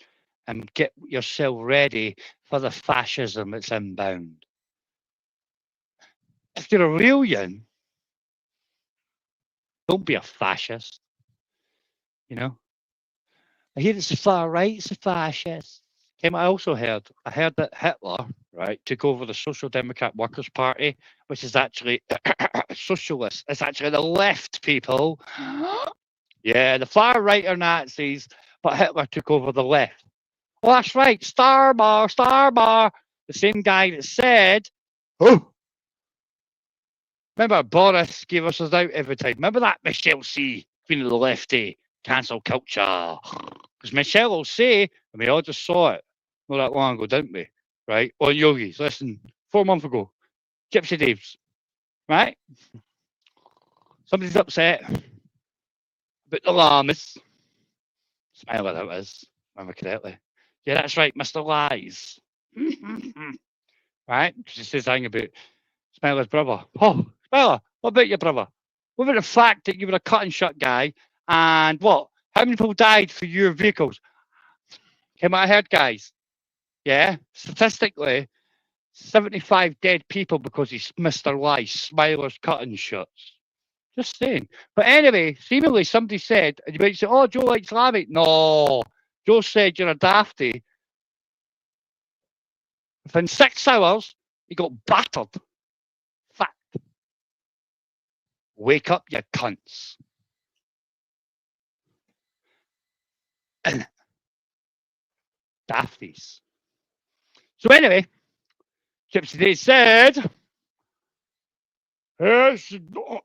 Speaker 1: and get yourself ready for the fascism that's inbound. If you're a real young, don't be a fascist. You know? I hear it's the far right, it's the fascists. I also heard that Hitler, right, took over the Social Democrat Workers' Party, which is actually socialist. It's actually the left, people. Yeah, the far right are Nazis, but Hitler took over the left. Well, that's right, Starmer. The same guy that said, oh, remember Boris gave us out every time. Remember that Michelle C, queen of the lefty, cancel culture. Because Michelle will say, and we all just saw it not that long ago, didn't we? Right? On Yogis. Listen, 4 months ago, Gypsy Dave's. Right? Somebody's upset about the llamas. Smiler, that was, remember correctly. Yeah, that's right, Mr. Lies. Right? Because he says something about Smiler's brother. Oh, Smiler, what about your brother? What about the fact that you were a cut and shut guy and what? How many people died for your vehicles? Came out ahead, guys. Yeah, statistically, 75 dead people because he's Mr. Lies, Smiler's cutting shuts. Just saying. But anyway, seemingly somebody said, and you might say, oh, Joe likes Lammy. No, Joe said you're a dafty. Within 6 hours, he got battered. Fact. Wake up, you cunts. Dafties. So anyway, Gypsy Dave said, yes,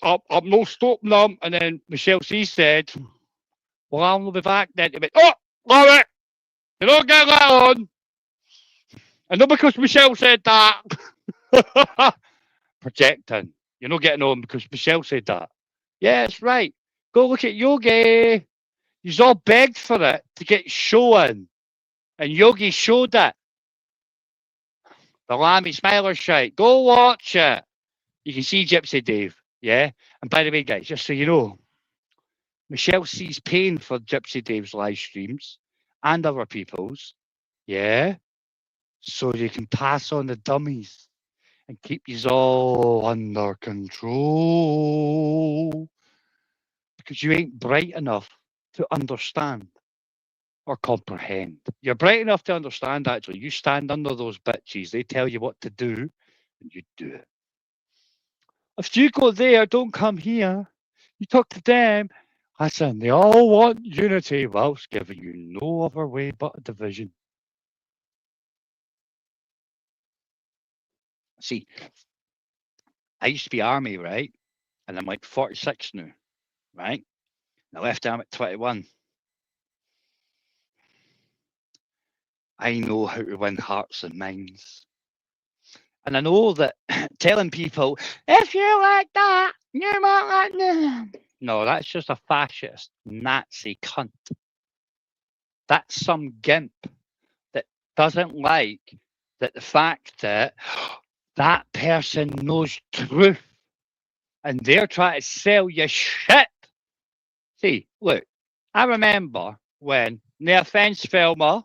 Speaker 1: I'm not stopping them. And then Michelle C said, well, I'll be back then. Went, oh, love it. You don't get that on. And not because Michelle said that. Projecting. You're not getting on because Michelle said that. Yeah, it's right. Go look at Yogi. He's all begged for it to get shown. And Yogi showed it. The Lammy Smiler shite. Go watch it. You can see Gypsy Dave. Yeah. And by the way, guys, just so you know, Michelle C's paying for Gypsy Dave's live streams and other people's. Yeah. So you can pass on the dummies and keep you all under control. Because you ain't bright enough to understand or comprehend. You're bright enough to understand, actually. You stand under those bitches. They tell you what to do, and you do it. If you go there, don't come here. You talk to them. Listen, they all want unity whilst giving you no other way but a division. See, I used to be army, right? And I'm like 46 now, right? And I left army at 21. I know how to win hearts and minds. And I know that telling people, if you like that, you might like that. No, that's just a fascist Nazi cunt. That's some gimp that doesn't like that the fact that that person knows truth and they're trying to sell you shit. See, look, I remember when, no offense, Felma,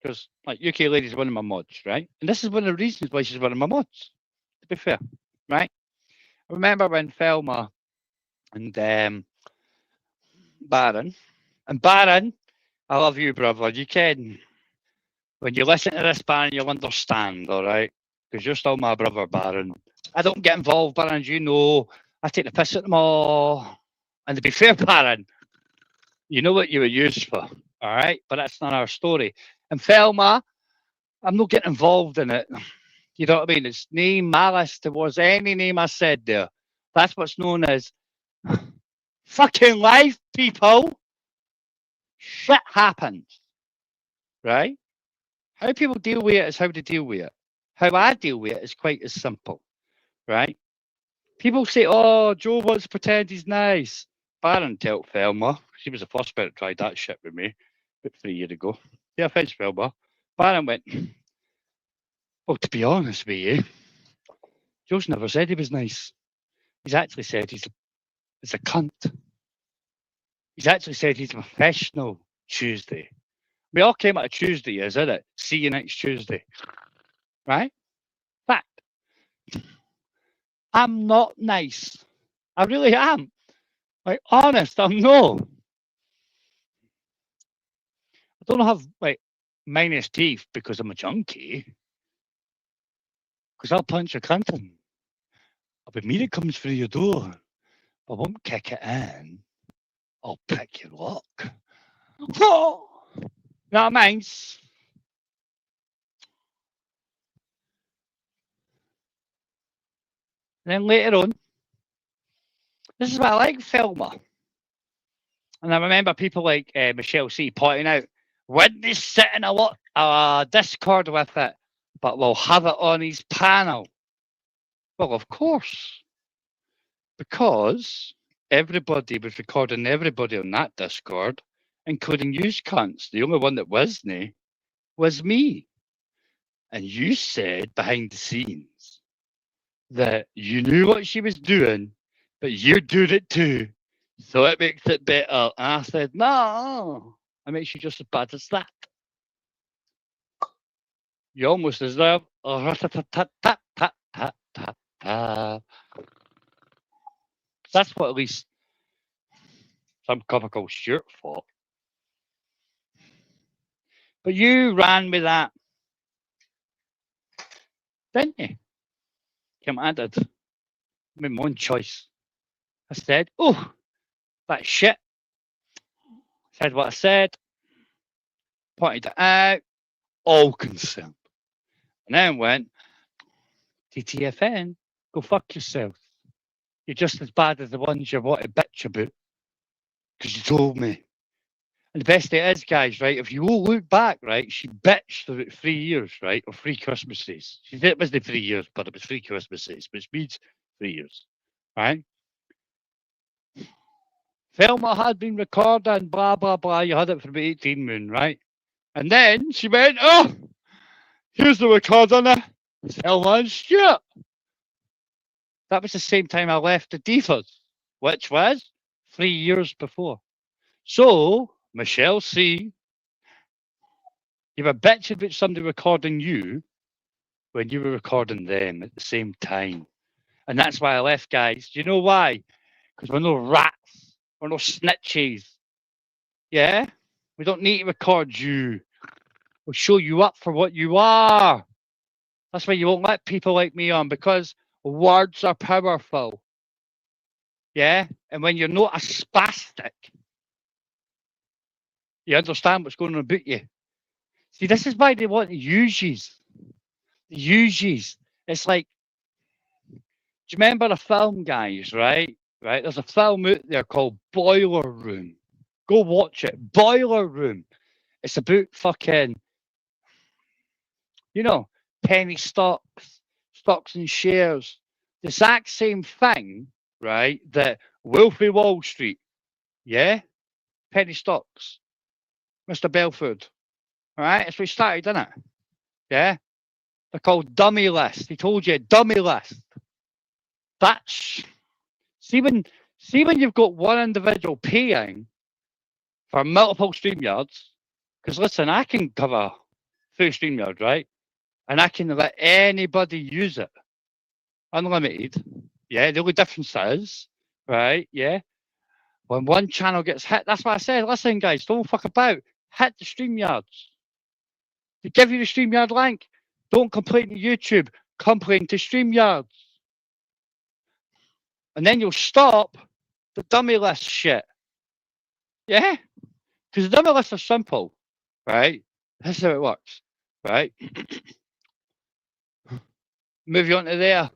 Speaker 1: because like UK Lady's one of my mods, right? And this is one of the reasons why she's one of my mods, to be fair, right? I remember when Felma and Baron, I love you, brother. You can, when you listen to this, Baron, you'll understand, all right? Because you're still my brother, Baron. I don't get involved, Baron, you know. I take the piss at them all. And to be fair, Baron, you know what you were used for, all right? But that's not our story. And Felma, I'm not getting involved in it. You know what I mean? It's name malice towards any name I said there. That's what's known as fucking life, people. Shit happens, right? How people deal with it is how they deal with it. How I deal with it is quite as simple, right? People say, oh, Joe wants to pretend he's nice. Baron told Thelma. She was the first person to try that shit with me about 3 years ago. Yeah, thanks, Thelma. Baron went, well, to be honest with you, Joe's never said he was nice. He's actually said he's a cunt. He's actually said he's a professional Tuesday. We all came out of Tuesday, isn't it? See you next Tuesday. Right? Fact. I'm not nice. I really am. Like, honest, I'm no. I don't have, like, minus teeth because I'm a junkie. Because I'll punch a cunt in. I'll be me that comes through your door. I won't kick it in. I'll pick your lock. Oh! That means. And then later on, this is what I like, Thelma. And I remember people like Michelle C pointing out, wouldn't he sit in a Discord with it, but we'll have it on his panel? Well, of course. Because everybody was recording everybody on that Discord, including you cunts. The only one that wasn't was me. And you said behind the scenes that you knew what she was doing, but you're doing it too. So it makes it better. And I said, no, it makes you just as bad as that. You almost deserve a rat-a-tat-tat-tat-tat-tat. That's what at least some comical shirt for. But you ran with that, didn't you? Kim, I did. I made my own choice. I said, oh, that shit. Said what I said. Pointed it out. All concerned. And then went, TTFN, go fuck yourself. You're just as bad as the ones you want to bitch about. Because you told me. And the best it is, guys, right, if you all look back, right, she bitched for 3 years, right, or 3 Christmases. She did, it wasn't 3 years, but it was 3 Christmases, which means 3 years, right? Thelma had been recording, blah, blah, blah. You had it for about 18 moon, right? And then she went, oh, here's the recording of Thelma and Stuart. That was the same time I left the Divas, which was 3 years before. So, Michelle C, you were bitching about somebody recording you when you were recording them at the same time. And that's why I left, guys. Do you know why? Because we're no rats. We're no snitches. Yeah? We don't need to record you. We'll show you up for what you are. That's why you won't let people like me on, because words are powerful. Yeah? And when you're not a spastic, you understand what's going on about you. See, this is why they want to use yous. Use yous. It's like, do you remember a film, guys, right? Right? There's a film out there called Boiler Room. Go watch it. Boiler Room. It's about fucking, you know, penny stocks, stocks and shares. The exact same thing, right, that Wolf of Wall Street, yeah? Penny stocks. Mr. Belford. All right? That's what he started, didn't it? Yeah? They're called dummy lists. He told you, dummy list. That's... See when you've got one individual paying for multiple StreamYards, because listen, I can cover 3 StreamYards, right? And I can let anybody use it. Unlimited. Yeah, the only difference is, right, yeah, when one channel gets hit, that's what I said. Listen, guys, don't fuck about. Hit the StreamYards. They give you the StreamYard link. Don't complain to YouTube. Complain to StreamYards. And then you'll stop the dummy list shit. Yeah? Because the dummy lists are simple, right? This is how it works, right? Move you onto there.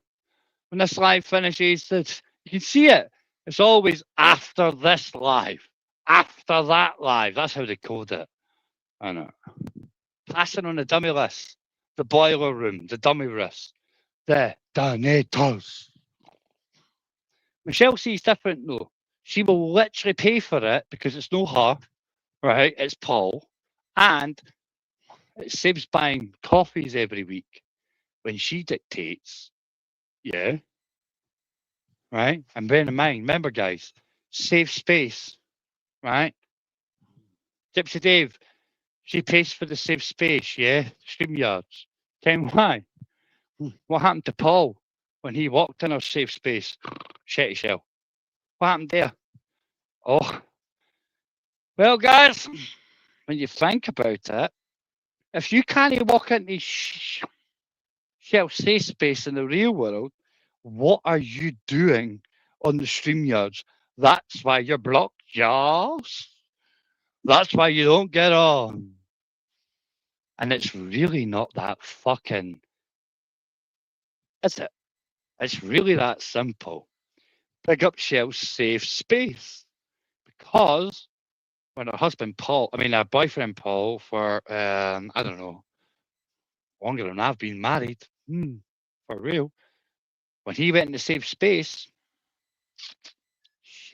Speaker 1: When this live finishes, you can see it. It's always after this live. After that live. That's how they code it. I know. Passing on the dummy list. The boiler room. The dummy list. the donators. Michelle sees different though. She will literally pay for it because it's no her, right? It's Paul. And it saves buying coffees every week when she dictates. Yeah. Right? And bear in mind, remember guys, save space. Right? Gypsy Dave, she pays for the safe space, yeah? StreamYards. Tell me why? What happened to Paul when he walked in our safe space? Shetty Shell. What happened there? Oh. Well, guys, when you think about it, if you can't walk into Shell safe space in the real world, what are you doing on the StreamYards? That's why you're blocked, yes. That's why you don't get on. And it's really not that fucking, is it? It's really that simple. Big up Shell's safe space. Because when her husband Paul, her boyfriend Paul, for, I don't know, longer than I've been married, for real, when he went into safe space,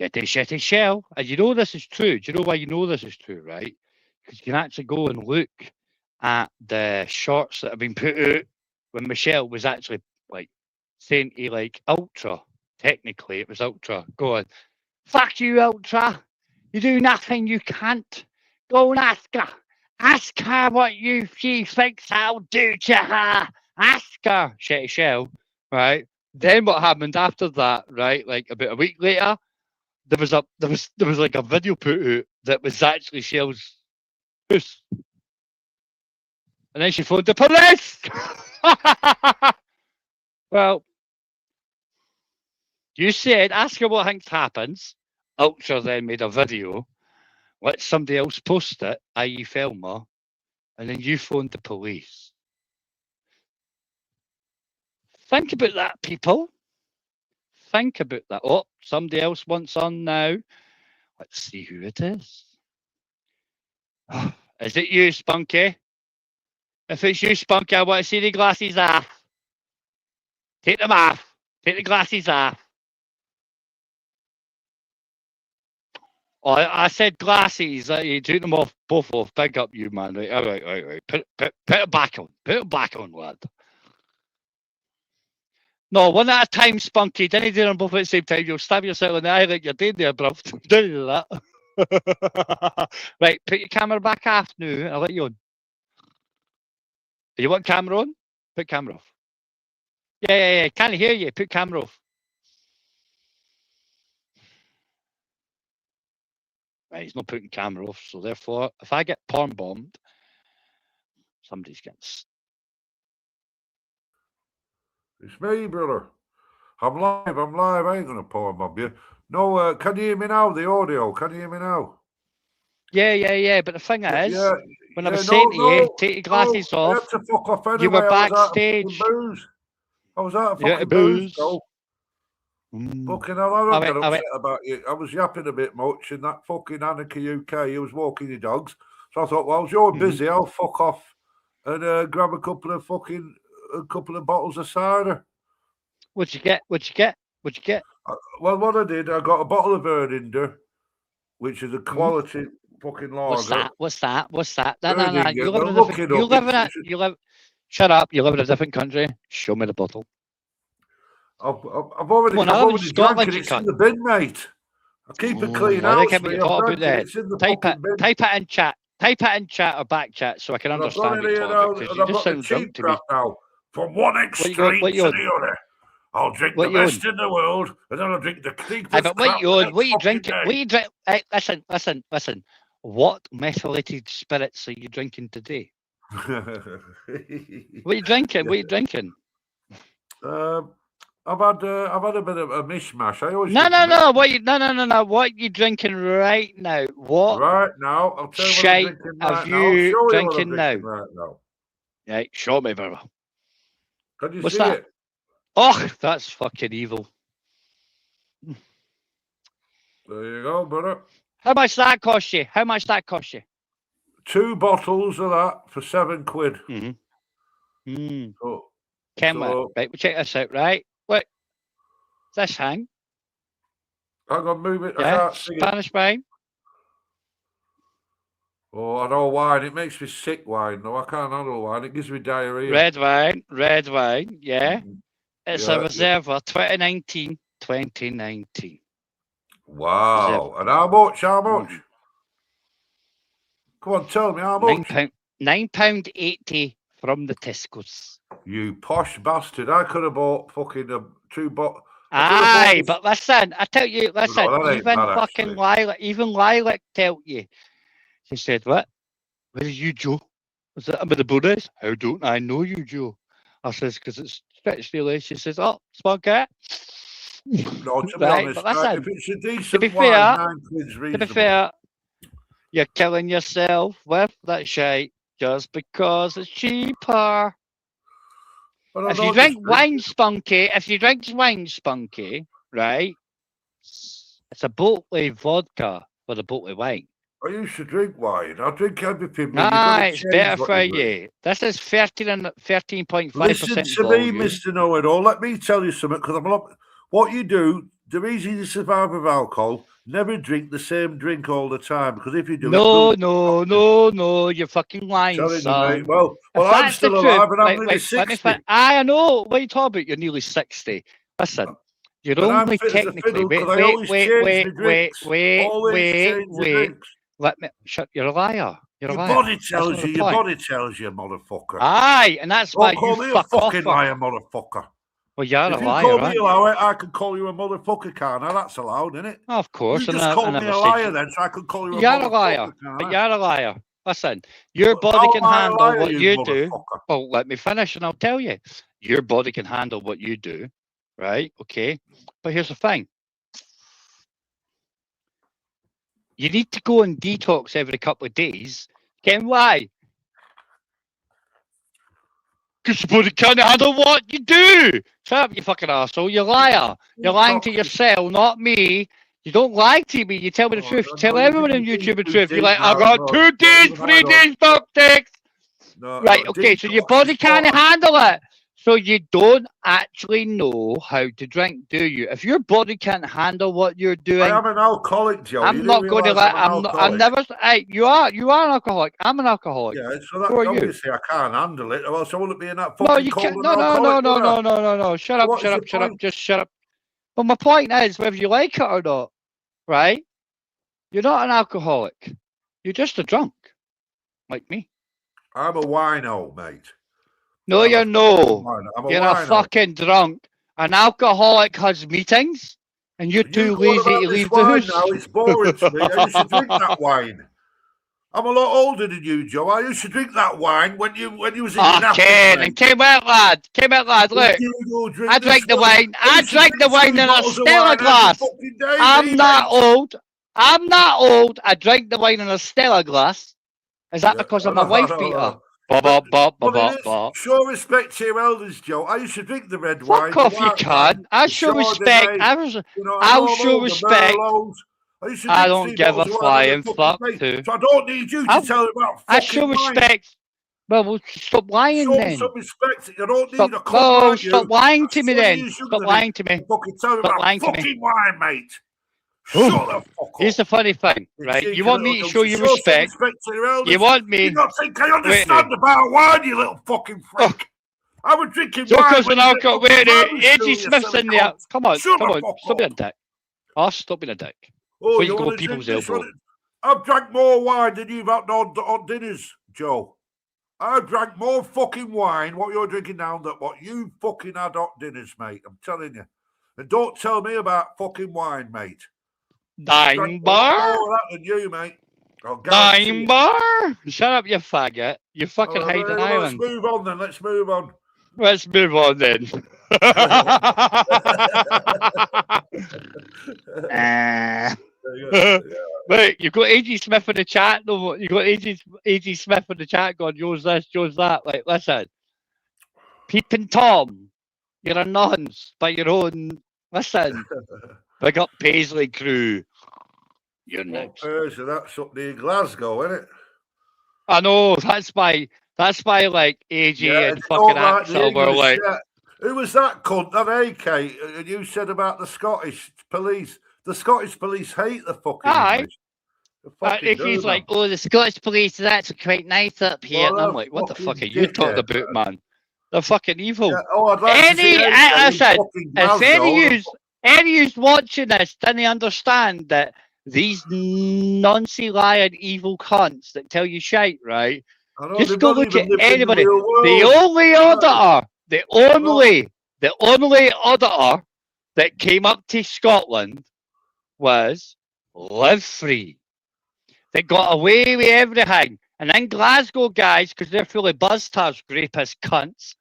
Speaker 1: shitty Shell. And you know this is true. Do you know why you know this is true, right? Because you can actually go and look at the shorts that have been put out when Michelle was actually like saying to like Ultra. Technically, it was Ultra. Going, fuck you, Ultra. You do nothing. You can't. Go and ask her. Ask her what she thinks I'll do to her. Ask her, shitty Shell. Right. Then what happened after that? Right, like about a week later, there was like a video put out that was actually Shell's house. And then she phoned the police. Well, you said, ask her what thinks happens. Ultra then made a video, let somebody else post it, i.e. Filmer, and then you phoned the police. Think about that, people. Think about that. Oh, somebody else wants on now. Let's see who it is. Is it you, Spunky? If it's you, Spunky, I want to see the glasses off. Take them off. Take the glasses off. Oh, I said glasses. You took them off, both off. Big up you, man. Right, all right. Put it back on. Put it back on, lad. No, one at a time, Spunky. Didn't do them both at the same time. You'll stab yourself in the eye like you're doing there, bruv. Don't do that. Right, put your camera back off now. I'll let you on. You want camera on? Put camera off. Yeah. Can't hear you. Put camera off. Right, he's not putting camera off, so therefore, if I get porn bombed, somebody's getting.
Speaker 2: It's me, brother. I'm live. I ain't gonna porn bomb you. No, can you hear me now? The audio. Can you hear me now?
Speaker 1: Yeah. But the thing is, when I was saying to you, take your glasses off,
Speaker 2: I had to fuck off anyway.
Speaker 1: You were backstage.
Speaker 2: I was out of fucking booze. Fucking hell, I don't get upset about you. I was yapping a bit much in that fucking Anarchy UK. He was walking your dogs. So I thought, well, if you're busy, I'll fuck off and grab a couple of bottles of cider.
Speaker 1: What'd you get?
Speaker 2: Well, what I did, I got a bottle of Erdinger, which is a quality fucking lager.
Speaker 1: What's that? No. You live. Shut up. You live in a different country. Show me the bottle.
Speaker 2: I've already drank it. It's in the bin, mate. I keep it clean out.
Speaker 1: Type it in chat. Type it in chat or back chat so I can understand it.
Speaker 2: I've got the cheap crap now. From one extreme to the other. I'll drink the best in the world, and then I'll drink the cheapest crap.
Speaker 1: What you drinking? Hey, listen. What methylated spirits are you drinking today? What are you drinking?
Speaker 2: I've had a bit of a mishmash. I always
Speaker 1: no. What are you drinking right now? What?
Speaker 2: Right now, I'll tell you what I'm drinking right now.
Speaker 1: Yeah, show me, brother.
Speaker 2: Can you see it?
Speaker 1: Oh, that's fucking evil.
Speaker 2: There you go, brother.
Speaker 1: How much that cost you?
Speaker 2: 2 bottles of that for £7.
Speaker 1: Mm-hmm.
Speaker 2: So
Speaker 1: Kenway. Right, we'll check this out, right? Look, this hang.
Speaker 2: Hang on, move it.
Speaker 1: Yeah,
Speaker 2: I can't see
Speaker 1: Spanish wine.
Speaker 2: Oh, I know wine. It makes me sick, wine. No, I can't handle wine. It gives me diarrhea.
Speaker 1: Red wine, yeah. It's a Reserva 2019.
Speaker 2: Wow. Reserva. And how much? Come on, tell me how much.
Speaker 1: £9.80 from the Tesco's.
Speaker 2: You posh bastard. I could have bought fucking 2 bottles.
Speaker 1: Aye, but listen, I tell you, listen,
Speaker 2: No,
Speaker 1: even fucking Lilac tell you. She said, what? Where are you, Joe? Was that with the Buddhas? How don't I know you, Joe? I says, because it's stretched really. She says, oh, small cat.
Speaker 2: No, to be
Speaker 1: right,
Speaker 2: honest,
Speaker 1: but listen,
Speaker 2: if it's a decent wine,
Speaker 1: to be fair, you're killing yourself with that shite just because it's cheaper. If you drink wine spunky, right, it's a Botley vodka with a Botley wine.
Speaker 2: I used to drink wine. I drink everything.
Speaker 1: It's better for you. This is 13.5%.
Speaker 2: Listen to me, Mr. Know-it-all. Let me tell you something, because what you do, the reason you survive with alcohol, never drink the same drink all the time, because if you do
Speaker 1: no, you're fucking lying, son.
Speaker 2: Well, I'm still alive, and I'm nearly 60.
Speaker 1: I know. What are you talking about? You're nearly 60. Listen. You're only technically. Wait. Let me shut. You're a liar. Your
Speaker 2: body tells you. Your body tells you, motherfucker.
Speaker 1: Aye, and that's why you
Speaker 2: call me a fucking liar, motherfucker.
Speaker 1: Well, you're a liar.
Speaker 2: If you call me a liar, I can call you a motherfucker, can't I? That's allowed, isn't it?
Speaker 1: Of course.
Speaker 2: You just call me a liar, then, so I can call you a motherfucker.
Speaker 1: You're a liar. But you're a liar. Listen, your body can handle what you do. Well, let me finish, and I'll tell you. Your body can handle what you do, right? Okay, but here's the thing. You need to go on detox every couple of days. Ken, why? Because your body can't handle what you do. Shut up, you fucking arsehole. You're a liar. You're lying to yourself, not me. You don't lie to me. You tell me the truth. Tell everyone on YouTube the truth. You're like, I got 2 days, 3 days, doctor. Right, okay, so your body can't handle it. So you don't actually know how to drink, do you? If your body can't handle what you're doing,
Speaker 2: I am an alcoholic, Joe.
Speaker 1: I'm not going to let. I'm never. Hey, you are an alcoholic. I'm an alcoholic.
Speaker 2: Yeah, so that, obviously I can't handle it, or else I wouldn't be in that fucking.
Speaker 1: No, you can't. No. Shut up. Just shut up. But my point is, whether you like it or not, right? You're not an alcoholic. You're just a drunk, like me.
Speaker 2: I'm a wino, mate.
Speaker 1: No, you're no. You're a fucking drunk. An alcoholic has meetings, and you're too lazy to leave the house.
Speaker 2: Now it's boring to me. I used to drink that wine. I'm a lot older than you, Joe. I used to drink that wine when you was in your
Speaker 1: Ken, came out, lad. Look, I drank the wine. I drank the wine in a Stella glass. I'm not old. I drank the wine in a Stella glass. Is that because I'm a wife beater?
Speaker 2: Show respect to your elders, Joe. I used to drink the red wine.
Speaker 1: Fuck off, you can. I show respect. I'll show respect. I don't give a flying fuck to.
Speaker 2: So I don't need you to tell me about fucking
Speaker 1: I show respect. Well, stop lying then.
Speaker 2: Show some respect. You don't need a cup.
Speaker 1: Stop lying to me then. Stop lying to me.
Speaker 2: Fucking tell me about fucking wine, mate. Shut the fuck up.
Speaker 1: Here's the funny thing, right? You want me to show you respect. You want me.
Speaker 2: You don't think I understand about wine, you little fucking freak. I was drinking
Speaker 1: wine. Wait, A.G. Smith's in there. Come on. Stop being a dick. Stop being a dick.
Speaker 2: Oh, you go people's elbow. I've drank more wine than you've had on dinners, Joe. I've drank more fucking wine, what you're drinking now, than what you fucking had hot dinners, mate. I'm telling you. And don't tell me about fucking wine, mate.
Speaker 1: Dime bar?
Speaker 2: More that than you, mate.
Speaker 1: Dime bar? Shut up, you faggot. You fucking hate an island.
Speaker 2: Let's move on then.
Speaker 1: Let's move on then. Wait, you've got A.G. Smith in the chat though. You've got A.G. Smith in the chat going, yours this, yours that. Like, listen. Peeping Tom, you're a nonce by your own. Listen. Big up Paisley crew. You're next.
Speaker 2: So that's up near Glasgow, isn't it?
Speaker 1: I know. That's by like AJ and fucking Axel were like,
Speaker 2: Who was that cunt, that AK? And you said about the Scottish police. The Scottish police hate the fucking English.
Speaker 1: But if he's like, oh, the Scottish police is actually quite nice up here, and I'm like, what the fuck are you talking about, man? They're fucking evil.
Speaker 2: Yeah, I'd like
Speaker 1: listen, if any of you watching this didn't understand that these noncy lying evil cunts that tell you shite, right? Just go look at anybody. The only auditor that came up to Scotland was Live Free. They got away with everything. And in Glasgow, guys, because they're full of buzztards, rapist cunts,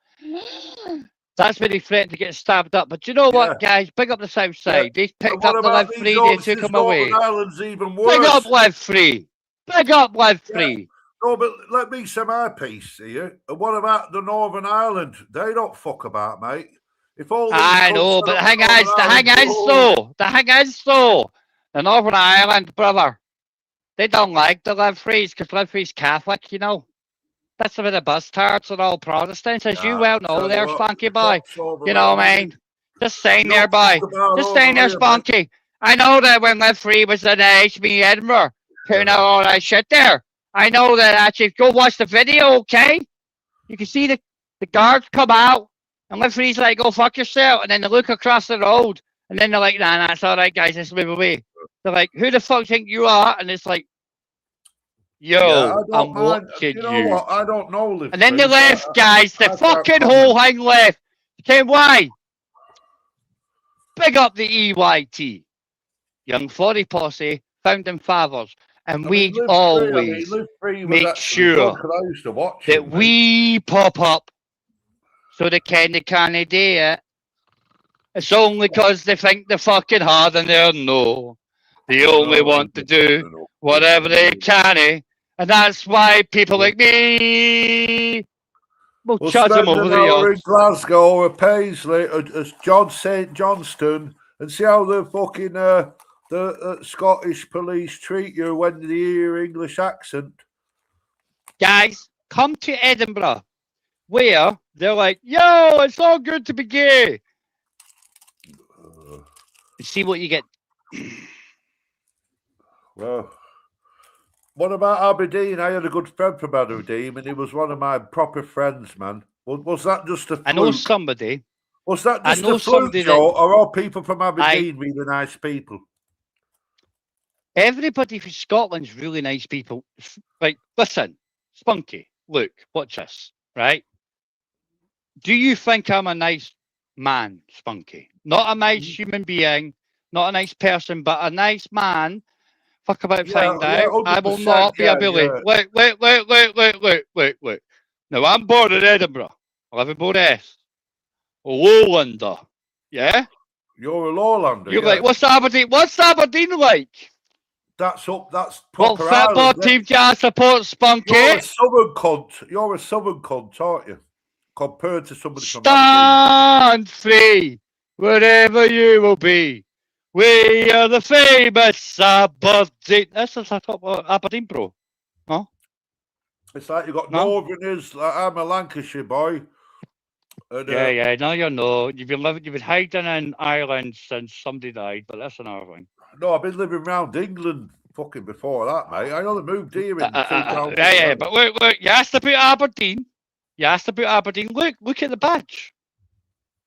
Speaker 1: that's when they threatened to get stabbed up. But you know what, guys? Big up the South Side. They picked up the Live Free, they took them away.
Speaker 2: Even worse.
Speaker 1: Big up Live Free. Big up Live Free.
Speaker 2: No, but let me say my piece here. And what about the Northern Ireland? They don't fuck about, mate. If all
Speaker 1: I know, but the thing is, the Northern Ireland, brother, they don't like the Live Frees because Live Free's Catholic, you know. That's the way the bastards are all Protestants, as you well know there, Spunky boy. You know what I mean? Just saying there, boy. Just saying there, Spunky. I know that when Live Free was in HB Edinburgh, putting out all that shit there. I know that actually. Go watch the video, okay? You can see the guards come out, and Live Free's like, go fuck yourself. And then they look across the road, and then they're like, nah, it's all right, guys, let's move away. They're like, who the fuck think you are? And it's like, yo, I'm watching you.
Speaker 2: Know what? I don't know. Liv
Speaker 1: and then they left, guys. The fucking whole thing left. Okay, why? Big up the EYT. Young Florrie Posse, Founding Fathers. And we always make sure that we pop up so they can't do it. It's only because they think they're fucking hard and they're no. They only want to do whatever they can. And that's why people like me will shut them over the odds.
Speaker 2: In Glasgow or Paisley, as John St. Johnston, and see how the fucking the Scottish police treat you when they hear your English accent.
Speaker 1: Guys, come to Edinburgh, where they're like, yo, it's all good to be gay. See what you get.
Speaker 2: Well, what about Aberdeen? I had a good friend from Aberdeen, and he was one of my proper friends, man. Was that just a fluke?
Speaker 1: I know somebody.
Speaker 2: Was that just a fluke, Joe, or are people from Aberdeen really nice people?
Speaker 1: Everybody from Scotland's really nice people. Like, listen, Spunky, look, watch this, right? Do you think I'm a nice man, Spunky? Not a nice human being, not a nice person, but a nice man. Fuck about find out. I will not be a bully. Yeah. Look. Now, I'm born in Edinburgh. I live in Bowness. A lowlander. Yeah?
Speaker 2: You're a lowlander.
Speaker 1: You're like, what's Aberdeen like?
Speaker 2: That's proper
Speaker 1: what football
Speaker 2: Ireland,
Speaker 1: team do you support, Spunky?
Speaker 2: You're a southern cunt. You're a southern cunt, aren't you? Compared to somebody from
Speaker 1: Stand free, wherever you will be. We are the famous Aberdeen. This is Aberdeen, bro. Huh?
Speaker 2: It's like you got Northerners. Like I'm a Lancashire boy. And,
Speaker 1: yeah. No, you're not. You've been hiding in Ireland since somebody died, but that's another thing.
Speaker 2: No, I've been living around England fucking before that, mate. I only moved here in 2000.
Speaker 1: Yeah, but look, you asked about Aberdeen. Look at the badge.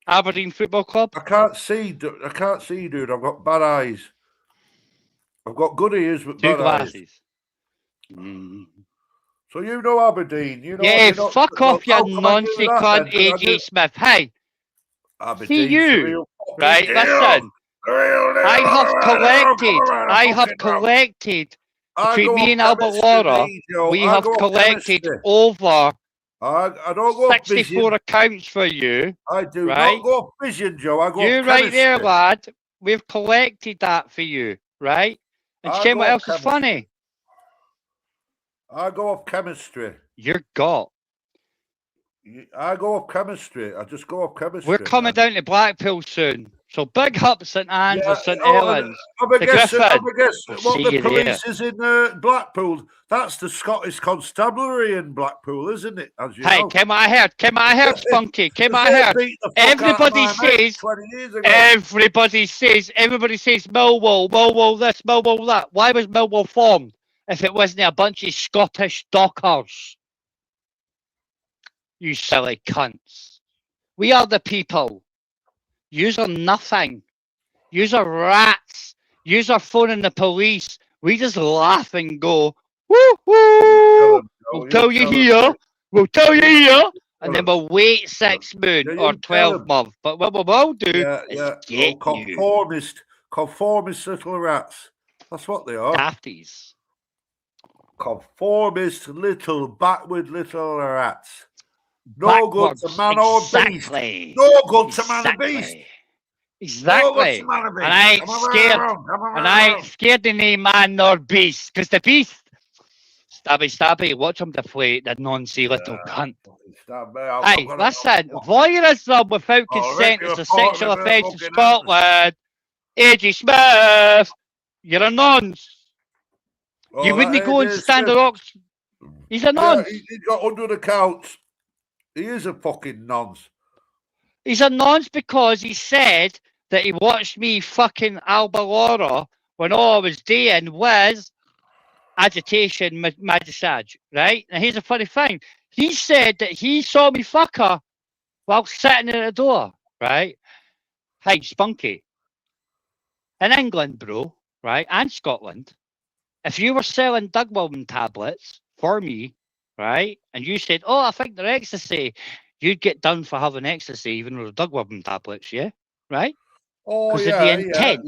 Speaker 1: Aberdeen Football Club.
Speaker 2: I can't see, dude. I've got bad eyes. I've got good ears, but bad
Speaker 1: glasses.
Speaker 2: Eyes. So you know Aberdeen. You know.
Speaker 1: Yeah, fuck off, you nonsense cunt, AJ Smith. Hey,
Speaker 2: Aberdeen,
Speaker 1: see you, right? Listen. I have collected between me and Albert Laura, we have collected over
Speaker 2: I don't go
Speaker 1: 64 accounts for you.
Speaker 2: I do
Speaker 1: right?
Speaker 2: not go vision, Joe. I go
Speaker 1: you right there, lad. We've collected that for you, right? And Shane, what else is funny?
Speaker 2: I go off chemistry.
Speaker 1: You're got.
Speaker 2: I go off chemistry. I just go off chemistry.
Speaker 1: We're coming down to Blackpool soon. So big up St Anne's or St
Speaker 2: Oh,
Speaker 1: Helens.
Speaker 2: I guess
Speaker 1: We'll
Speaker 2: what
Speaker 1: see
Speaker 2: the
Speaker 1: you
Speaker 2: police
Speaker 1: there.
Speaker 2: is in Blackpool. That's the Scottish Constabulary in Blackpool, isn't it? As you
Speaker 1: Hey,
Speaker 2: know.
Speaker 1: came I heard, Spunky, came I
Speaker 2: They
Speaker 1: heard.
Speaker 2: beat the fuck out of my mate 20 years ago.
Speaker 1: Everybody says Millwall this, Millwall that. Why was Millwall formed if it wasn't a bunch of Scottish dockers? You silly cunts. We are the people. Yous are nothing. Yous are rats. Yous are phoning the police. We just laugh and go, woo woo. We'll tell you here. We'll tell you here. And then we'll wait 6 months or 12 months. But what we will do is get
Speaker 2: conformist little rats. That's what they are.
Speaker 1: Dafties.
Speaker 2: Conformist little backward little rats. No good to man or beast. No good to man or beast.
Speaker 1: Exactly. And I ain't scared. And I ain't scared of any man nor beast. Because the beast, stabby, watch him deflate, that noncy little cunt. Hey, listen, voyeurism without consent is a sexual offence in Scotland. A.G. Smith, you're a nonce. You wouldn't go and stand the rocks. He's a nonce.
Speaker 2: He's got under the couch. He is a fucking nonce.
Speaker 1: He's a nonce because he said that he watched me fucking Alba Laura when all I was doing was agitation massage, right? And here's a funny thing. He said that he saw me fuck her while sitting at the door, right? Hey, Spunky. In England, bro, right, and Scotland, if you were selling Dugwilliam tablets for me, right, and you said, oh, I think they're ecstasy, you'd get done for having ecstasy, even though they're Dugwilliam tablets, yeah? Right?
Speaker 2: Oh,
Speaker 1: because of the intent.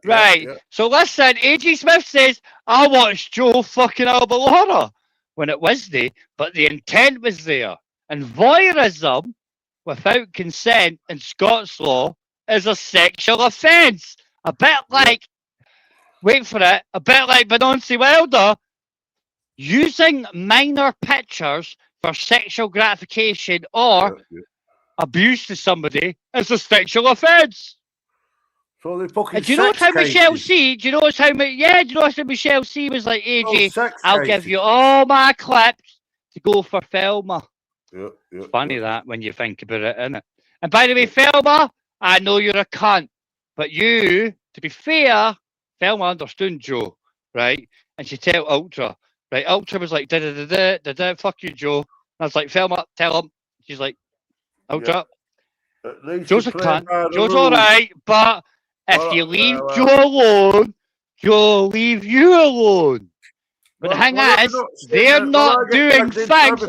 Speaker 1: Right. So listen, A.G. Smith says, I watched Joe fucking Alba Laura when it wasn't, but the intent was there. And voyeurism without consent in Scots law is a sexual offence. A bit like, wait for it, a bit like Benoncy Wilder using minor pictures for sexual gratification or abuse to somebody is a sexual offence.
Speaker 2: So they fucking.
Speaker 1: Do you know how Michelle C? Do you know how? Yeah, do you know how Michelle C was like, AJ, I'll give you all my clips to go for Thelma. Funny that when you think about it, isn't it? And by the way, Thelma, I know you're a cunt, but you, to be fair, Thelma understood Joe, right? And she tell Ultra, right? Ultra was like, da fuck you, Joe. And I was like, Thelma, tell him. She's like, Ultra. Joe's a cunt. Joe's all right, but if you leave Joe alone, Joe will leave you alone. But the thing is, they're not doing things.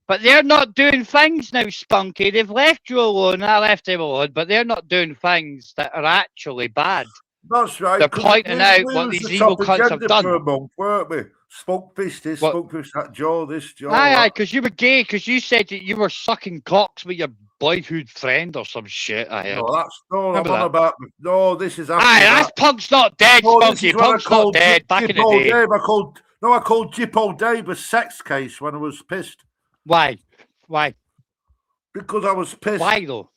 Speaker 1: But they're not doing things now, Spunky. They've left you alone. I left them alone, but they're not doing things that are actually bad.
Speaker 2: That's right.
Speaker 1: They're pointing out what these evil cunts have done.
Speaker 2: For a month, weren't we? Spoke this, spoke this, that, Joe, this, Joe.
Speaker 1: Aye, because you were gay, because you said that you were sucking cocks with your boyhood friend or some shit. I heard.
Speaker 2: No, that's no, I'm on about. No, this is.
Speaker 1: Aye, that's Punk's not dead, Spunky. Punk's not dead. Back in the day.
Speaker 2: I called Jippo Dave a sex case when I was pissed.
Speaker 1: Why? Why?
Speaker 2: Because I was pissed.
Speaker 1: Why though?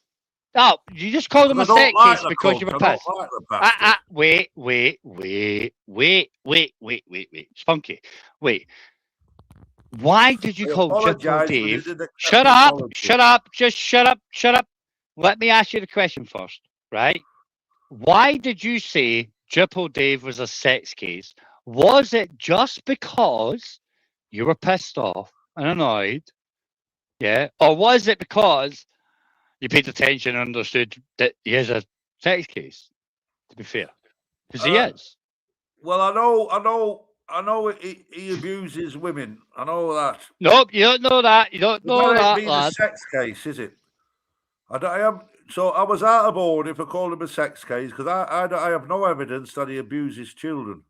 Speaker 1: Oh, you just called him a sex case because you were pissed. Wait. Spunky, wait. Why did you call Jippo Dave? Shut up. Just shut up. Let me ask you the question first, right? Why did you say Jippo Dave was a sex case? Was it just because you were pissed off and annoyed? Yeah. Or was it because you paid attention and understood that he is a sex case, to be fair? Because he is.
Speaker 2: Well, I know he abuses women. I know that.
Speaker 1: Nope, you don't know that. You don't know that, lad.
Speaker 2: A sex case, is it? So I was out of order if I called him a sex case because I have no evidence that he abuses children.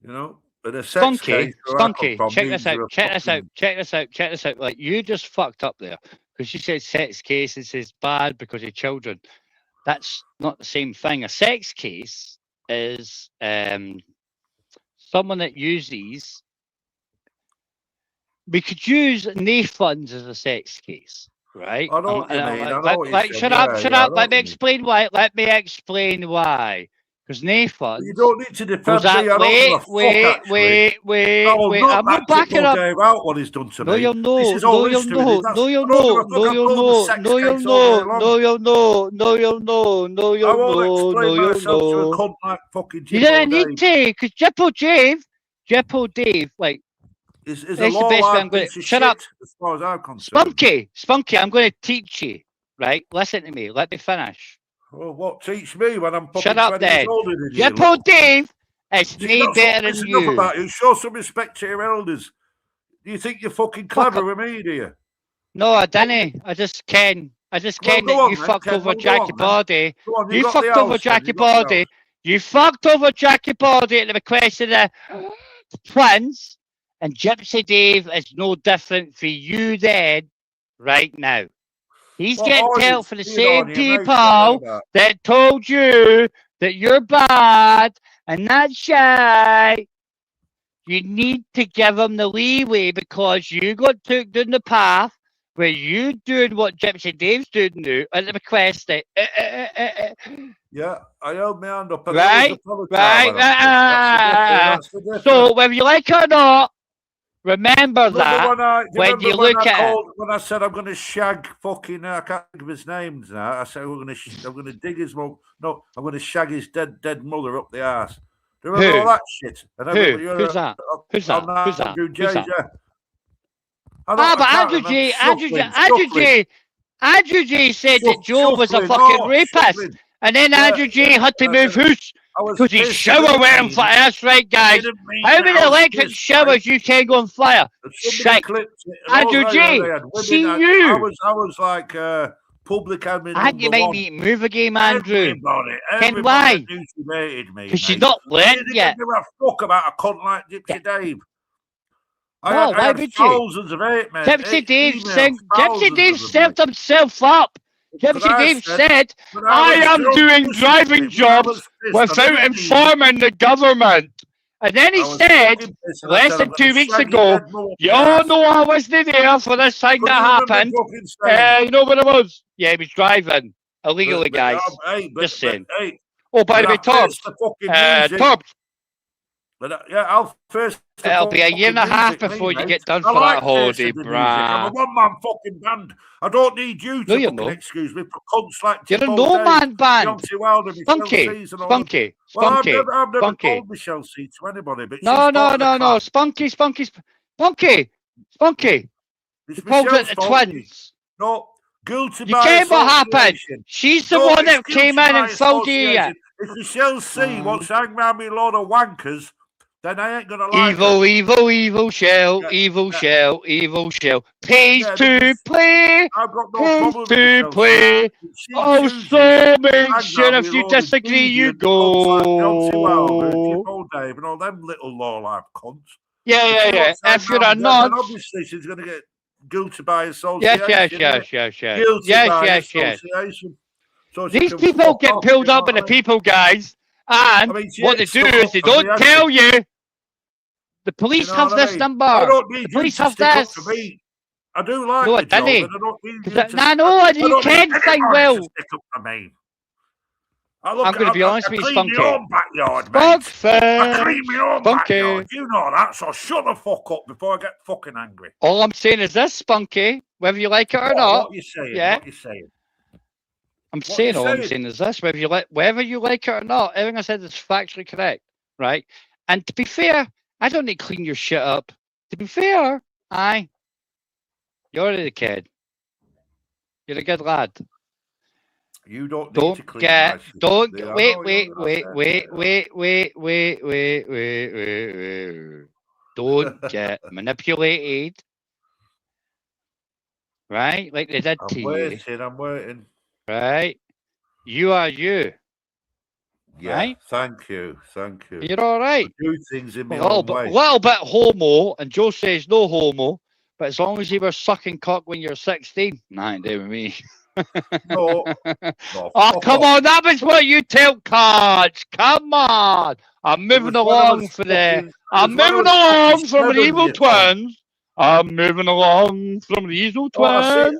Speaker 2: You know? But a sex case,
Speaker 1: Spunky, check this out. Like, you just fucked up there because you said sex cases is bad because of children. That's not the same thing. A sex case is someone that uses. We could use NAIF funds as a sex case, right?
Speaker 2: I know what you mean. I know what you're saying.
Speaker 1: Shut up, shut up. Let me explain why. Let me explain why. Because Nathan.
Speaker 2: You don't need to defend me. I don't
Speaker 1: wait. I'm not backing up.
Speaker 2: Dave out what he's done to me.
Speaker 1: You'll know. You'll know.
Speaker 2: I won't explain myself to a cunt like fucking Jippo.
Speaker 1: You don't need to, because Jippo Dave, like,
Speaker 2: is a law like
Speaker 1: shut up.
Speaker 2: As far as I'm concerned.
Speaker 1: Spunky, I'm going to teach you, right? Listen to me. Let me finish.
Speaker 2: Well, what teach me when I'm
Speaker 1: shut up, then. Jippo Dave is me better than you.
Speaker 2: About you. Show some respect to your elders. Do you think you're fucking clever with me, do you?
Speaker 1: No, I didn't. I just can. That you fucked over Jackie Body. You fucked over Jackie Body. You fucked over Jackie Body at the request of the twins. And Gypsy Dave is no different for you then, right now. He's getting told for the same people that told you that you're bad and that's shy. You need to give him the leeway because you got took down the path where you doing what Gypsy Dave's doing now at the request that
Speaker 2: yeah, I held my hand up.
Speaker 1: Right. So whether you like it or not, remember that when you look at it.
Speaker 2: When I said I'm going to shag fucking, I can't think of his names now. I said I'm going to dig his mum. No, I'm going to shag his dead mother up the arse. Do you remember all that shit?
Speaker 1: Who's that? Who's that? Andrew J said that Joe was a fucking rapist. And then Andrew J had to move house because his shower went on fire. That's right, guys. How many electric showers you can go on fire? Shite. Andrew J, see you.
Speaker 2: I was like public admin.
Speaker 1: And you make me move a game, Andrew. Ken why? Because you're not learned yet.
Speaker 2: I don't give a fuck about a cunt like Gypsy Dave.
Speaker 1: Why would you?
Speaker 2: Thousands of hate, man.
Speaker 1: Gypsy Dave served himself up. Gypsy Dave said, I am doing driving jobs without informing the government. And then he said, less than 2 weeks ago, you all know I wasn't there for this thing that happened. You know what it was? Yeah, he was driving illegally, guys. Just saying. Oh, by the way, Torbs. It'll be a year and a half before you get done for that holiday, bruh.
Speaker 2: I'm a one-man fucking band. I don't need you to excuse me for cunts like
Speaker 1: you're a no-man band. Spunky.
Speaker 2: I've never called Michelle C to anybody. But
Speaker 1: no. Spunky. You called it the twins.
Speaker 2: No, guilty by
Speaker 1: you came what happened. She's the one that came in and found you.
Speaker 2: If Michelle C wants to hang around me a load of wankers, then I ain't gonna like
Speaker 1: evil shell. Pays to play.
Speaker 2: I've got no problem
Speaker 1: to play. Oh, so make sure if you disagree, you go.
Speaker 2: Dave and all them little low-life cunts.
Speaker 1: Yeah. If you're a nod,
Speaker 2: then obviously she's gonna get guilty by association.
Speaker 1: Yes. So these people get pulled up by the people, guys. And what they do is they don't tell you. The police have this number. The police have this.
Speaker 2: I do like the job, and
Speaker 1: I know, and you can say well. I'm going to be honest with you, Spunky.
Speaker 2: I clean my own backyard. You know that, so shut the fuck up before I get fucking angry.
Speaker 1: All I'm saying is this, Spunky, whether you like it or not.
Speaker 2: What are you saying? Yeah. What are you saying?
Speaker 1: I'm saying is this, whether you like it or not, everything I said is factually correct, right? And to be fair, I don't need to clean your shit up. To be fair, you're already a kid. You're a good lad.
Speaker 2: You don't need to clean my shit.
Speaker 1: Wait. Don't get manipulated. Right? Like they did to you.
Speaker 2: I'm waiting.
Speaker 1: Right? You are you.
Speaker 2: Yeah,
Speaker 1: right?
Speaker 2: Thank you.
Speaker 1: You're all right.
Speaker 2: I do things in my own way.
Speaker 1: A little bit homo, and Joe says no homo, but as long as you were sucking cock when you're 16, nah, ain't with me.
Speaker 2: No.
Speaker 1: Oh, come on, that was what you tell cards. Come on. I'm moving along from the evil twins. I'm moving along from the Easel Twins.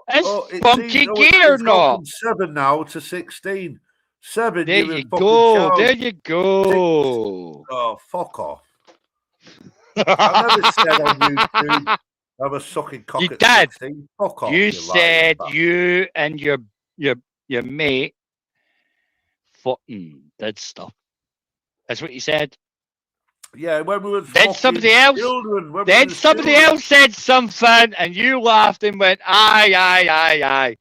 Speaker 1: It's funky gear, no?
Speaker 2: 7 now to 16. 7.
Speaker 1: There you go. There you go.
Speaker 2: Oh, fuck off. I never said on YouTube I was sucking cock at 16. Fuck off.
Speaker 1: You said you and your mate fucking did stuff. That's what you said.
Speaker 2: Yeah, when we were
Speaker 1: then somebody else.
Speaker 2: Children,
Speaker 1: then somebody else said something, and you laughed and went, "Aye."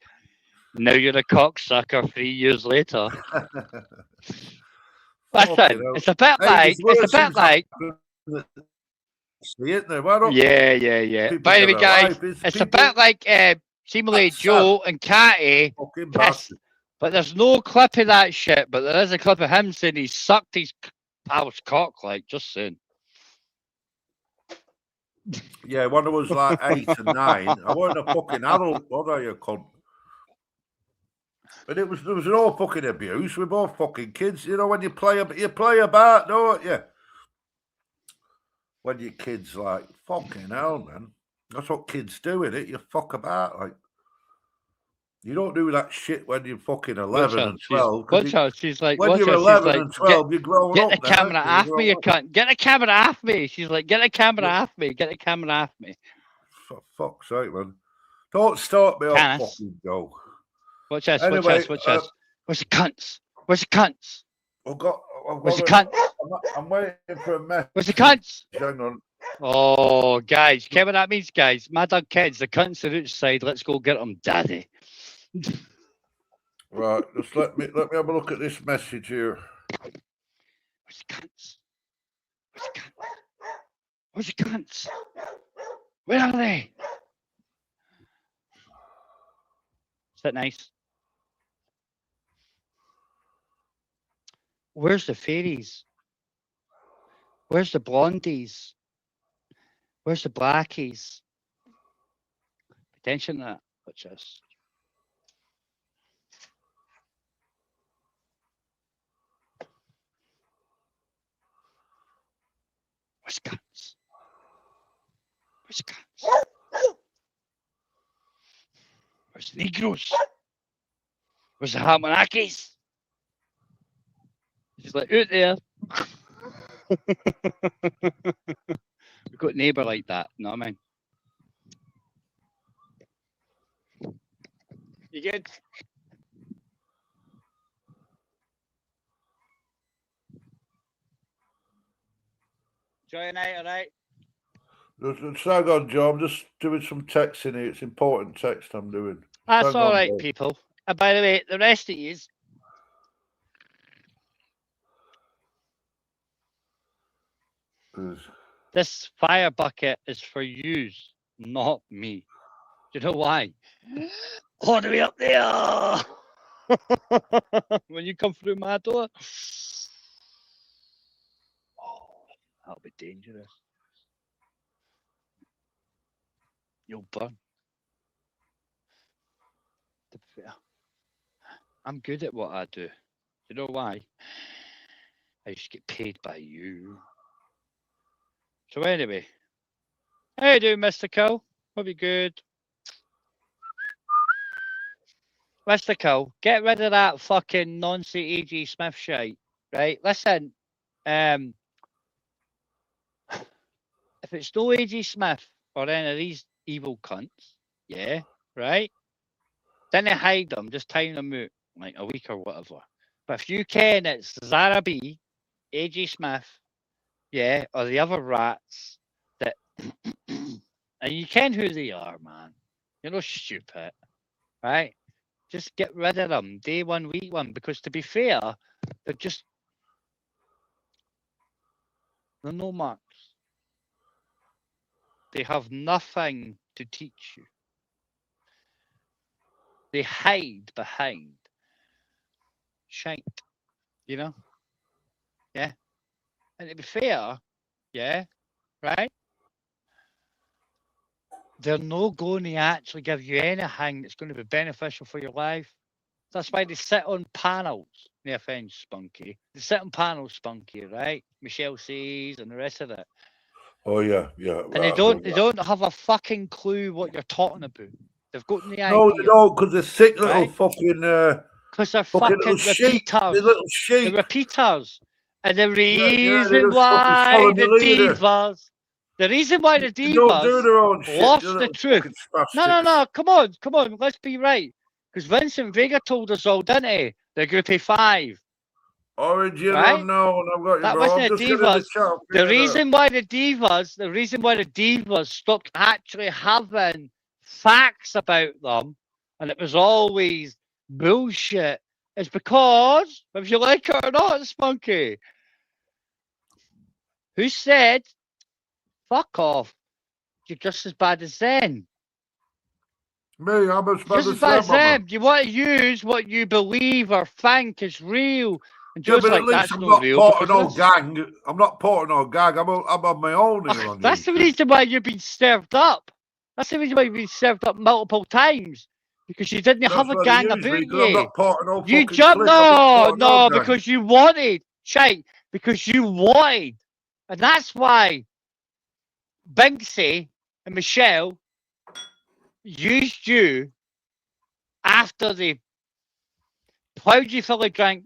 Speaker 1: Now you're a cocksucker 3 years later. Listen, it's a bit like. Yeah. By the way, guys, it's a bit like seemingly Joe and Catty kiss, but there's no clip of that shit. But there is a clip of him saying he sucked his pal's cock, like, just saying.
Speaker 2: Yeah, when I was like 8 and 9, I wasn't a fucking adult, was I, you cunt? But there was no fucking abuse. We're both fucking kids, you know. When you play about, don't you? When your kids, like, fucking hell, man. That's what kids do, innit? You fuck about, like. You don't do that shit when you're fucking 11 and 12.
Speaker 1: She's like,
Speaker 2: when you're 11 and 12, you're growing up.
Speaker 1: Get the camera off me, you cunt. Get the camera off me. She's like, get the camera off me. Get the camera off me.
Speaker 2: For fuck's sake, man. Don't start me off fucking Joe.
Speaker 1: Watch this. Where's the cunts? Where's the cunts?
Speaker 2: Where's
Speaker 1: the cunts?
Speaker 2: I'm waiting for a message.
Speaker 1: Where's the cunts?
Speaker 2: Hang on.
Speaker 1: Oh, guys. You know what that means, guys? My dog kids, the cunts are outside. Let's go get them, daddy.
Speaker 2: Right, just let me have a look at this message here.
Speaker 1: Where's the cunts? Where's the cunts? Where are they? Is that nice? Where's the fairies? Where's the blondies? Where's the blackies? Attention to that. Watch this. Where's the guns? Where's the guns? Where's the Negroes? Where's the Hamanakis? She's like, out there. We've got a neighbour like that, you know what I mean? You good? Enjoy your night, all right?
Speaker 2: Hang on, Joe. I'm just doing some texting here. It's important text I'm doing.
Speaker 1: That's all right, people. And by the way, the rest of you, this fire bucket is for you, not me. Do you know why? All the way up there. When you come through my door, oh, that'll be dangerous. You'll burn. I'm good at what I do. You know why? I used to get paid by you. So anyway, how you doing, Mr. Cole? Hope you're good. Mr. Cole, get rid of that fucking nonsense A.G. Smith shite, right? Listen, if it's no A.G. Smith or any of these evil cunts, yeah, right? Then they hide them, just time them out like a week or whatever. But if you can, it's Zara B, A.G. Smith, yeah, or the other rats that, and you can who they are, man. You're not stupid, right? Just get rid of them, day one, week one, because to be fair, they're no marks. They have nothing to teach you. They hide behind shite, you know? Yeah. And to be fair, yeah, right? They're not going to actually give you anything that's going to be beneficial for your life. That's why they sit on panels. No offense, Spunky. They sit on panels, Spunky, right? Michelle says and the rest of it.
Speaker 2: Oh yeah.
Speaker 1: And they don't have a fucking clue what you're talking about. They've got the idea.
Speaker 2: No, they don't, because they're sick little fucking.
Speaker 1: Because they're fucking repeaters.
Speaker 2: They're little sheep.
Speaker 1: They're repeaters. And the reason why the divas, lost the truth. No. Come on. Let's be right. Because Vincent Vega told us all, didn't he? The Groupie 5.
Speaker 2: Orange, you don't know, and I've got you,
Speaker 1: that
Speaker 2: bro.
Speaker 1: wasn't the divas. The reason why the divas stopped actually having facts about them, and it was always bullshit, is because, if you like it or not, Spunky, who said, fuck off, you're just as bad as them.
Speaker 2: Me, I'm as bad
Speaker 1: as them. You want to use what you believe or think is real. And
Speaker 2: yeah, but at least I'm not part of no gang. I'm not part of no gang. I'm on my own here.
Speaker 1: That's the reason why you've been served up. That's the reason why you've been served up multiple times. Because you didn't have a gang about you.
Speaker 2: I'm not part of no
Speaker 1: you jumped, no, because you wanted. Shite, because you wanted. And that's why Binksy and Michelle used you after they plowed you full of drink.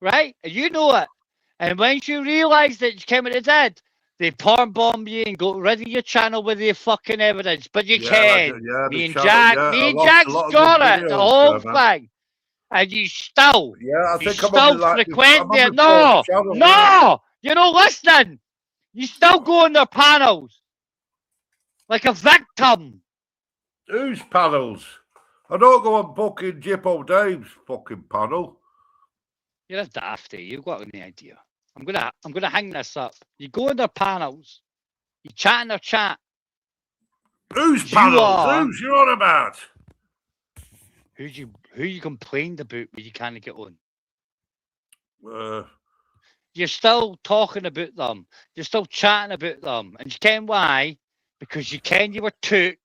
Speaker 1: Right? And you know it. And once you realise that you came into dead, they porn bomb you and got rid of your channel with your fucking evidence. But you can't. Me and Jack's got it, the whole thing. And you still, frequent there. No, you're not listening. You still go on their panels like a victim.
Speaker 2: Whose panels? I don't go on fucking Jippo Dave's fucking panel.
Speaker 1: You're a dafty. You've got any idea. I'm gonna hang this up. You go in their panels. You chat in their chat.
Speaker 2: Whose panels? Who's you on about?
Speaker 1: Who you complained about when you can't get on? You're still talking about them. You're still chatting about them. And you ken why? Because you ken you were took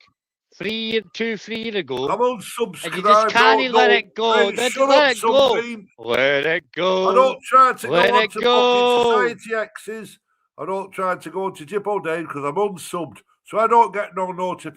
Speaker 1: 3 years ago.
Speaker 2: I'm unsubscribed.
Speaker 1: And you just can't let it go. Let it go.
Speaker 2: I don't try to go on to fucking Society X's. I don't try to go to Jippo Dave because I'm unsubbed. So I don't get no notification.